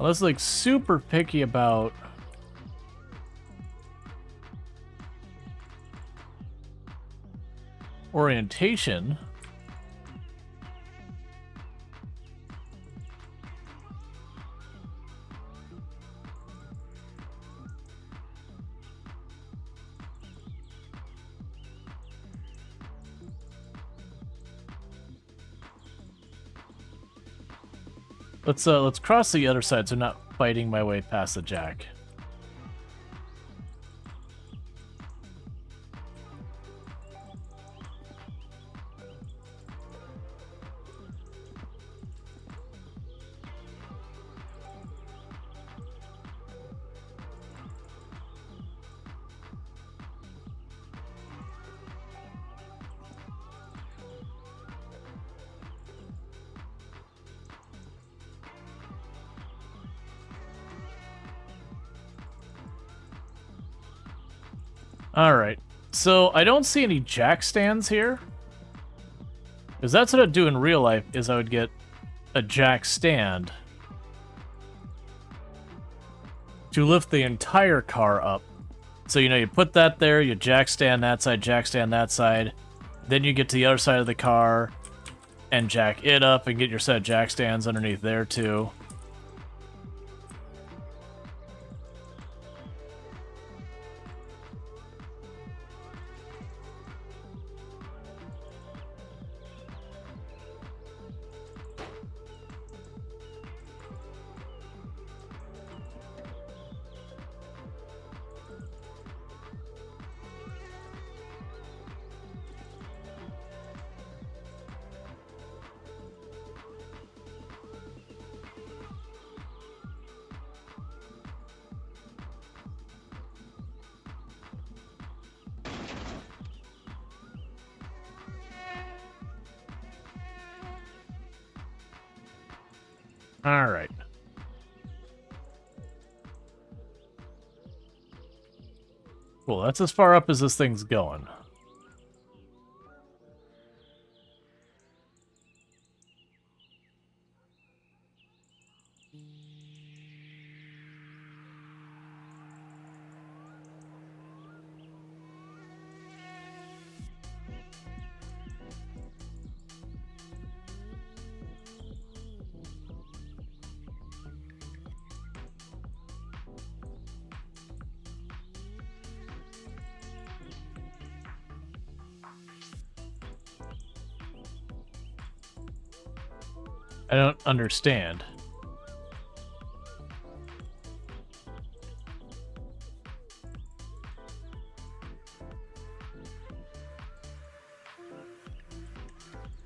S1: Unless like super picky about orientation. Let's cross the other side so I'm not fighting my way past the jack. Alright, so I don't see any jack stands here. Because that's what I'd do in real life, is I would get a jack stand to lift the entire car up. So, you know, you put that there, you jack stand that side, then you get to the other side of the car and jack it up and get your set of jack stands underneath there too. Alright. Cool, that's as far up as this thing's going. I don't understand.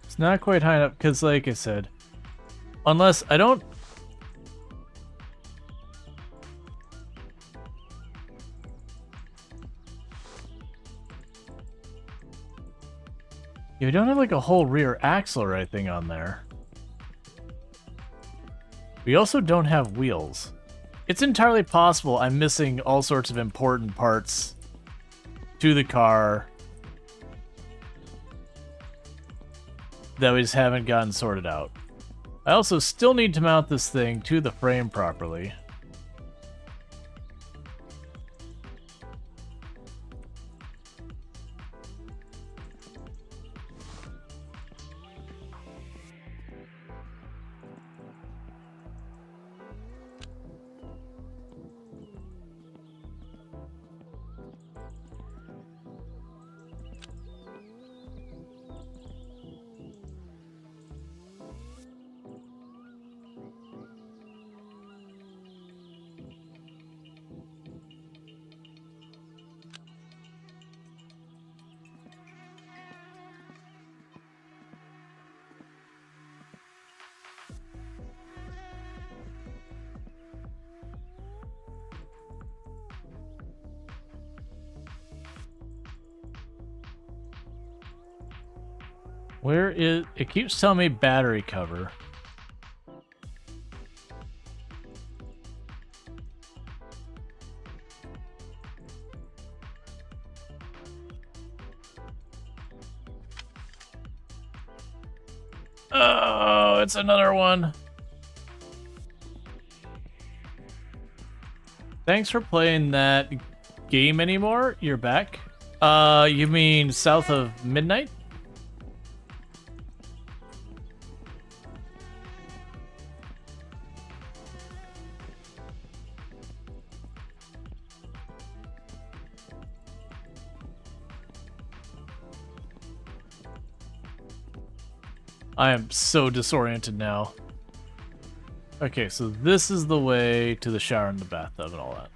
S1: It's not quite high enough, because like I said, unless I don't... You don't have like a whole rear axle or anything on there. We also don't have wheels. It's entirely possible I'm missing all sorts of important parts to the car that we just haven't gotten sorted out. I also still need to mount this thing to the frame properly. Where is... It keeps telling me battery cover. Oh, it's another one. Thanks for playing that game anymore. You're back. You mean south of midnight? I am so disoriented now. Okay, so this is the way to the shower and the bathtub and all that.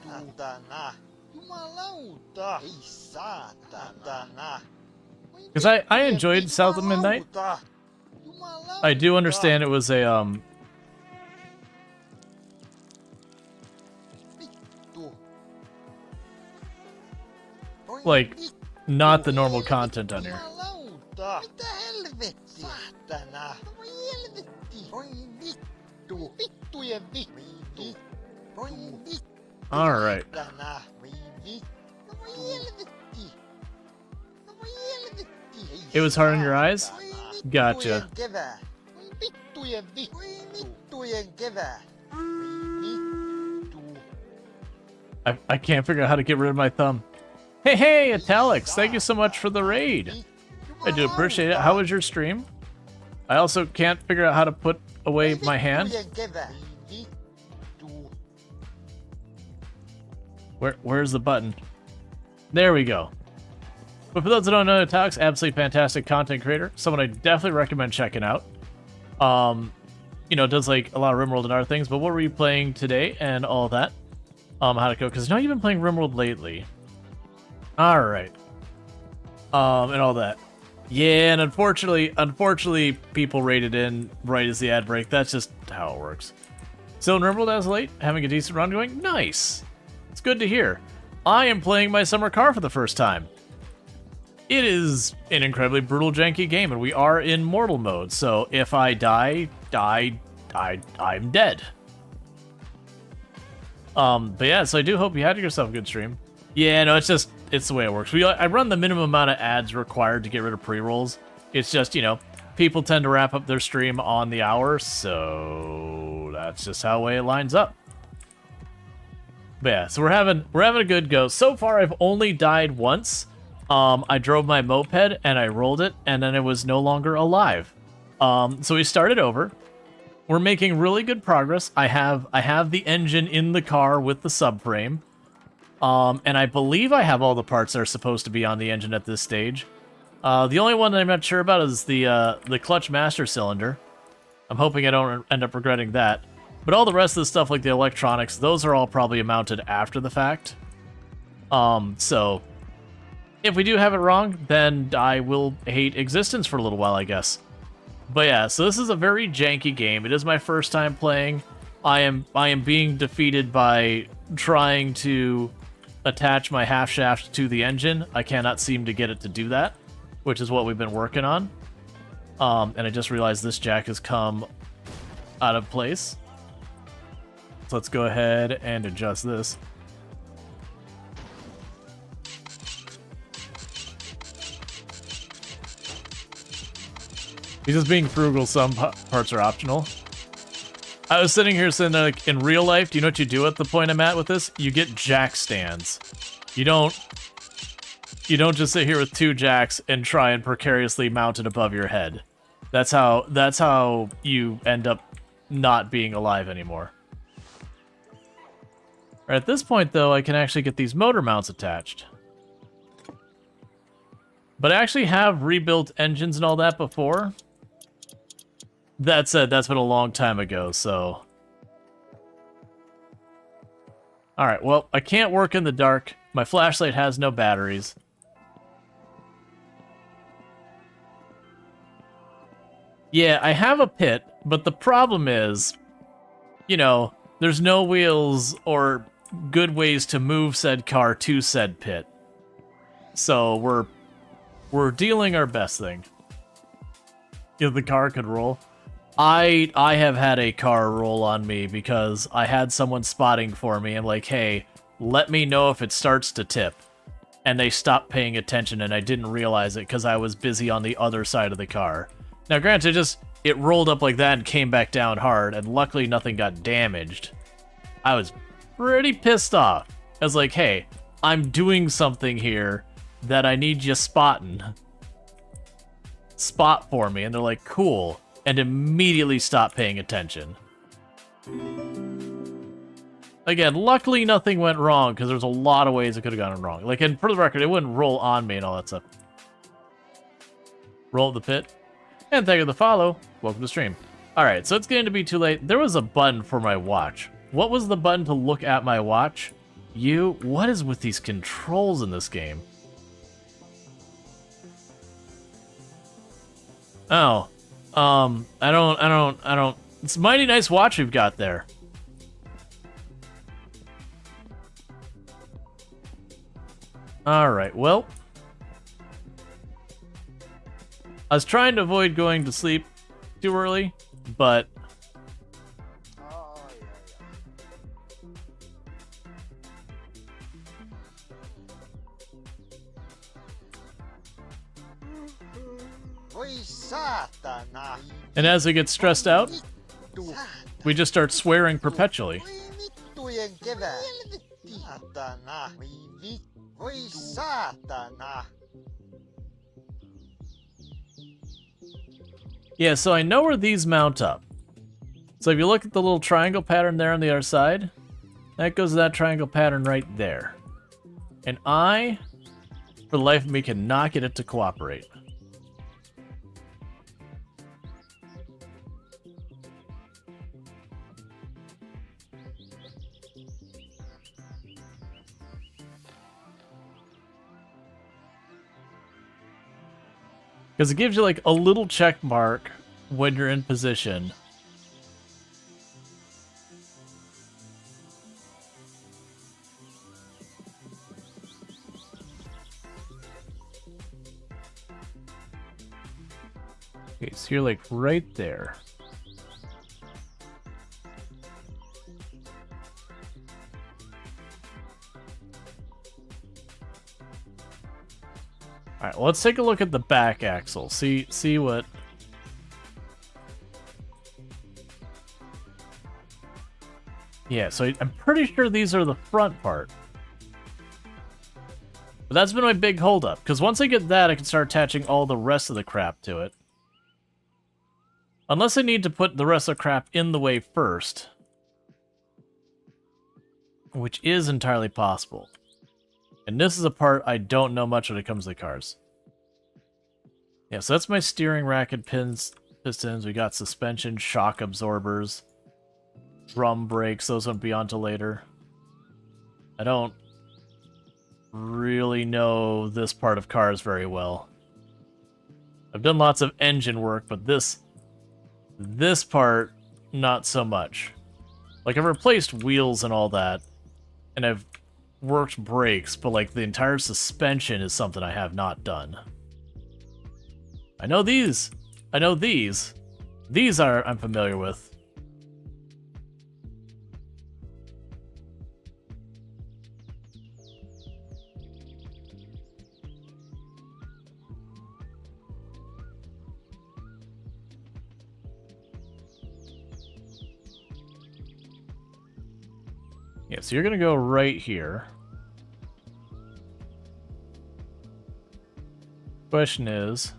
S5: Satana. Jumalauta. Ei saatana.
S1: Because I enjoyed South of Midnight. I do understand it was a, like, not the normal content on here.
S5: Jumalauta! Mitä helvettiä? Saatana! Voi helvetti! Voi vittu! Vittujen vittu! Voi vittu!
S1: Alright.
S5: Saatana! Voi vittu! Voi helvetti! Voi helvetti!
S1: It was hard on your eyes?
S5: Voi vittujen
S1: Gotcha.
S5: kevää! Voi vittujen vittu! Voi vittujen kevää! Voi vittu!
S1: I can't figure out how to get rid of my thumb. Hey, Italics, thank you so much for the raid. I do appreciate it. How was your stream? I also can't figure out how to put away my hand. Where's the button? There we go. But for those that don't know, Italics, absolutely fantastic content creator. Someone I definitely recommend checking out. You know, does like a lot of RimWorld and other things, but what were you playing today and all that? How'd it go? Because I know you've been playing RimWorld lately. Alright. And all that. Yeah, and unfortunately, people rated in right as the ad break. That's just how it works. Still in RimWorld as late, having a decent run going? Nice! It's good to hear. I am playing my summer car for the first time. It is an incredibly brutal, janky game, and we are in mortal mode, so if I die, I'm dead. But yeah, so I do hope you had yourself a good stream. Yeah, no, it's the way it works. I run the minimum amount of ads required to get rid of pre-rolls. It's just, you know, people tend to wrap up their stream on the hour, so that's just how the way it lines up. But yeah, so we're having a good go. So far, I've only died once. I drove my moped and I rolled it, and then it was no longer alive. So we started over. We're making really good progress. I have the engine in the car with the subframe. And I believe I have all the parts that are supposed to be on the engine at this stage. The only one that I'm not sure about is the clutch master cylinder. I'm hoping I don't end up regretting that. But all the rest of the stuff, like the electronics, those are all probably mounted after the fact. So if we do have it wrong, then I will hate existence for a little while, I guess. But yeah, so this is a very janky game. It is my first time playing. I am being defeated by trying to attach my half shaft to the engine. I cannot seem to get it to do that, which is what we've been working on. And I just realized this jack has come out of place. So let's go ahead and adjust this. He's just being frugal. Some parts are optional. I was sitting here saying, like, in real life, do you know what you do at the point I'm at with this? You get jack stands. You don't just sit here with two jacks and try and precariously mount it above your head. That's how you end up not being alive anymore. Right, at this point, though, I can actually get these motor mounts attached. But I actually have rebuilt engines and all that before. That said, that's been a long time ago, so... Alright, well, I can't work in the dark. My flashlight has no batteries. Yeah, I have a pit, but the problem is, you know, there's no wheels or good ways to move said car to said pit. So we're dealing our best thing. If the car could roll. I have had a car roll on me because I had someone spotting for me. I'm like, hey, let me know if it starts to tip. And they stopped paying attention and I didn't realize it because I was busy on the other side of the car. Now, granted, it rolled up like that and came back down hard, and luckily nothing got damaged. I was pretty pissed off. I was like, hey, I'm doing something here that I need you spotting. Spot for me. And they're like, cool. And immediately stopped paying attention. Again, luckily nothing went wrong, because there's a lot of ways it could have gone wrong. Like, and for the record, it wouldn't roll on me and all that stuff. Roll the pit. And thank you for the follow. Welcome to the stream. Alright, so it's getting to be too late. There was a button for my watch. What was the button to look at my watch? What is with these controls in this game? Oh. I don't... It's a mighty nice watch we've got there. Alright, well. I was trying to avoid going to sleep too early, but... And as I get stressed out, we just start swearing perpetually. Yeah, so I know where these mount up. So if you look at the little triangle pattern there on the other side, that goes to that triangle pattern right there. And I, for the life of me, cannot get it to cooperate. Because it gives you like a little check mark when you're in position. Okay, so you're like right there. All right, well, let's take a look at the back axle. See what... Yeah, so I'm pretty sure these are the front part. But that's been my big holdup, because once I get that, I can start attaching all the rest of the crap to it. Unless I need to put the rest of the crap in the way first. Which is entirely possible. And this is a part I don't know much when it comes to the cars. Yeah, so that's my steering rack and pistons. We got suspension, shock absorbers, drum brakes. Those won't be on till later. I don't really know this part of cars very well. I've done lots of engine work, but this part, not so much. Like, I've replaced wheels and all that, and I've worked brakes, but like the entire suspension is something I have not done. I know these. I know these. These I'm familiar with. Yeah, so you're gonna go right here. Question is,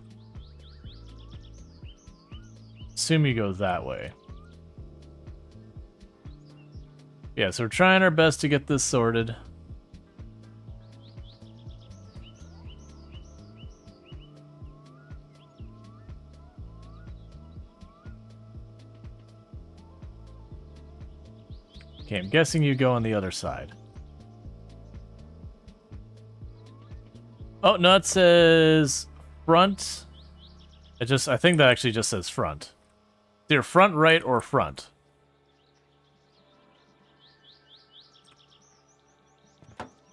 S1: assume you go that way. Yeah, so we're trying our best to get this sorted. Okay, I'm guessing you go on the other side. Oh, no, it says front. I think that actually just says front. Either front, right, or front.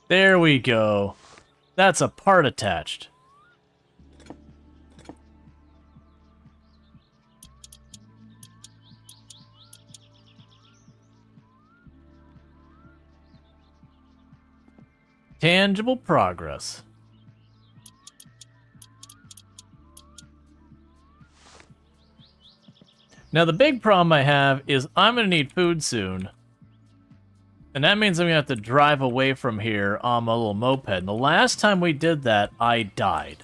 S1: There we go. That's a part attached. Tangible progress. Now, the big problem I have is I'm going to need food soon. And that means I'm going to have to drive away from here on my little moped. And the last time we did that, I died.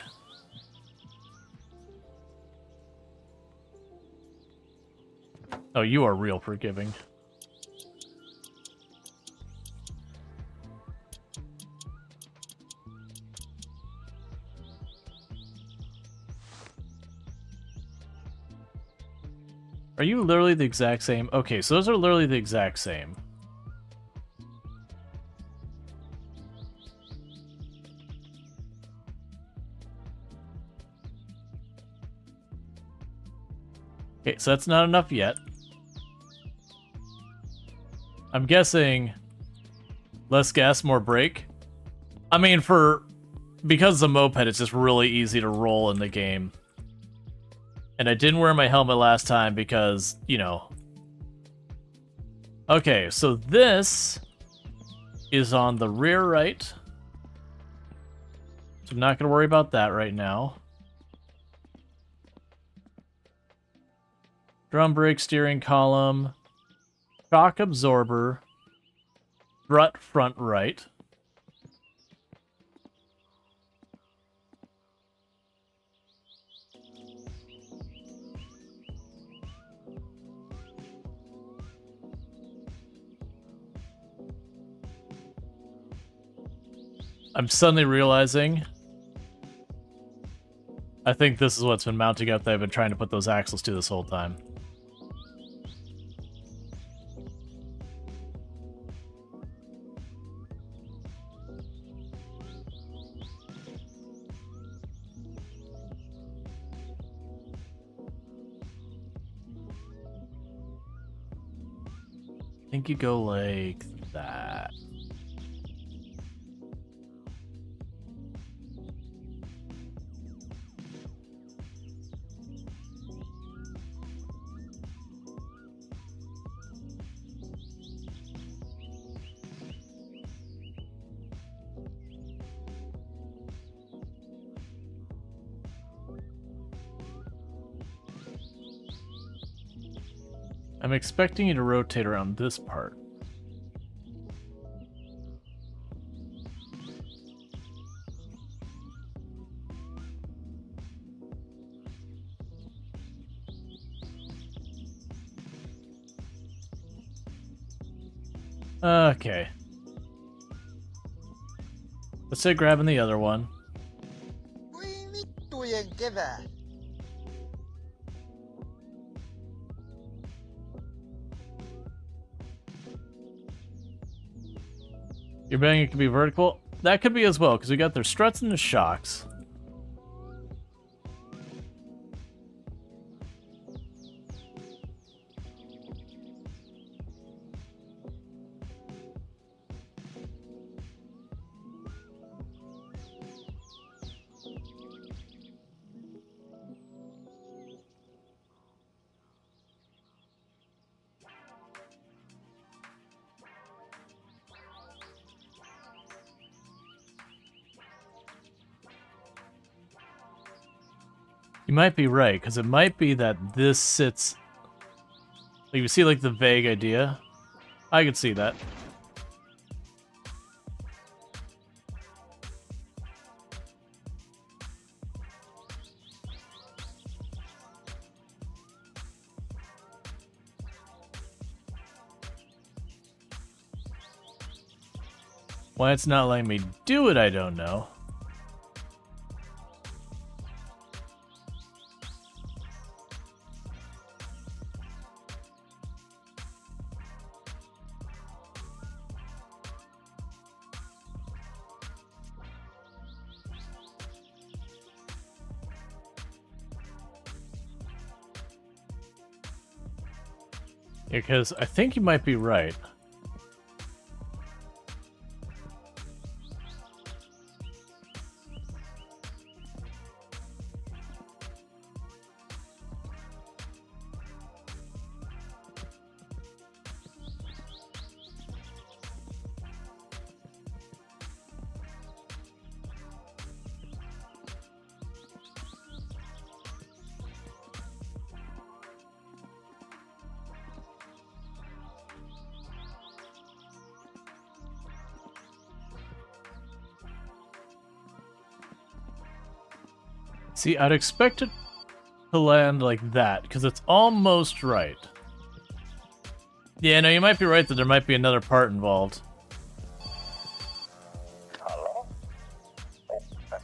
S1: Oh, you are real forgiving. Are you literally the exact same? Okay, so those are literally the exact same. Okay, so that's not enough yet. I'm guessing less gas, more brake. I mean, because it's a moped, it's just really easy to roll in the game. And I didn't wear my helmet last time because, you know. Okay, so this is on the rear right. So I'm not going to worry about that right now. Drum brake, steering column, shock absorber, strut front right. I'm suddenly realizing I think this is what's been mounting up that I've been trying to put those axles to this whole time. I think you go like that. I'm expecting you to rotate around this part. Okay. Let's say grabbing the other one.
S5: Voi vittujen kevää.
S1: You're betting it could be vertical? That could be as well, because we got their struts and the shocks. You might be right, because it might be that this sits... Like, you see, like, the vague idea? I could see that. Why it's not letting me do it, I don't know. Because I think you might be right. See, I'd expect it to land like that, because it's almost right. Yeah, no, you might be right that there might be another part involved.
S6: Halo?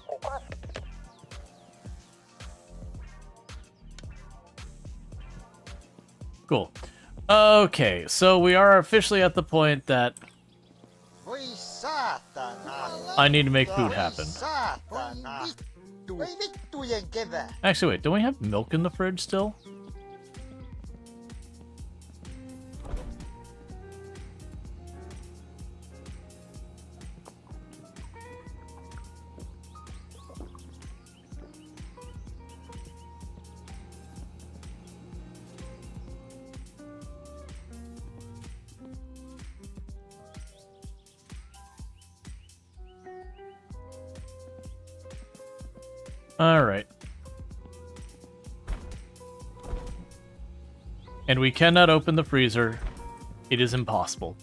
S6: Kuka?
S1: Cool. Okay, so we are officially at the point that
S5: Voi saatana.
S1: I need to make food happen.
S5: Saatana. Voi vittujen kevää.
S1: Actually, wait, don't we have milk in the fridge still? Alright. And we cannot open the freezer. It is impossible.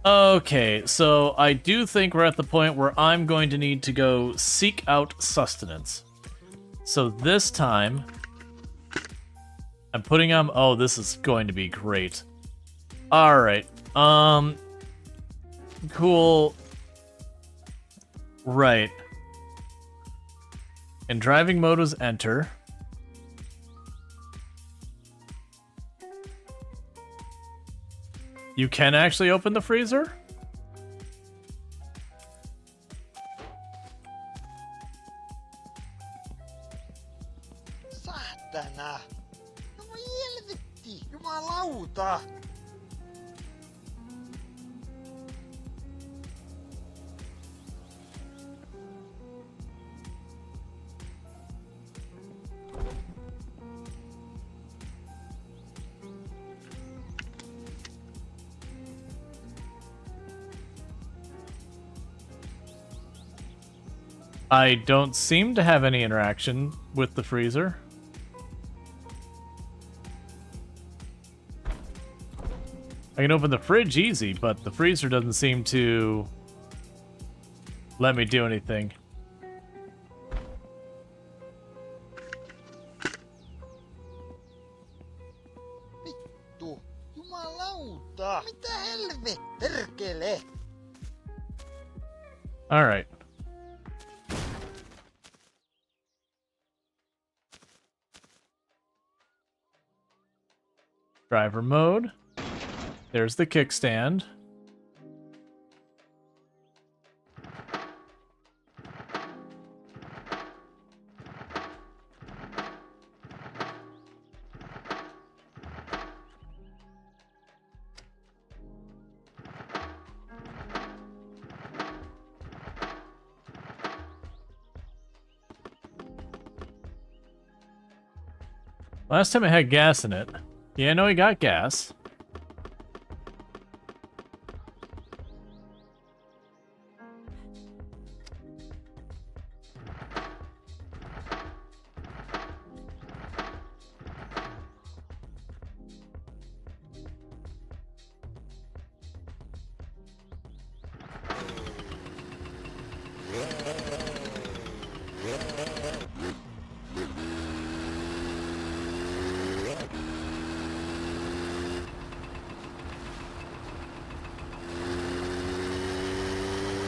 S1: Okay, so I do think we're at the point where I'm going to need to go seek out sustenance. So this time, I'm putting on... Oh, this is going to be great. Alright, cool. Right. And driving mode was enter. You can actually open the freezer?
S5: Saatana! No voi helvetti! Jumalauta!
S1: I don't seem to have any interaction with the freezer. I can open the fridge easy, but the freezer doesn't seem to let me do anything.
S5: Vittu! Jumalauta! Mitä helve? Perkele!
S1: Alright. Driver mode. There's the kickstand. Last time it had gas in it. Yeah, no, he got gas.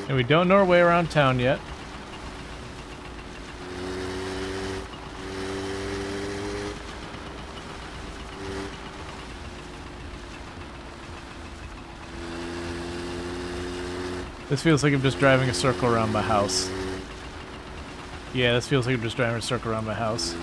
S1: And we don't know our way around town yet. This feels like I'm just driving a circle around my house. Yeah, this feels like I'm just driving a circle around my house.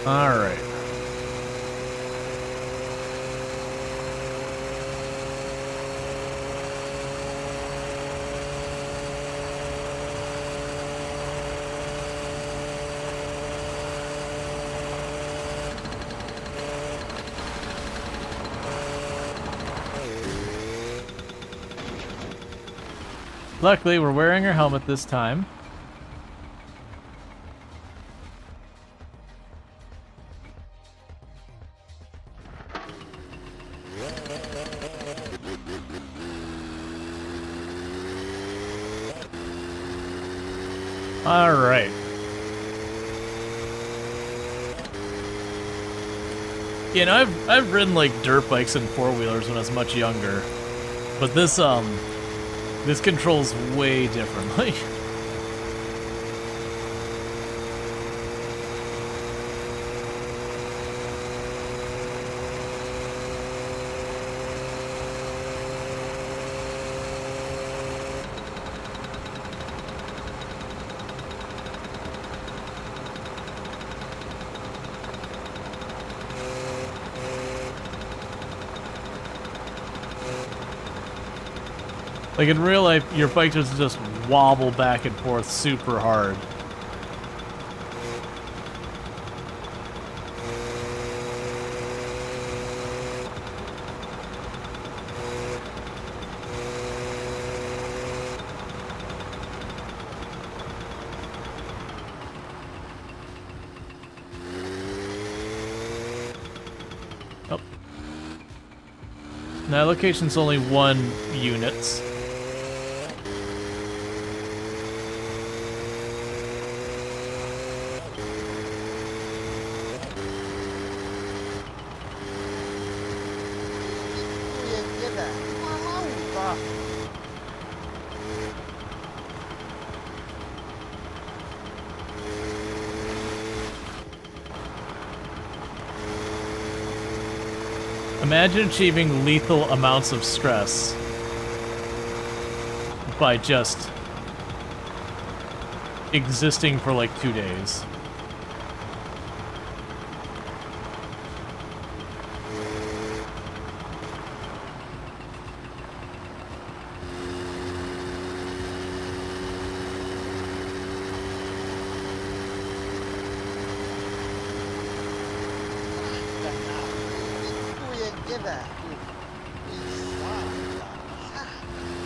S1: All right. Luckily, we're wearing our helmet this time. All right. You know, I've ridden like dirt bikes and four-wheelers when I was much younger, but this controls way differently. Like in real life, your bike doesn't just wobble back and forth super hard. Oh. Now location's only 1 units. Imagine achieving lethal amounts of stress by just existing for like 2 days.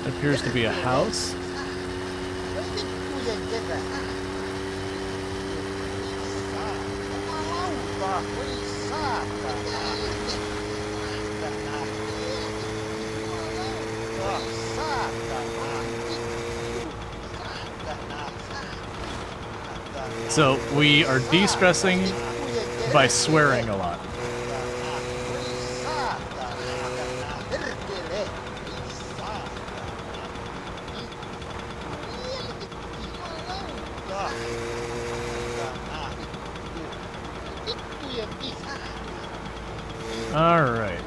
S1: Appears to be a house. So we are de-stressing by swearing a lot. All right.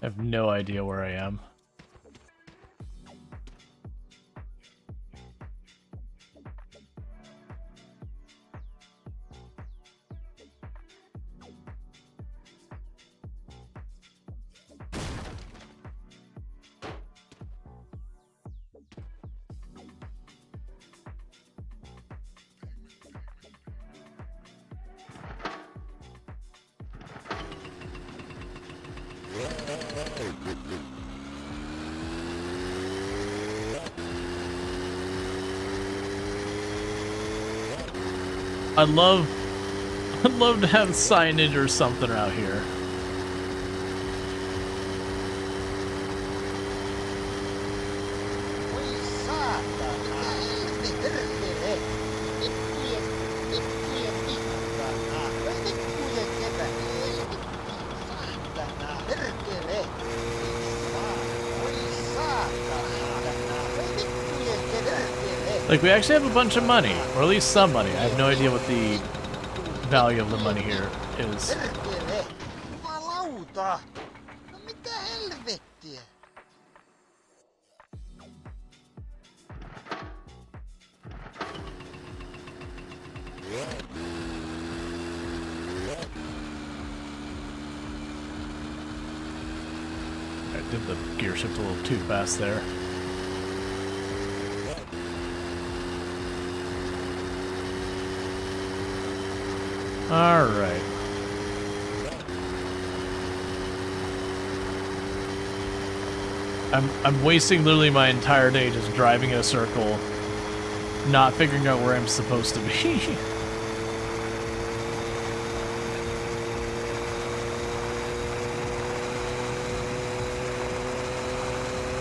S1: I have no idea where I am. I'd love to have signage or something out here. Like, we actually have a bunch of money, or at least some money. I have no idea what the value of the money here is. I did the gear shift a little too fast there. All right. I'm wasting literally my entire day just driving in a circle, not figuring out where I'm supposed to be.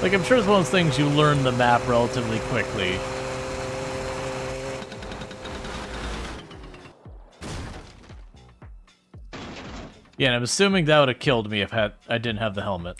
S1: Like, I'm sure it's one of those things you learn the map relatively quickly. Yeah, and I'm assuming that would have killed me if I didn't have the helmet.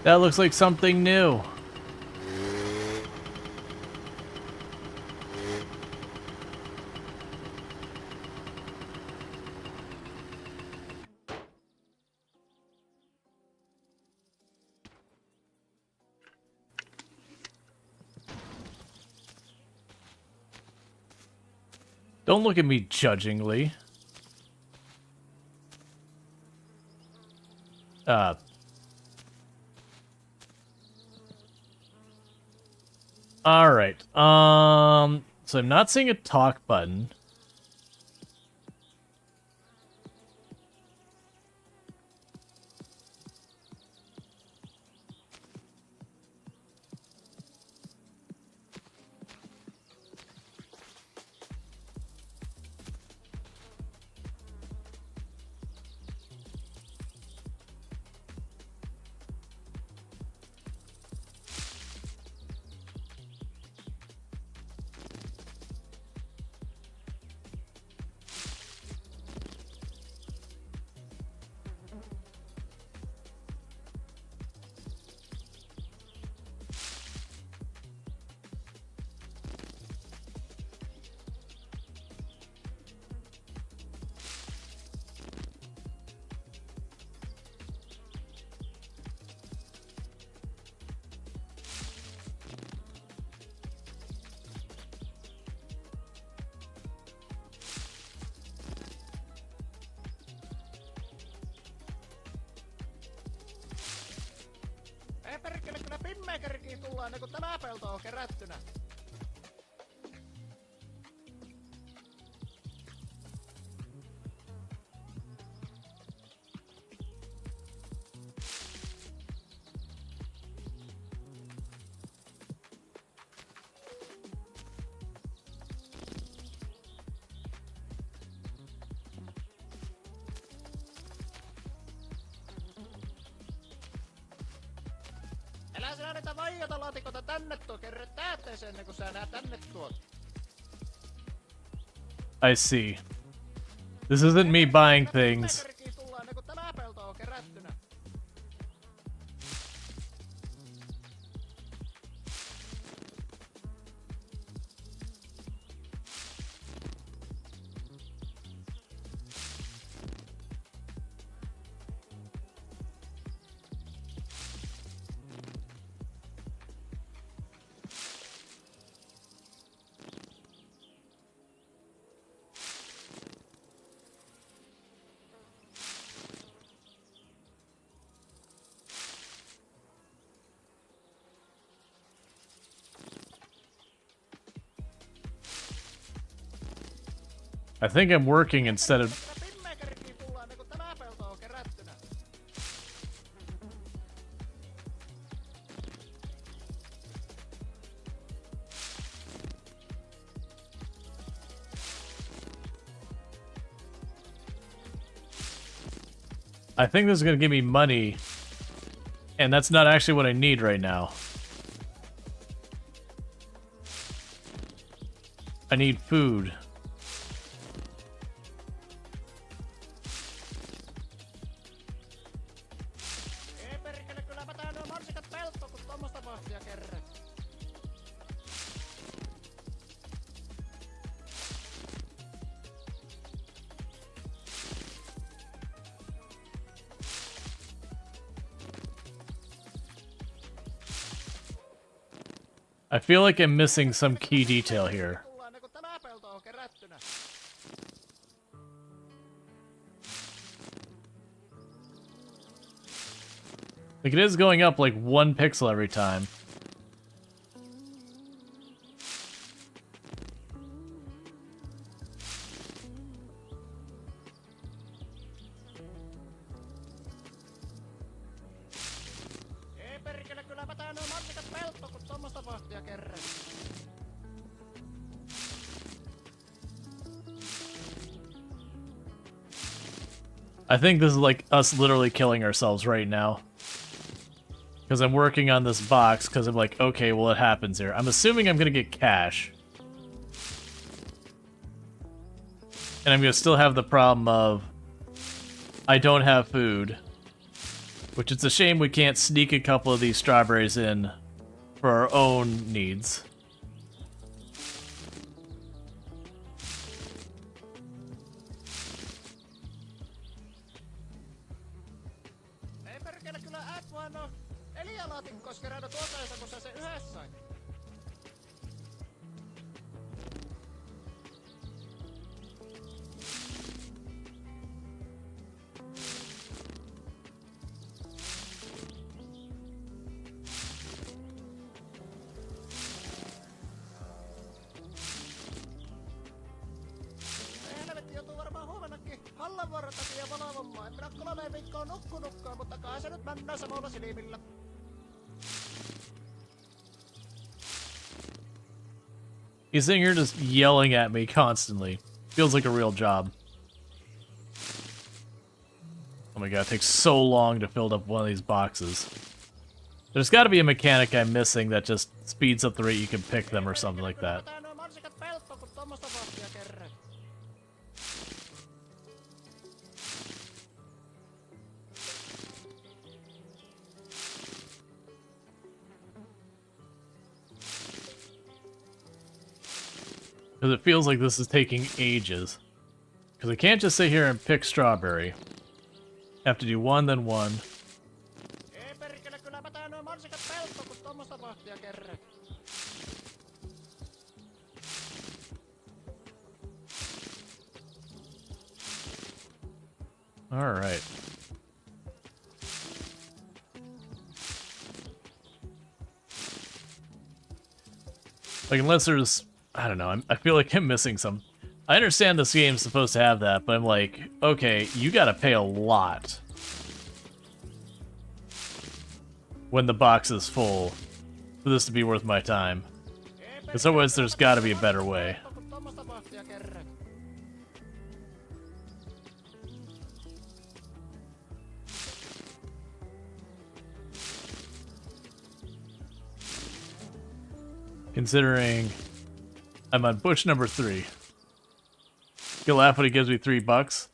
S1: That looks like something new. Don't look at me judgingly. Alright, so I'm not seeing a talk button.
S5: Ei perkele, kyllä pimmeä kerkii tullaan, kun tämä pelto on kerättynä. Älä sinä näitä vaijata laatikota tänne tuo, kerran täytteeseen ennen kuin sä nää tänne tuot.
S1: I see. This isn't me buying things.
S5: Tullaan, kun tämä pelto on kerättynä.
S1: I think I'm working instead of... I think this is going to give me money, and that's not actually what I need right now. I need food. I feel like I'm missing some key detail here. Like, it is going up like 1 pixel every time.
S5: Ei perkele, kyllä mä tää nuo mansikat pelto, kun tommosta vahtia kerran.
S1: I think this is like us literally killing ourselves right now. Because I'm working on this box, because I'm like, okay, well, it happens here. I'm assuming I'm going to get cash. And I'm going to still have the problem of I don't have food. Which it's a shame we can't sneak a couple of these strawberries in for our own needs.
S5: Ei perkele, kyllä et voi no elialaatikkois keräädä tuossa, kun sä se yhdessä sait. Helvetti joutuu varmaan huomennakin Hallanvuoron takia valvomaan. En minä 3 viikkoa nukkunutkaan, mutta kai se nyt mennään samalla silmillä.
S1: He's sitting here just yelling at me constantly. Feels like a real job. Oh my god, it takes so long to fill up one of these boxes. There's got to be a mechanic I'm missing that just speeds up the rate you can pick them or something like that.
S5: Tää nuo mansikat pelto, kun tommosta vahtia kerran.
S1: Because it feels like this is taking ages. Because I can't just sit here and pick strawberry. I have to do one, then one.
S5: Ei perkele, kyllä mä tää nuo mansikat pelto, kun tommosta vahtia kerran.
S1: Alright. Like, unless there's... I don't know, I feel like I'm missing some... I understand this game's supposed to have that, but I'm like, okay, you gotta pay a lot when the box is full for this to be worth my time. Because otherwise there's gotta be a better way.
S5: Kun tommosta vahtia kerran.
S1: Considering I'm on bush number 3. You'll laugh when he gives me $3.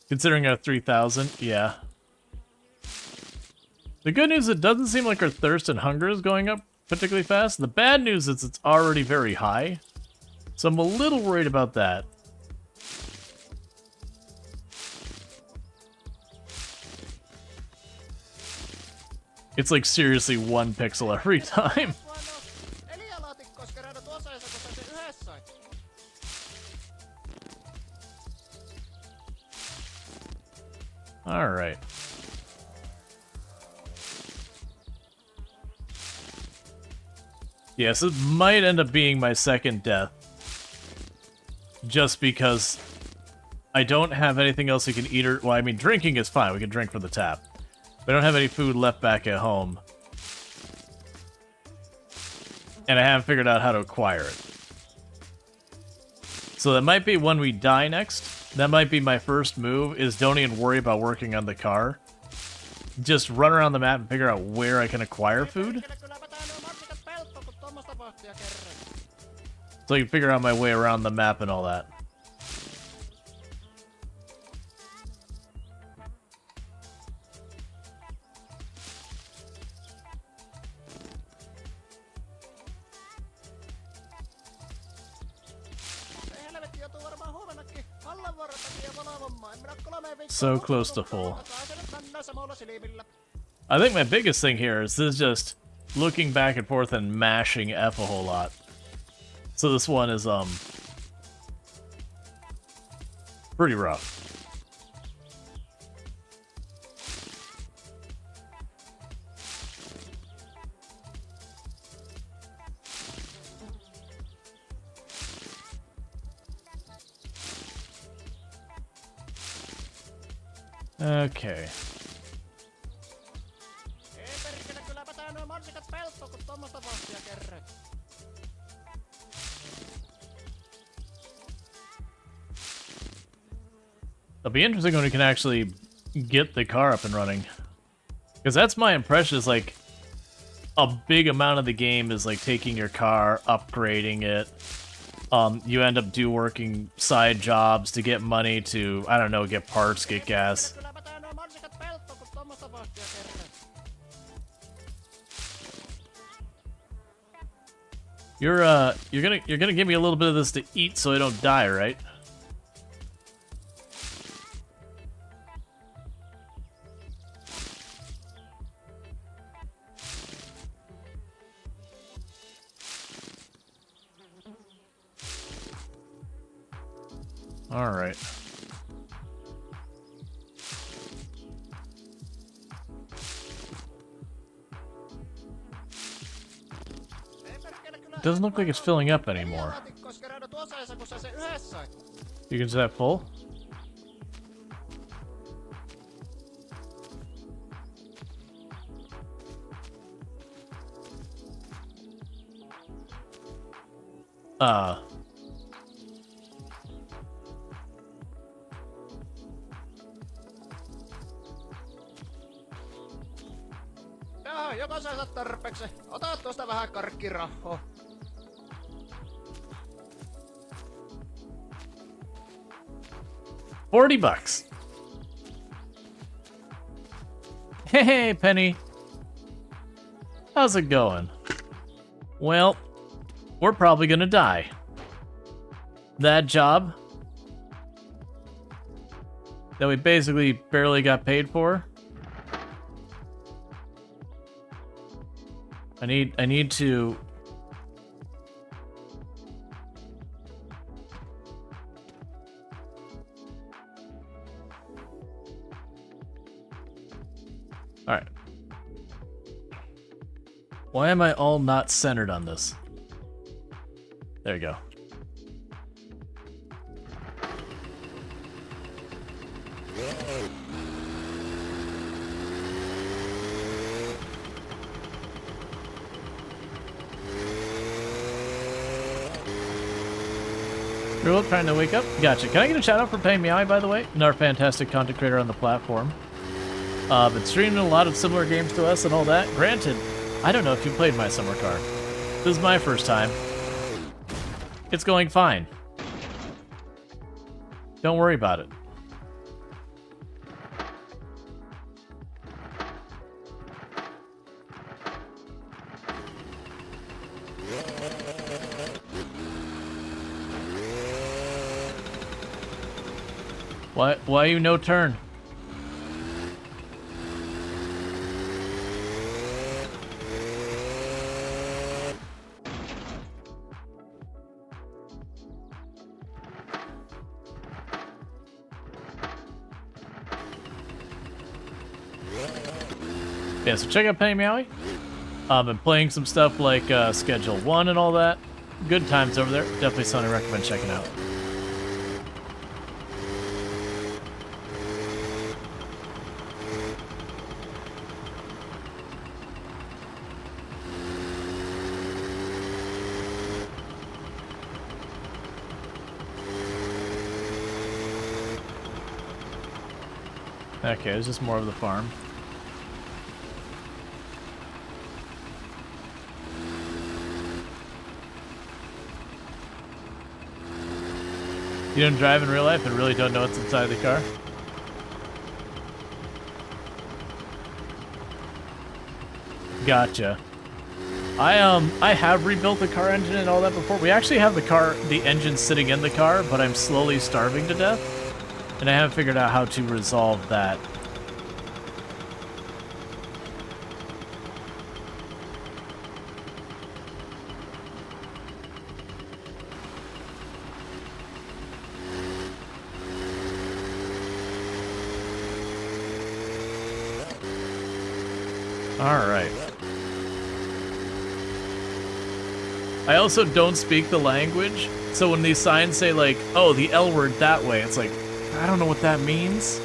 S1: Considering I have 3,000, yeah. The good news, it doesn't seem like our thirst and hunger is going up particularly fast. The bad news is it's already very high. So I'm a little worried about that. It's like seriously 1 pixel every time.
S5: Elialaatikkois keräädä tuossa, kun sä se yhdessä sait.
S1: Alright. Yes, it might end up being my second death. Just because I don't have anything else you can eat or... Well, I mean, drinking is fine. We can drink from the tap. But I don't have any food left back at home. And I haven't figured out how to acquire it. So that might be when we die next. That might be my first move, is don't even worry about working on the car. Just run around the map and figure out where I can acquire food. So I can figure out my way around the map and all that. So close to full. I think my biggest thing here is this just looking back and forth and mashing F a whole lot. So this one is pretty rough. Okay.
S5: Ei perkele, kylläpä tää nuo mansikat peltoo, kun tommosta vahtia kerran.
S1: It'll be interesting when we can actually get the car up and running. Because that's my impression, is like a big amount of the game is like taking your car, upgrading it. You end up working side jobs to get money to, I don't know, get parts, get gas.
S5: Kylläpä tää nuo mansikat peltoo, kun tommosta vahtia kerran.
S1: You're gonna give me a little bit of this to eat so I don't die, right? All right. Doesn't look like it's filling up anymore. You can see that full?
S5: Joo, joko sä saat tarpeeksi. Ota tuosta vähän karkkirahoa.
S1: $40. Hey, Penny. How's it going? Well, we're probably gonna die. That job that we basically barely got paid for. I need to. All right. Why am I all not centered on this? There you go. Rual trying to wake up? Gotcha. Can I get a shout out for paying Meow, by the way? Another fantastic content creator on the platform. Been streaming a lot of similar games to us and all that. Granted, I don't know if you played My Summer Car. This is my first time. It's going fine. Don't worry about it. Why you no turn? Yeah, so check out Penny Meowie. Been playing some stuff like Schedule 1 and all that. Good times over there. Definitely something I recommend checking out. Okay, it's just more of the farm. You don't drive in real life and really don't know what's inside the car? Gotcha. I have rebuilt the car engine and all that before. We actually have the engine sitting in the car, but I'm slowly starving to death. And I haven't figured out how to resolve that. Alright. I also don't speak the language, so when these signs say like, oh, the L word that way, it's like, I don't know what that means.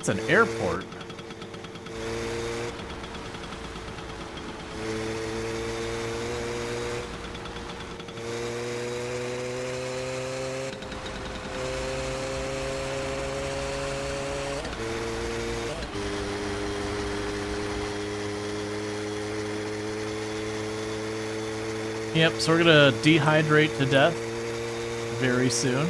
S1: It's an airport. Yep, so we're gonna dehydrate to death very soon.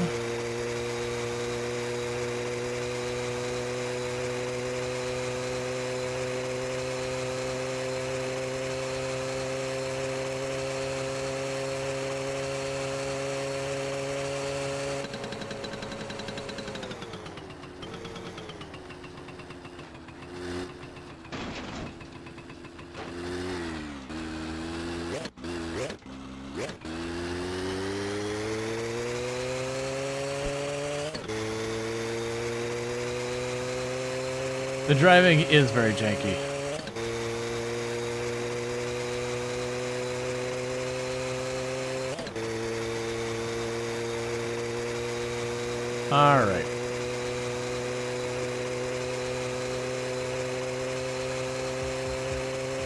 S1: The driving is very janky. All right.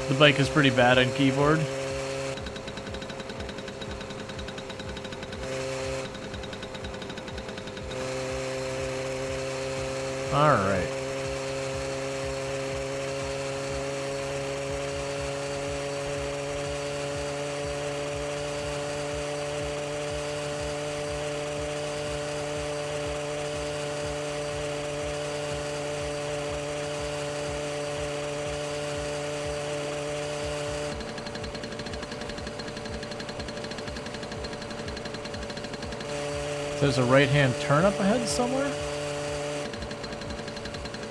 S1: The bike is pretty bad on keyboard. All right. There's a right-hand turn up ahead somewhere?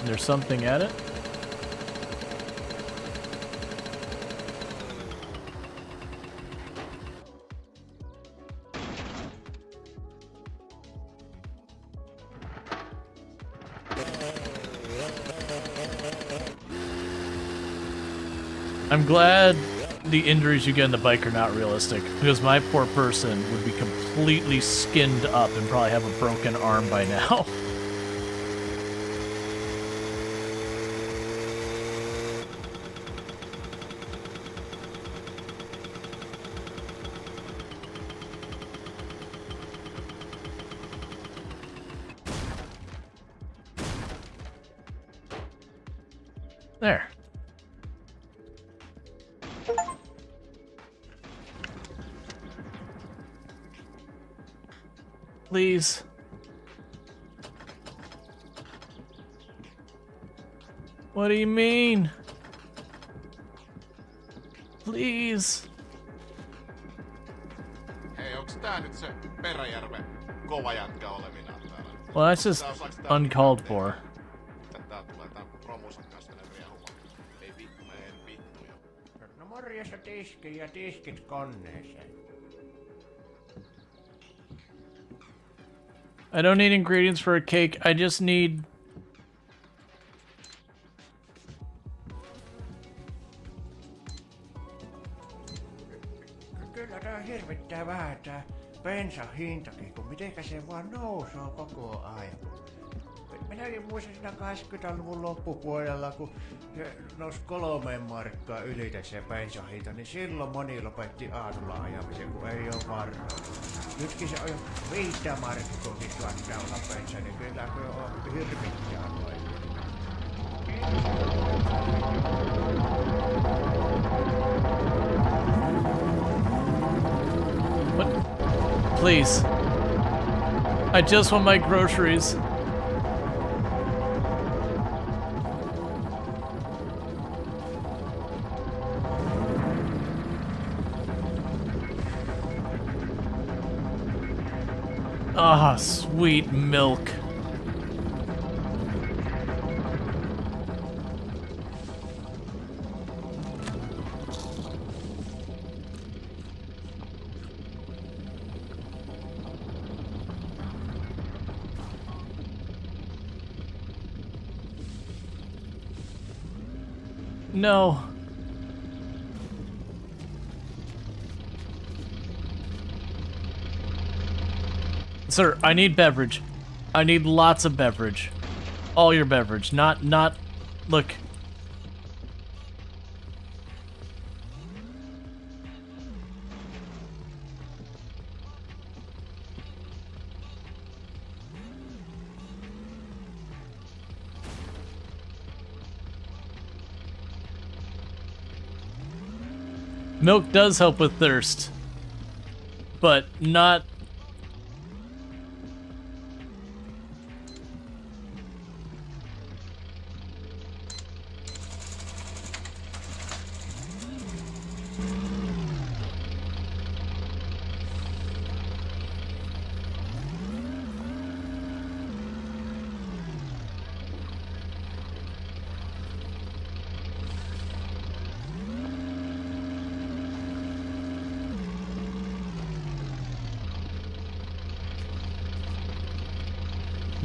S1: There's something at it? I'm glad the injuries you get in the bike are not realistic, because my poor person would be completely skinned up and probably have a broken arm by now. There. Please. What do you mean? Please.
S7: Hei, onks tää nyt se Peräjärven kova jätkä olevinaan täällä?
S1: Well, that's just uncalled for.
S7: Tää tulee tää promusan kanssa ne riehuma. Ei vittu, mä en vittuja.
S8: No morjesta tiski ja tiskit koneeseen.
S1: I don't need ingredients for a cake. I just need...
S8: Kyllä tää hirvittää vähän tää bensan hintakin, kun mitenkä se vaan nousee koko ajan. Minäkin muistan siinä 80-luvun loppupuolella, kun se nousi 3 markkaa ylitä se bensan hinta, niin silloin moni lopetti aamulla ajamisen, kun ei oo varaa. Nytkin se on jo 5 markkoakin tuottaa olla bensa, niin kyllä se on hirvittää noin.
S1: What? Please. I just want my groceries. Ah, sweet milk. No. Sir, I need beverage. I need lots of beverage. all your beverage, not look. Milk does help with thirst, but not.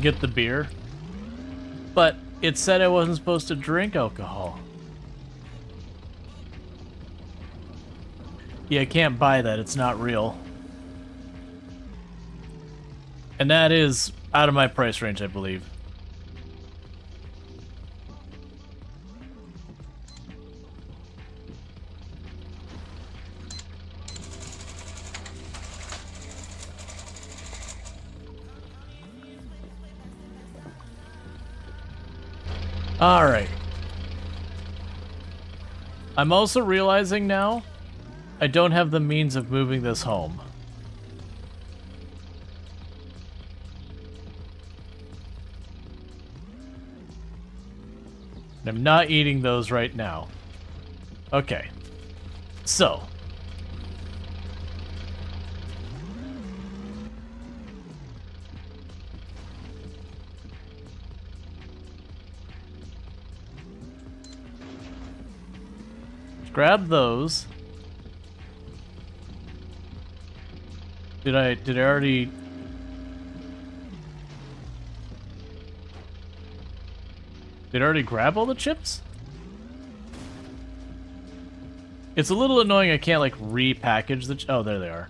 S1: Get the beer, but it said I wasn't supposed to drink alcohol. Yeah, I can't buy that. It's not real. And that is out of my price range, I believe. Alright. I'm also realizing now I don't have the means of moving this home. And I'm not eating those right now. Okay. So. Grab those. Did I already... Did I already grab all the chips? It's a little annoying I can't, like, repackage the... Oh, there they are.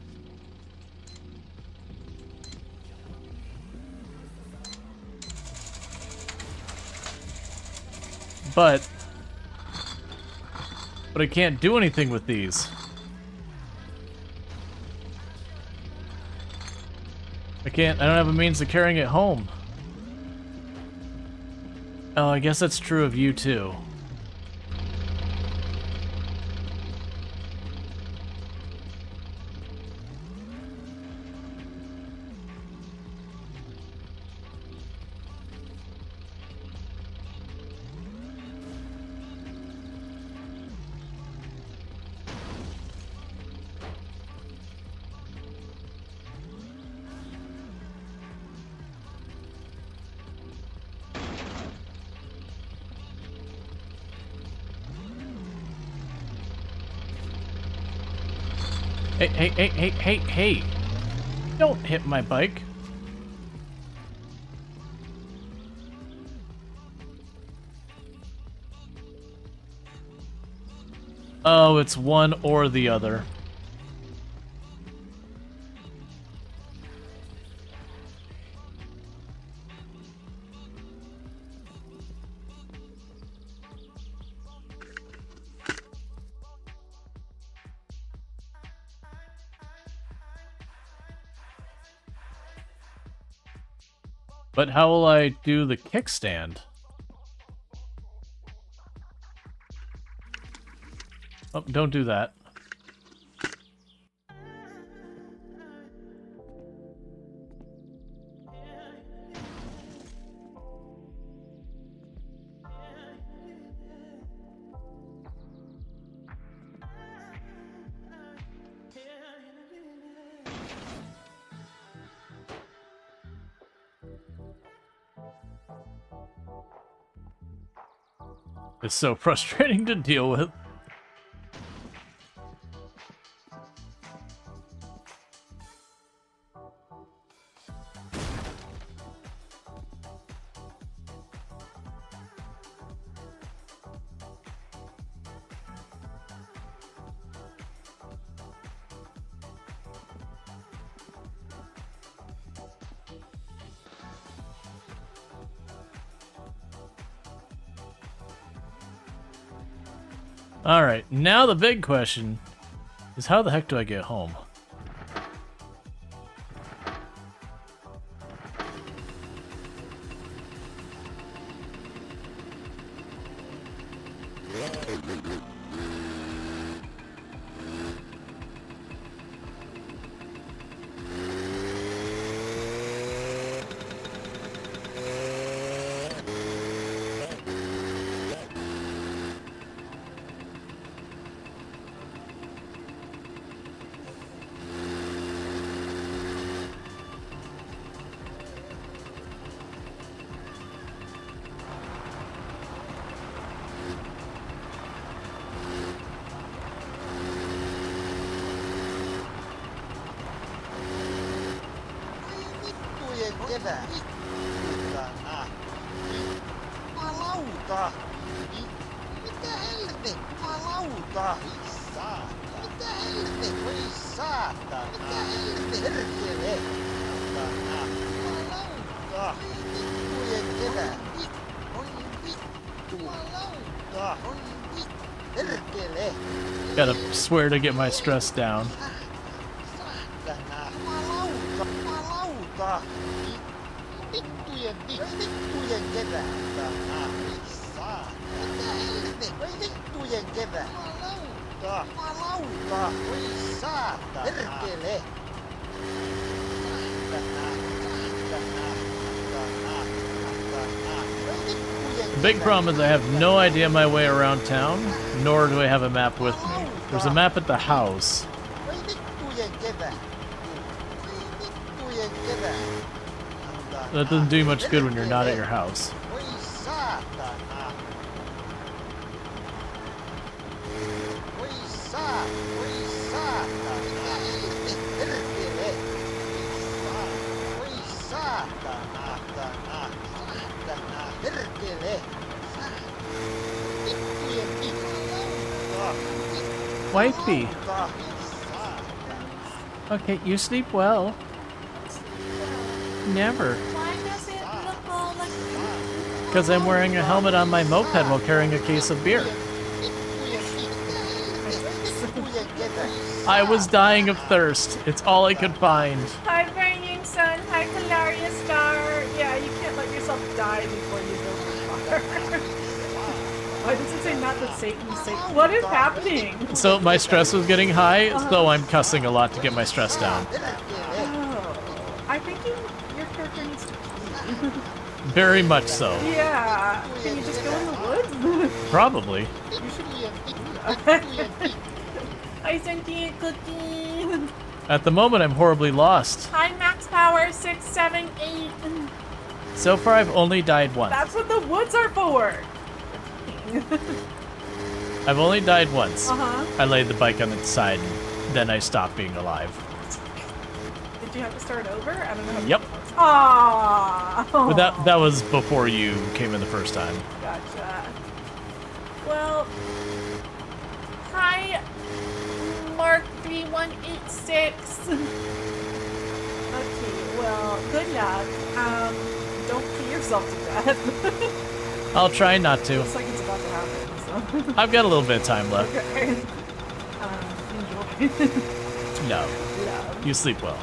S1: But I can't do anything with these. I don't have a means of carrying it home. Oh, I guess that's true of you too. Hey. Don't hit my bike. Oh, it's one or the other. But how will I do the kickstand? Oh, don't do that. It's so frustrating to deal with. Alright, now the big question is how the heck do I get home?
S5: Vittujen kevää. Vittana. Jumalauta. Mitä helvet? Jumalauta. Saatana. Mitä helvet? Voi saatana. Mitä helvet? Perkele. Saatana. Jumalauta. Vittujen kevää. Oi vittu. Jumalauta. Oi vittu. Perkele.
S1: Gotta swear to get my stress down.
S5: Saatana. Jumalauta. Jumalauta. Vittujen kevää. Saatana. Saatana. Mitä helvet? Voi vittujen kevää. Jumalauta. Jumalauta. Voi saatana. Perkele. Saatana. Saatana. Saatana. Saatana. Voi vittujen
S1: The big problem is I have no idea my way around town, nor do I have a map with me. There's a map at the house.
S5: Voi vittujen kevää. Vittujen kevää.
S1: That doesn't do you much good when you're not at your house.
S5: Voi saatana. Voi saatana. Perkele. Voi saatana. Saatana. Perkele. Vittujen vittuja.
S1: Wifey. Okay, you sleep well. Never.
S4: Why does it look all like
S1: Because I'm wearing a helmet on my moped while carrying a case of beer. I was dying of thirst. It's all I could find.
S4: Hi, Burning Sun. Hi, Calaria Star. Yeah, you can't let yourself die before you build your car. Why does it say not the Satan's sake? What is happening?
S1: So my stress was getting high, so I'm cussing a lot to get my stress down.
S4: Oh, I think your character needs to pee.
S1: Very much so.
S4: Yeah. Can you just go in the woods?
S1: Probably.
S4: I sent you a cookie.
S1: At the moment, I'm horribly lost.
S4: Hi, Max Power 678.
S1: So far, I've only died once.
S4: That's what the woods are for.
S1: I've only died once.
S4: Uh-huh.
S1: I laid the bike on its side, and then I stopped being alive.
S4: Did you have to start over? I don't know.
S1: Yep.
S4: Aww.
S1: But that was before you came in the first time.
S4: Gotcha. Well, hi, Mark 3186. Okay, well, good luck. Don't pee yourself to death.
S1: I'll try not to.
S4: Looks like it's about to happen, so.
S1: I've got a little bit of time left.
S4: Okay. Enjoy.
S1: No.
S4: Love.
S1: You sleep well.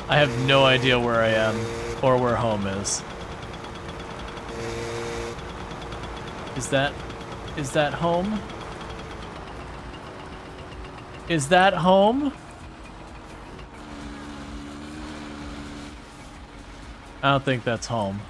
S1: I have no idea where I am or where home is. Is that home? Is that home? I don't think that's home.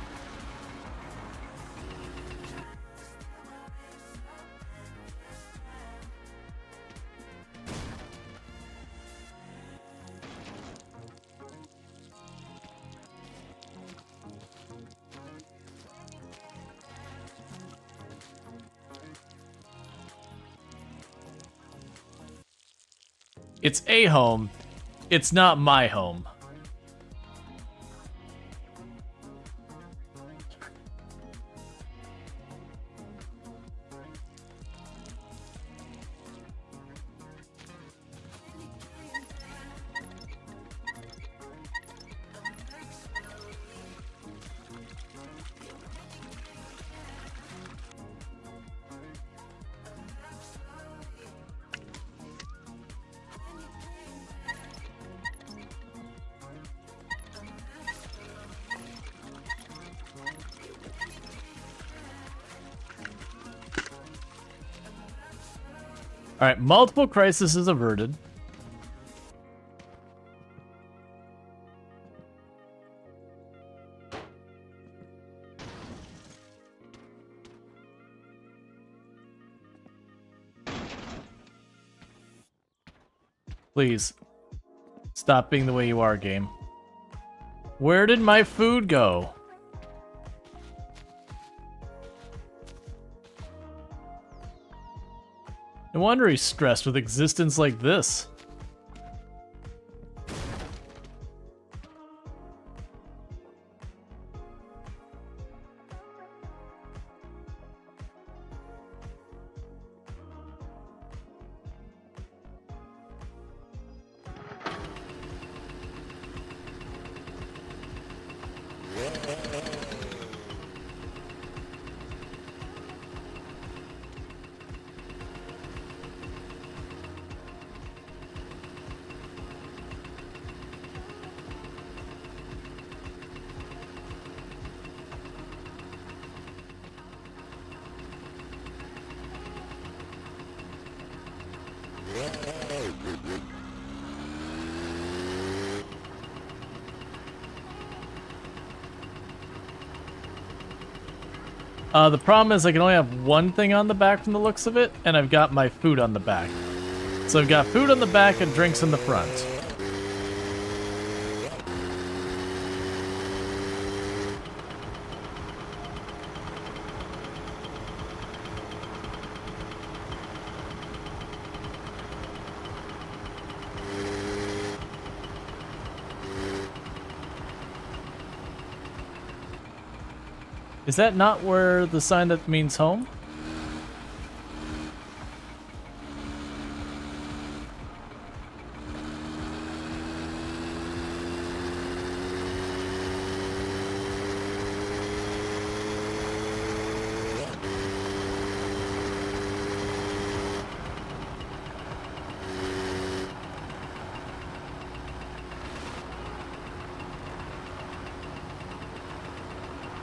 S1: It's a home. It's not my home. All right, multiple crises averted. Please, stop being the way you are, game. Where did my food go? No wonder he's stressed with existence like this. The problem is I can only have one thing on the back from the looks of it, and I've got my food on the back. So I've got food on the back and drinks in the front. Is that not where the sign that means home?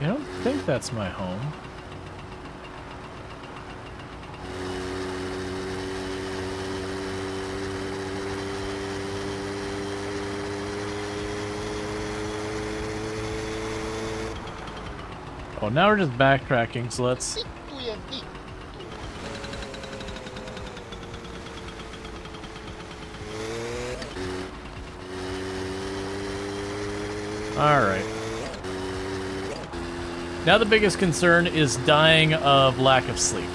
S1: I don't think that's my home. Oh, now we're just backtracking, so let's... Alright. Now the biggest concern is dying of lack of sleep.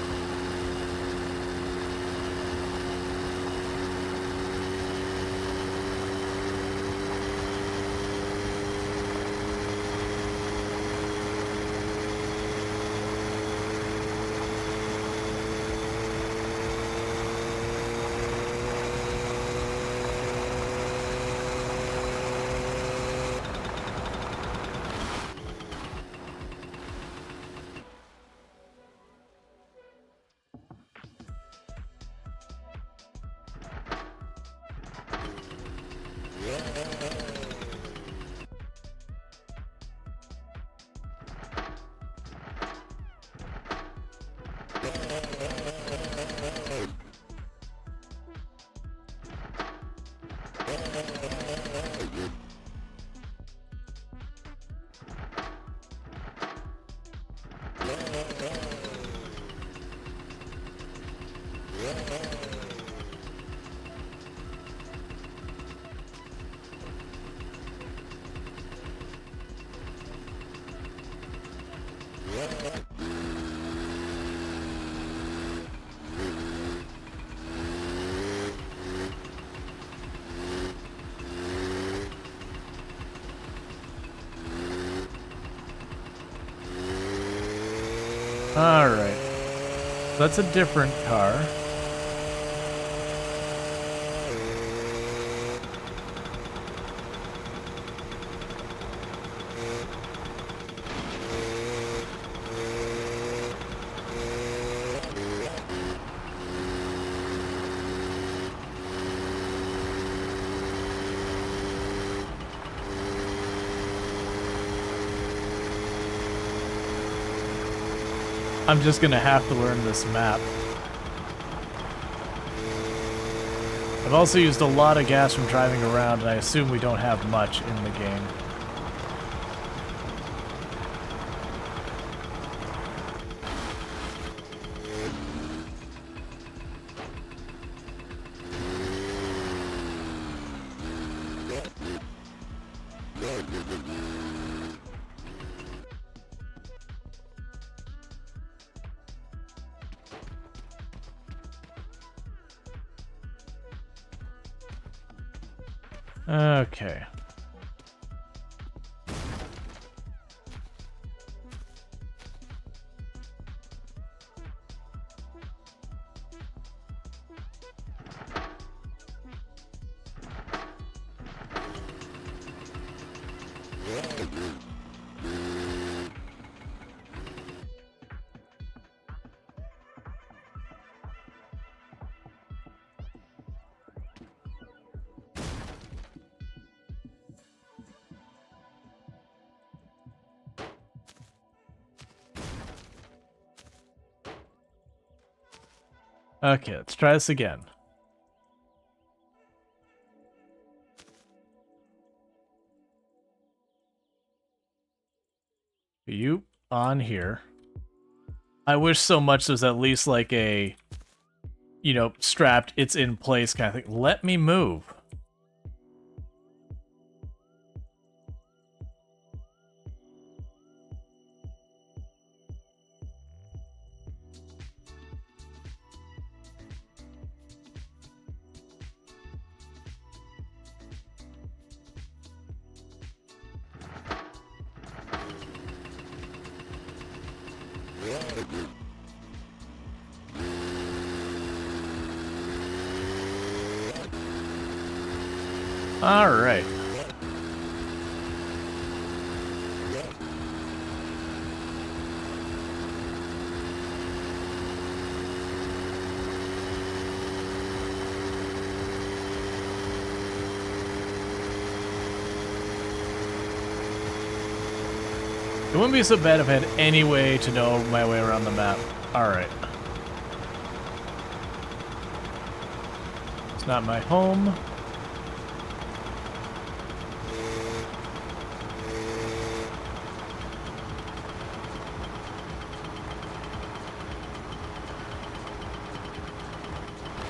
S1: Alright. That's a different car. I'm just gonna have to learn this map. I've also used a lot of gas from driving around, and I assume we don't have much in the game. Okay. Okay, let's try this again. You on here. I wish so much there's at least like a, you know, strapped, it's in place kind of thing. Let me move. All right. It wouldn't be so bad if I had any way to know my way around the map. All right. It's not my home.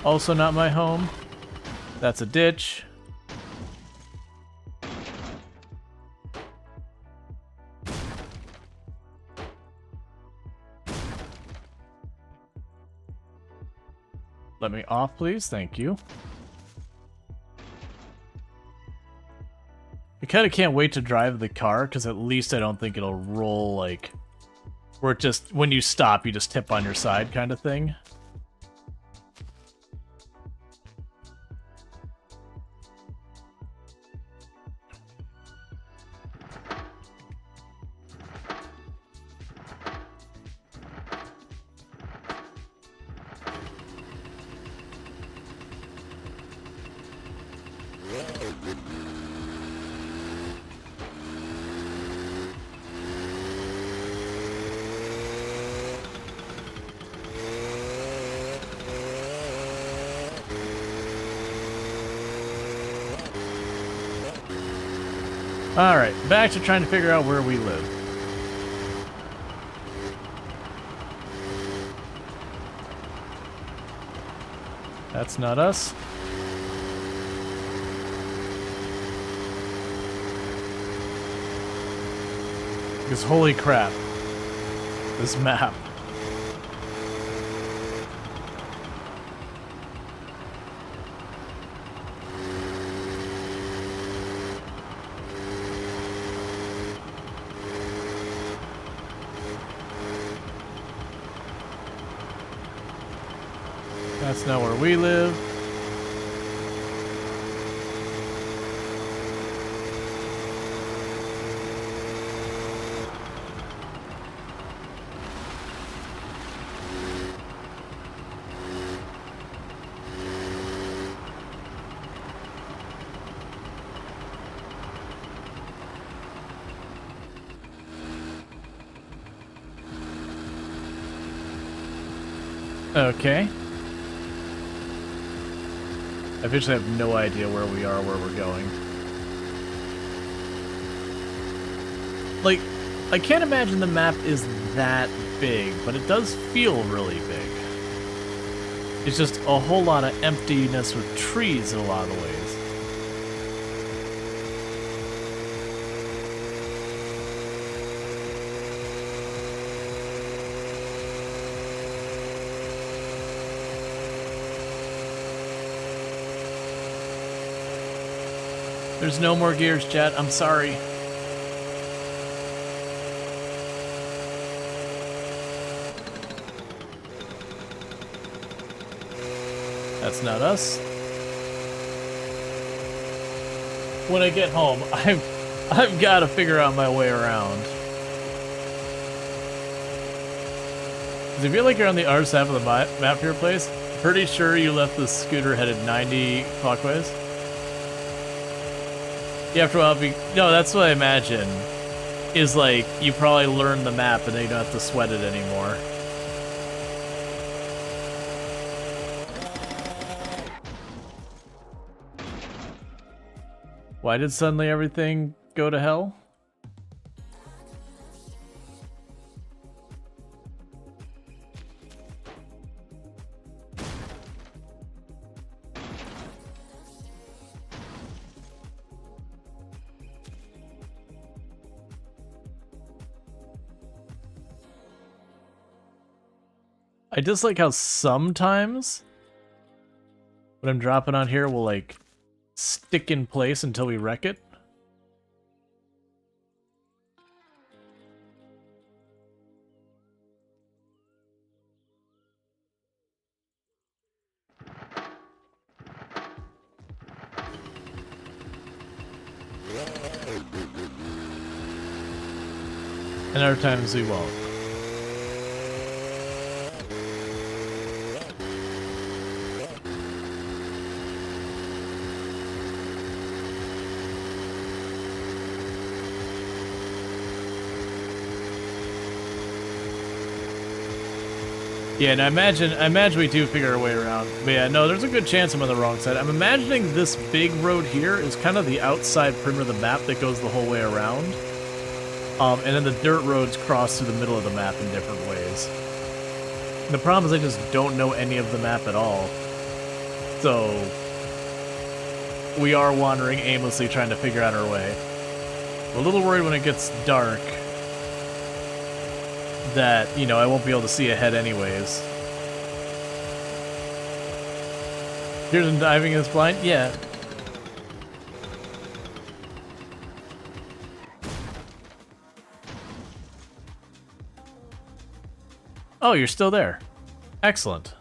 S1: Also not my home. That's a ditch. Let me off, please. Thank you. I kind of can't wait to drive the car, because at least I don't think it'll roll, like, where it just, when you stop, you just tip on your side kind of thing. Alright, back to trying to figure out where we live. That's not us. Because holy crap, this map. That's not where we live. Okay. I officially have no idea where we are, where we're going. Like, I can't imagine the map is that big, but it does feel really big. It's just a whole lot of emptiness with trees in a lot of ways. There's no more gears, chat. I'm sorry. That's not us. When I get home, I've got to figure out my way around. Does it feel like you're on the other side of the map for your place? Pretty sure you left the scooter headed 90 clockwise. Yeah, after a while, no, that's what I imagine. Is like, you probably learn the map and then you don't have to sweat it anymore. Why did suddenly everything go to hell? I just like how sometimes what I'm dropping on here will like stick in place until we wreck it. And other times we won't. Yeah, and I imagine we do figure our way around. But yeah, no, there's a good chance I'm on the wrong side. I'm imagining this big road here is kind of the outside perimeter of the map that goes the whole way around. And then the dirt roads cross through the middle of the map in different ways. And the problem is I just don't know any of the map at all. So we are wandering aimlessly trying to figure out our way. I'm a little worried when it gets dark that, you know, I won't be able to see ahead anyways. Here's him diving in his blind? Yeah. Oh, you're still there. Excellent.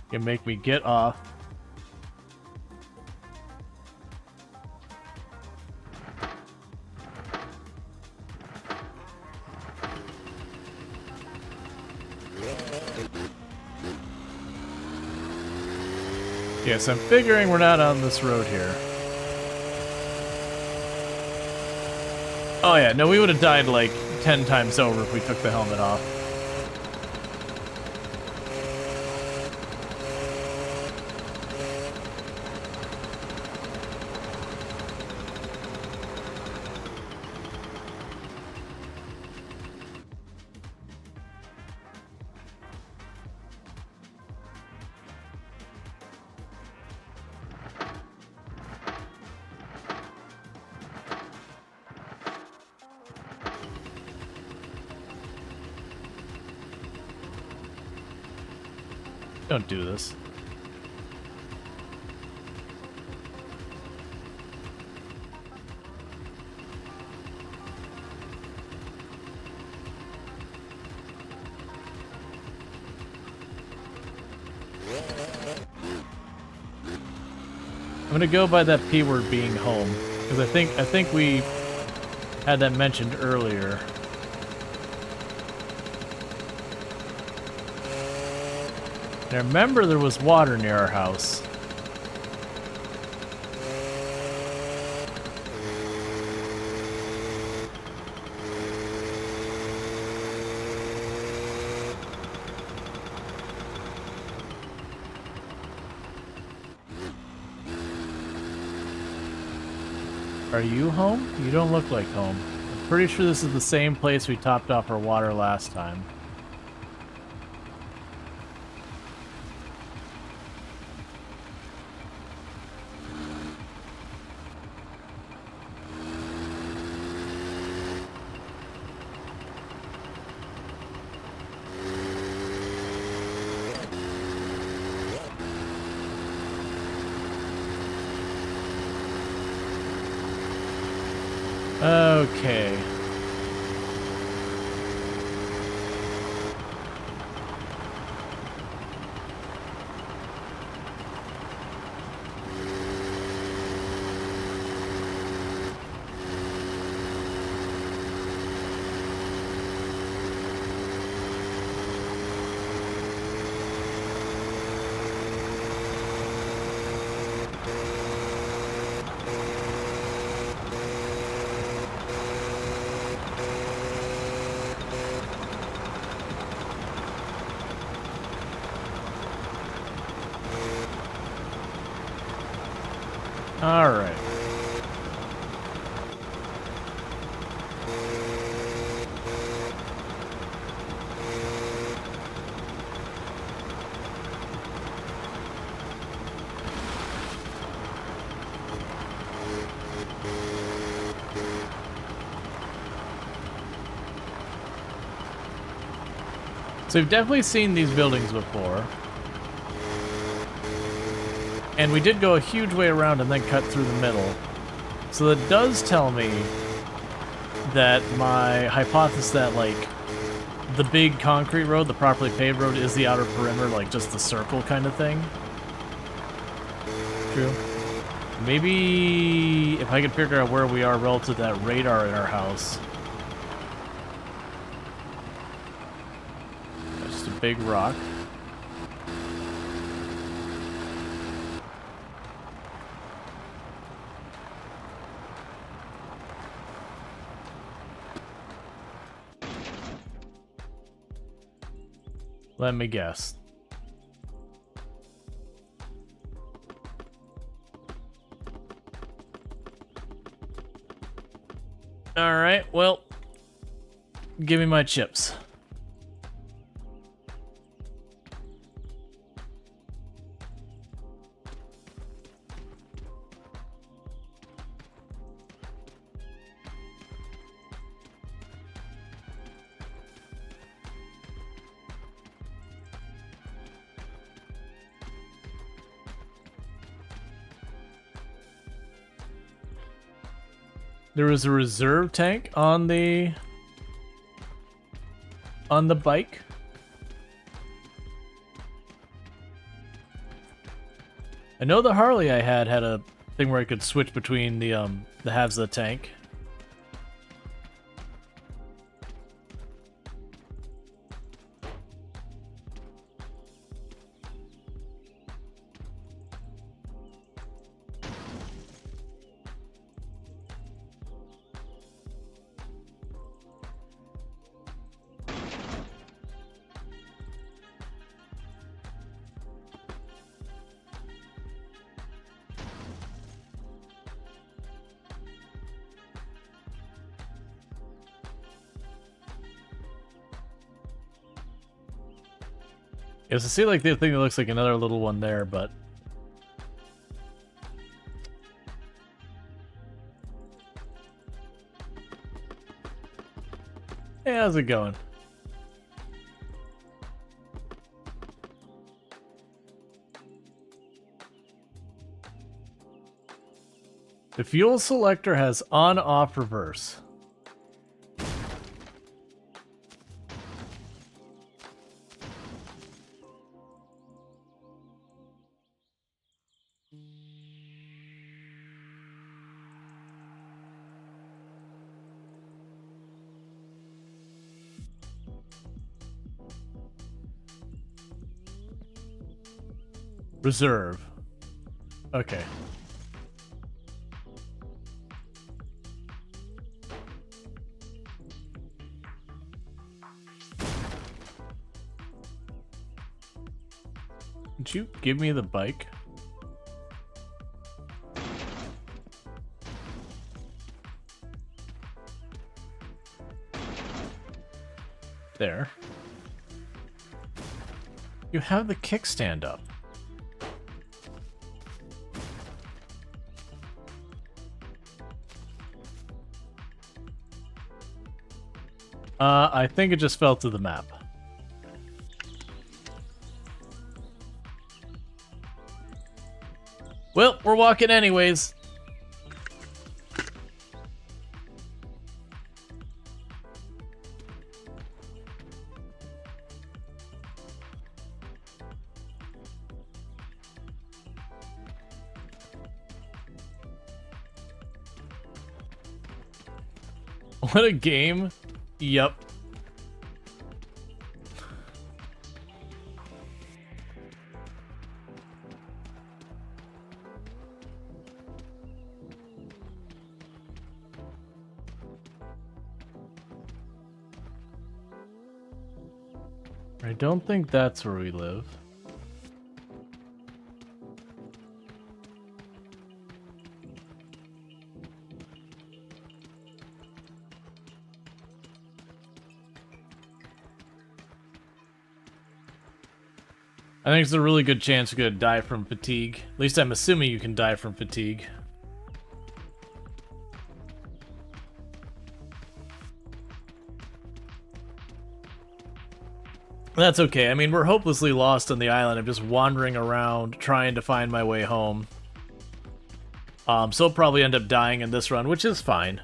S1: You make me get off. Yes, I'm figuring we're not on this road here. Oh yeah, no, we would have died like 10 times over if we took the helmet off. Don't do this. I'm gonna go by that P word being home, because I think we had that mentioned earlier. I remember there was water near our house. Are you home? You don't look like home. I'm pretty sure this is the same place we topped off our water last time. Okay. All right. So we've definitely seen these buildings before. And we did go a huge way around and then cut through the middle. So that does tell me that my hypothesis that, like, the big concrete road, the properly paved road, is the outer perimeter, like just the circle kind of thing. True. Maybe if I could figure out where we are relative to that radar in our house. That's just a big rock. Let me guess. All right, well, give me my chips. There was a reserve tank on the bike. I know the Harley I had a thing where I could switch between the halves of the tank. Yes, I see like the thing that looks like another little one there, but hey, how's it going? The fuel selector has on-off reverse. Reserve. Okay. Would you give me the bike? There. You have the kickstand up. I think it just fell to the map. Well, we're walking anyways. What a game. Yep. I don't think that's where we live. I think it's a really good chance you're gonna die from fatigue. At least I'm assuming you can die from fatigue. That's okay. I mean, we're hopelessly lost on the island. I'm just wandering around trying to find my way home. So I'll probably end up dying in this run, which is fine.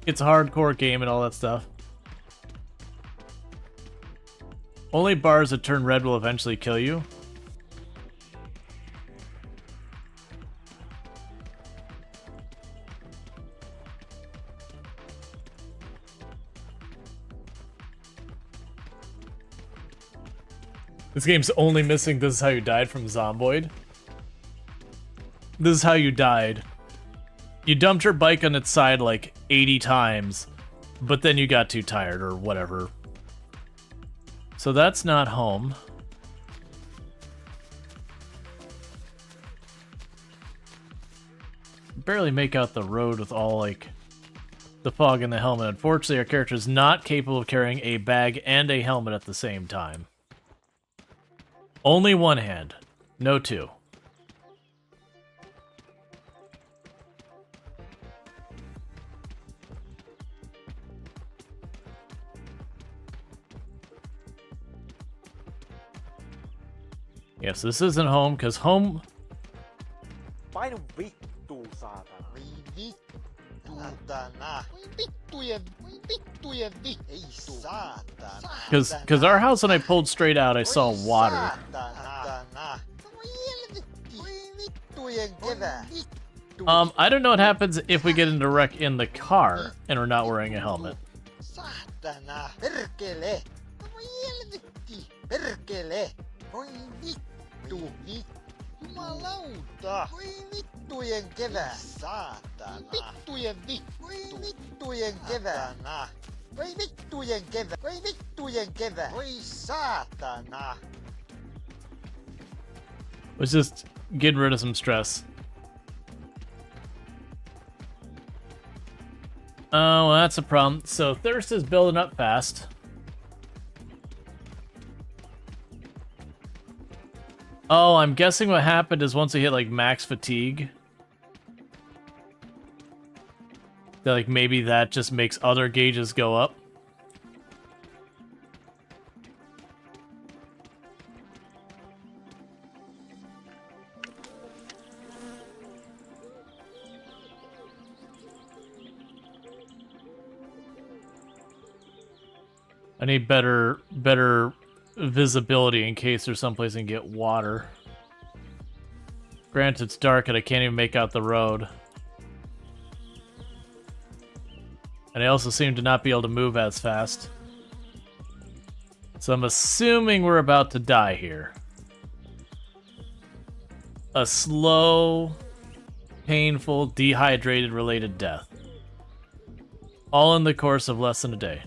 S1: It's a hardcore game and all that stuff. Only bars that turn red will eventually kill you. This game's only missing "This is how you died" from Zomboid. This is how you died. You dumped your bike on its side like 80 times, but then you got too tired or whatever. So that's not home. Barely make out the road with all, like, the fog in the helmet. Unfortunately, our character is not capable of carrying a bag and a helmet at the same time. Only one hand, no two. Yes, this isn't home, because home...
S5: Painu vittuun, saatana. Voi vittu. Saatana. Voi vittujen Ei saatana.
S1: Because our house, when I pulled straight out, I saw water.
S5: Saatana. Voi helvetti. Voi vittujen kevää.
S1: I don't know what happens if we get into a wreck in the car and we're not wearing a helmet.
S5: Saatana. Perkele. Voi helvetti. Perkele. Voi vittu. Jumalauta. Voi vittujen kevää. Saatana. Vittujen vittu. Voi vittujen kevää. Voi vittujen kevää. Voi vittujen kevää. Voi saatana.
S1: Let's just get rid of some stress. Oh, well, that's a problem. So thirst is building up fast. Oh, I'm guessing what happened is once we hit, like, max fatigue, that, like, maybe that just makes other gauges go up. I need better visibility in case there's someplace I can get water. Granted, it's dark and I can't even make out the road. And I also seem to not be able to move as fast. So I'm assuming we're about to die here. A slow, painful, dehydrated related death. All in the course of less than a day.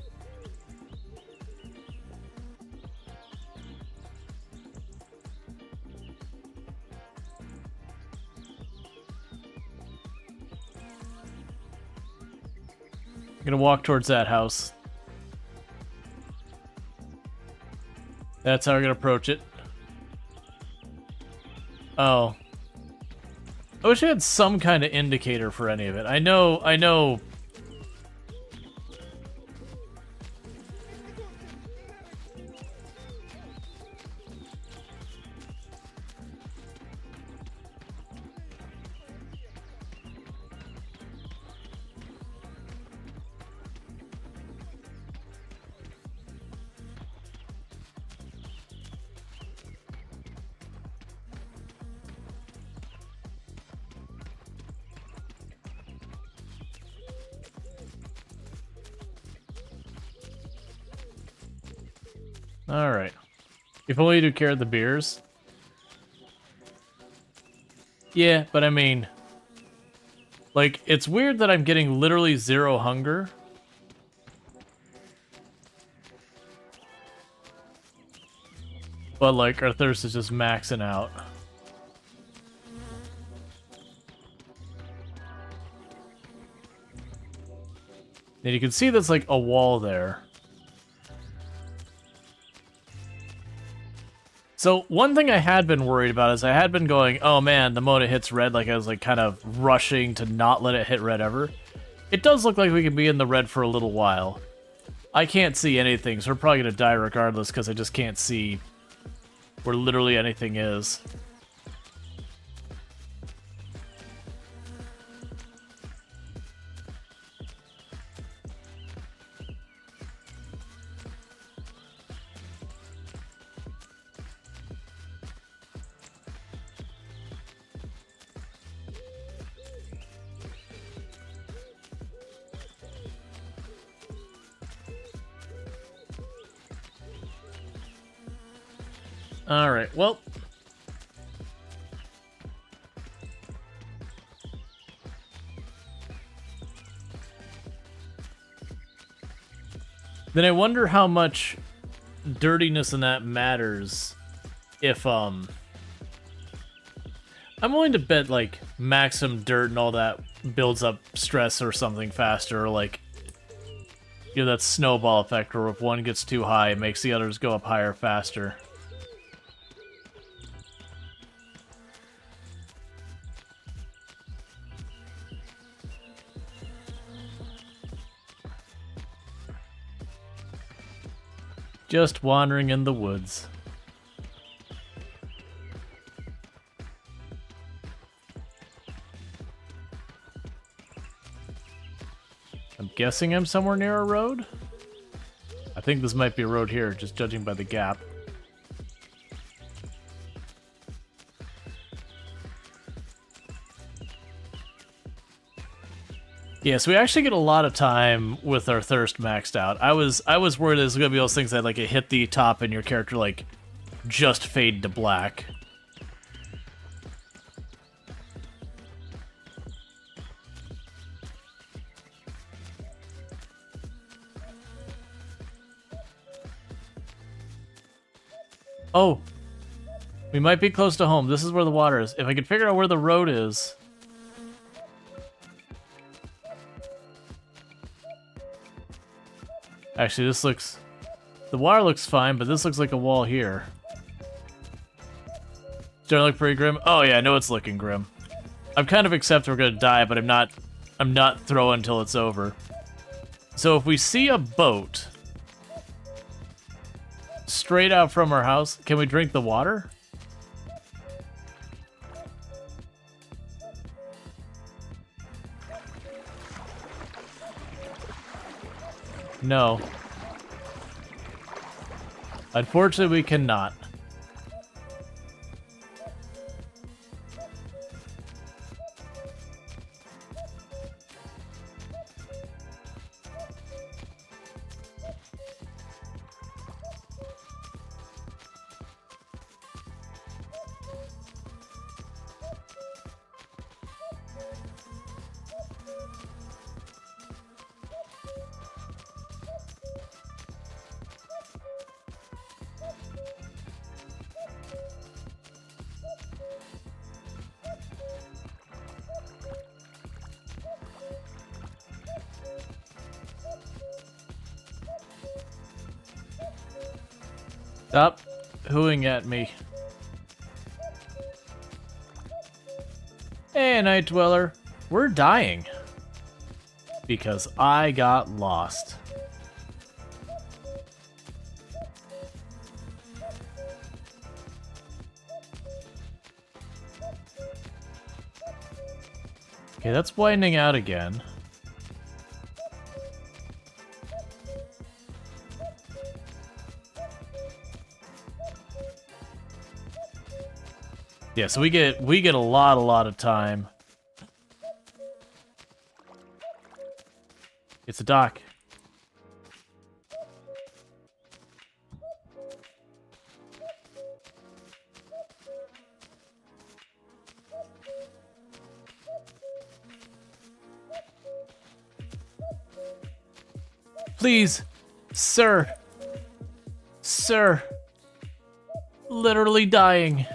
S1: I'm gonna walk towards that house. That's how we're gonna approach it. Oh. I wish I had some kind of indicator for any of it. I know... Alright. If only you do care of the beers. Yeah, but I mean... Like, it's weird that I'm getting literally 0 hunger. But, like, our thirst is just maxing out. And you can see there's, like, a wall there. So, one thing I had been worried about is I had been going, oh man, the moment it hits red, like I was like kind of rushing to not let it hit red ever. It does look like we can be in the red for a little while. I can't see anything, so we're probably going to die regardless because I just can't see where literally anything is. Alright, well... Then I wonder how much dirtiness in that matters if, I'm willing to bet, like, maximum dirt and all that builds up stress or something faster, or, like, you know, that snowball effect, where if one gets too high, it makes the others go up higher faster. Just wandering in the woods. I'm guessing I'm somewhere near a road? I think this might be a road here, just judging by the gap. Yeah, so we actually get a lot of time with our thirst maxed out. I was worried it was gonna be those things that like it hit the top and your character like just fade to black. Oh, we might be close to home. This is where the water is. If I could figure out where the road is. Actually, this looks... The water looks fine, but this looks like a wall here. Does it look pretty grim? Oh yeah, I know it's looking grim. I'm kind of accept we're gonna die, but I'm not throwing until it's over. So if we see a boat straight out from our house, can we drink the water? No. Unfortunately, we cannot. Stop hooing at me. Hey, Night Dweller. We're dying. Because I got lost. Okay, that's widening out again. Yeah, so we get a lot of time. It's a dock. Please, sir. Sir. Literally dying.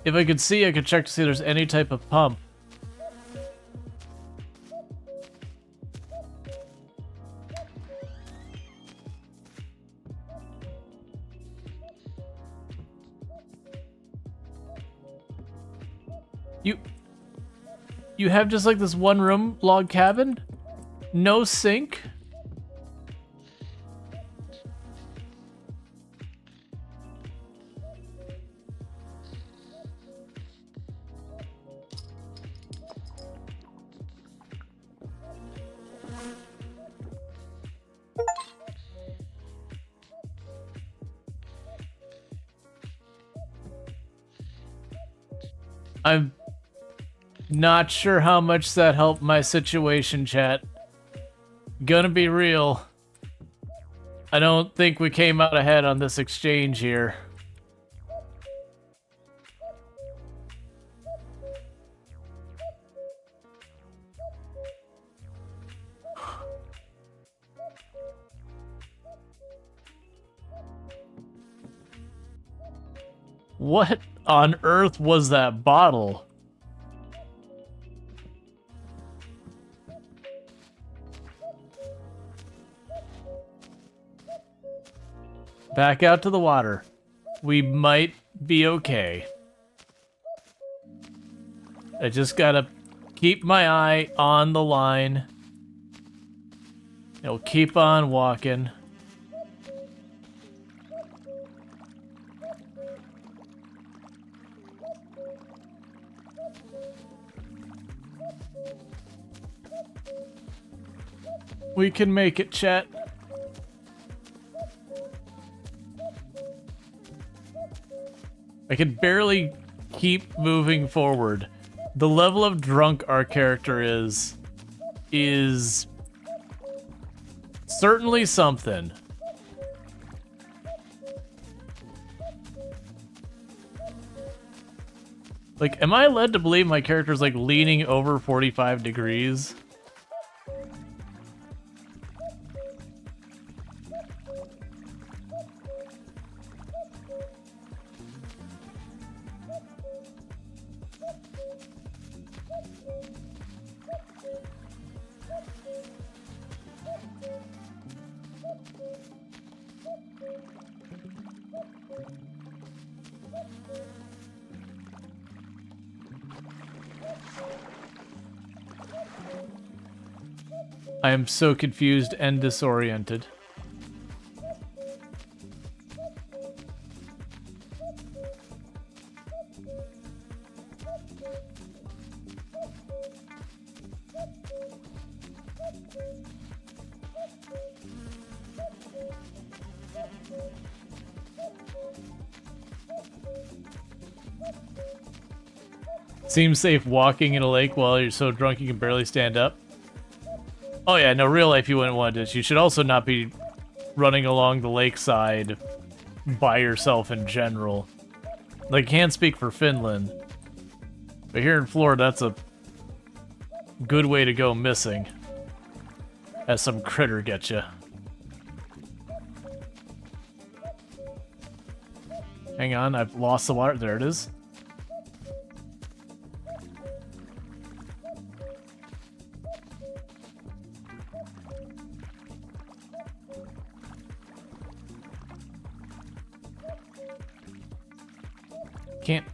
S1: If I could see, I could check to see if there's any type of pump. You have just like this one room log cabin? No sink? I'm not sure how much that helped my situation, chat. Gonna be real. I don't think we came out ahead on this exchange here. What on earth was that bottle? Back out to the water. We might be okay. I just gotta keep my eye on the line. It'll keep on walking. We can make it, chat. I can barely keep moving forward. The level of drunk our character is certainly something. Like, am I led to believe my character's like leaning over 45 degrees? I am so confused and disoriented. Seems safe walking in a lake while you're so drunk you can barely stand up. Oh yeah, no, real life you wouldn't want this. You should also not be running along the lakeside by yourself in general. Like, can't speak for Finland, but here in Florida, that's a good way to go missing. as some critter get you. Hang on, I've lost the water. There it is. Can't.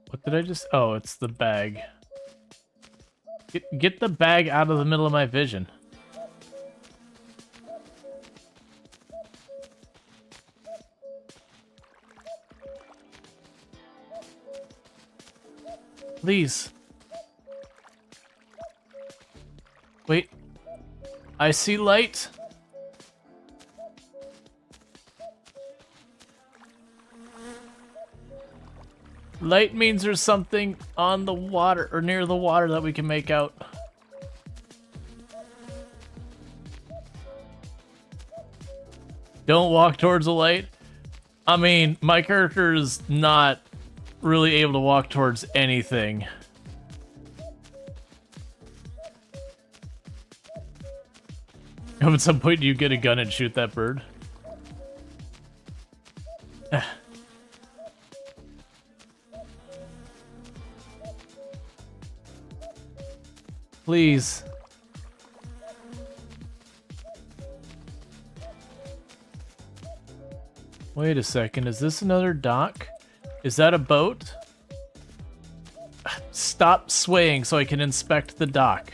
S1: What did I just... Oh, it's the bag. Get the bag out of the middle of my vision. Please. Wait. I see light. Light means there's something on the water, or near the water, that we can make out. Don't walk towards the light. I mean, my character is not really able to walk towards anything. At some point, you get a gun and shoot that bird. Please. Wait a second, is this another dock? Is that a boat? Stop swaying so I can inspect the dock.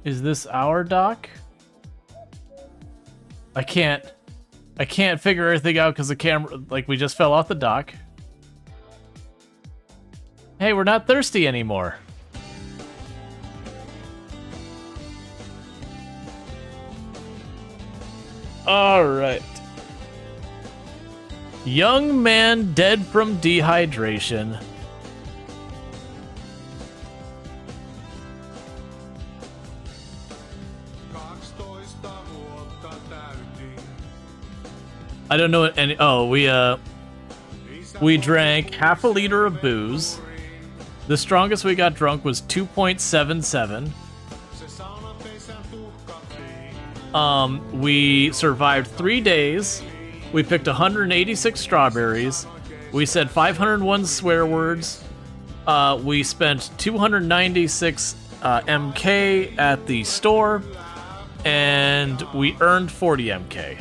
S1: Is this our dock? I can't figure everything out because the camera, like, we just fell off the dock. Hey, we're not thirsty anymore. All right. Young man dead from dehydration. I don't know what any... Oh, we drank half a liter of booze. The strongest we got drunk was 2.77. We survived 3 days. We picked 186 strawberries. We said 501 swear words. We spent 296 MK at the store. And we earned 40 MK.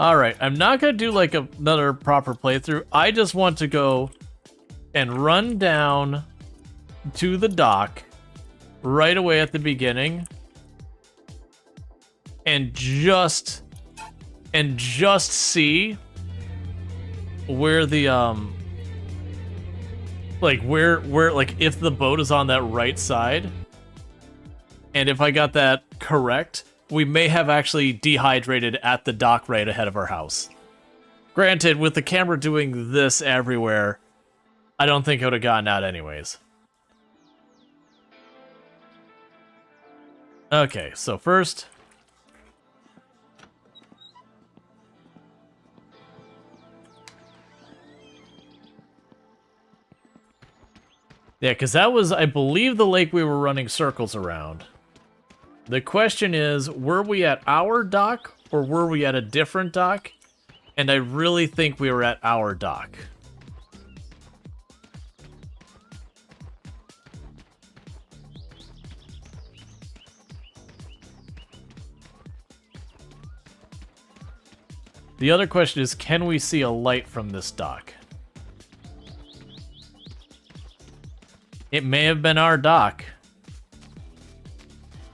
S1: Alright, I'm not going to do like another proper playthrough. I just want to go and run down to the dock right away at the beginning and just see where the like where like if the boat is on that right side. And if I got that correct, we may have actually dehydrated at the dock right ahead of our house. Granted, with the camera doing this everywhere, I don't think it would have gotten out anyways. Okay, so first... Yeah, because that was, I believe, the lake we were running circles around. The question is, were we at our dock or were we at a different dock? And I really think we were at our dock. The other question is, can we see a light from this dock? It may have been our dock.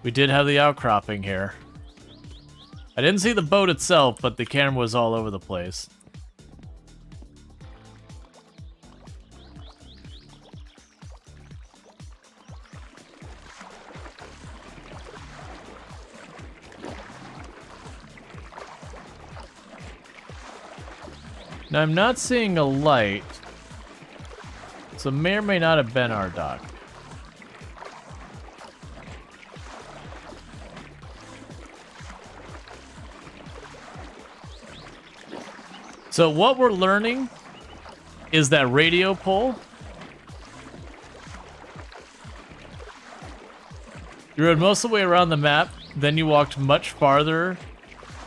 S1: We did have the outcropping here. I didn't see the boat itself, but the camera was all over the place. Now, I'm not seeing a light, so may or may not have been our dock. So what we're learning is that radio pole. You rode most of the way around the map, then you walked much farther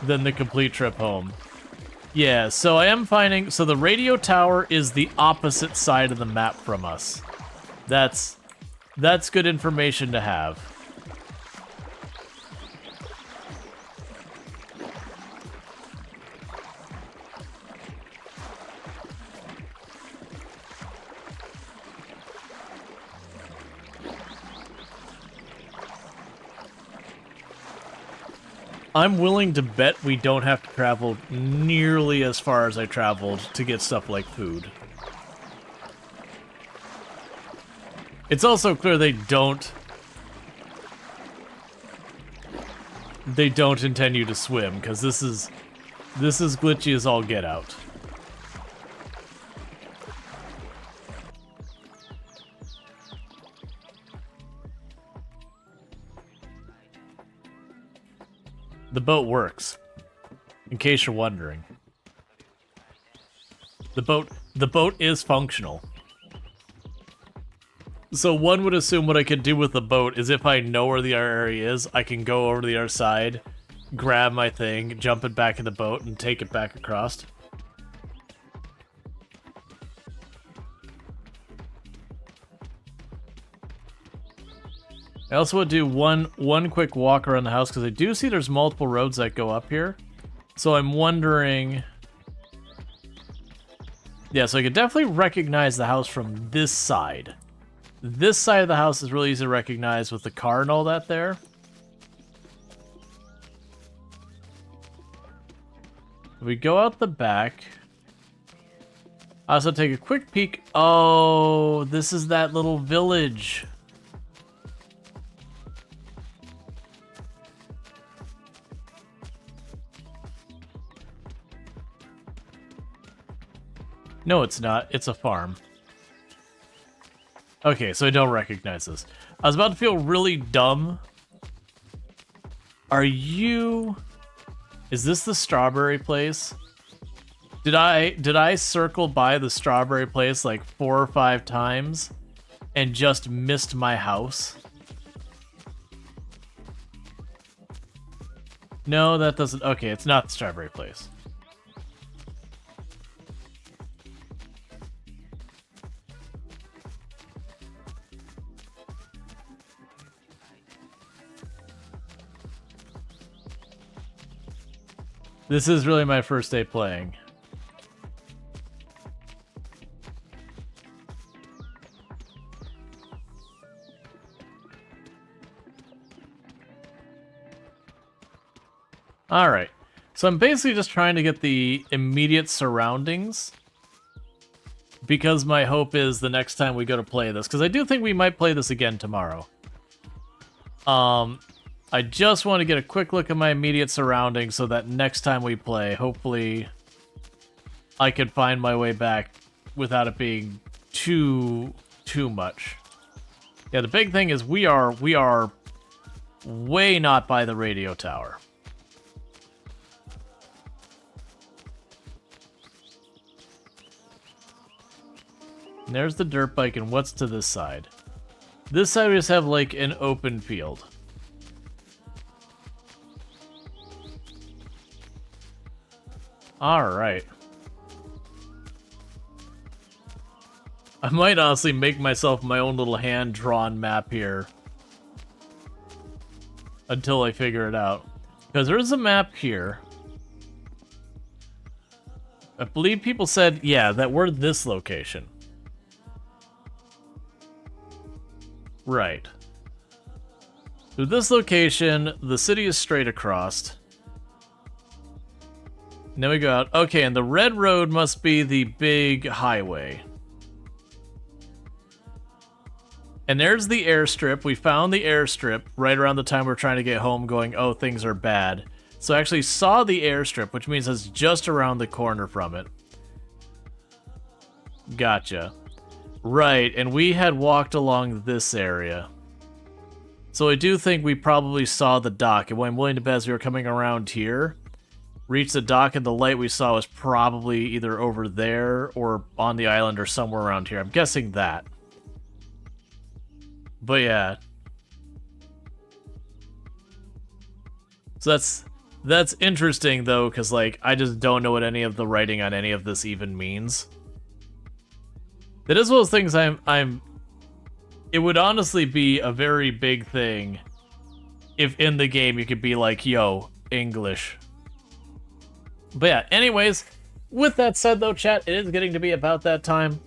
S1: than the complete trip home. Yeah, so I am finding... So the radio tower is the opposite side of the map from us. That's good information to have. I'm willing to bet we don't have to travel nearly as far as I traveled to get stuff like food. It's also clear they don't intend you to swim, because this is glitchy as all get out. The boat works, in case you're wondering. The boat is functional. So one would assume what I could do with the boat is if I know where the other area is, I can go over to the other side, grab my thing, jump it back in the boat, and take it back across. I also would do one quick walk around the house, because I do see there's multiple roads that go up here. So I'm wondering... Yeah, so I could definitely recognize the house from this side. This side of the house is really easy to recognize with the car and all that there. We go out the back. I also take a quick peek. Oh, this is that little village. No, it's not. It's a farm. Okay, so I don't recognize this. I was about to feel really dumb. Are you... Is this the strawberry place? Did I circle by the strawberry place like 4 or 5 times and just missed my house? No, that doesn't... Okay, it's not the strawberry place. This is really my first day playing. Alright, so I'm basically just trying to get the immediate surroundings, because my hope is the next time we go to play this, because I do think we might play this again tomorrow. I just want to get a quick look at my immediate surroundings so that next time we play, hopefully I can find my way back without it being too much. Yeah, the big thing is we are way not by the radio tower. And there's the dirt bike, and what's to this side? This side we just have like an open field. Alright. I might honestly make myself my own little hand-drawn map here until I figure it out. Because there's a map here. I believe people said, yeah, that we're this location. Right. So this location, the city is straight across. And then we go out. Okay, and the red road must be the big highway. And there's the airstrip. We found the airstrip right around the time we're trying to get home going, oh, things are bad. So I actually saw the airstrip, which means it's just around the corner from it. Gotcha. Right, and we had walked along this area. So I do think we probably saw the dock, and I'm willing to bet as we were coming around here, reached the dock, and the light we saw was probably either over there or on the island or somewhere around here. I'm guessing that. But yeah. So that's interesting though, because like I just don't know what any of the writing on any of this even means. It is one of those things it would honestly be a very big thing if in the game you could be like, yo, English. But yeah, anyways, with that said though, chat, it is getting to be about that time.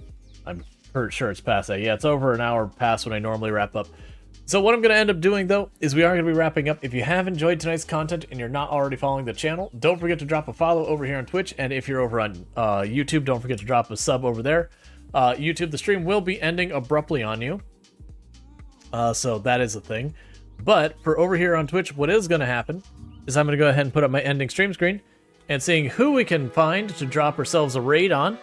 S1: I'm pretty sure it's past that. Yeah, it's over an hour past when I normally wrap up. So what I'm going to end up doing, though, is we are going to be wrapping up. If you have enjoyed tonight's content and you're not already following the channel, don't forget to drop a follow over here on Twitch. And if you're over on YouTube, don't forget to drop a sub over there. YouTube, the stream will be ending abruptly on you. So that is a thing. But for over here on Twitch, what is going to happen is I'm going to go ahead and put up my ending stream screen and seeing who we can find to drop ourselves a raid on.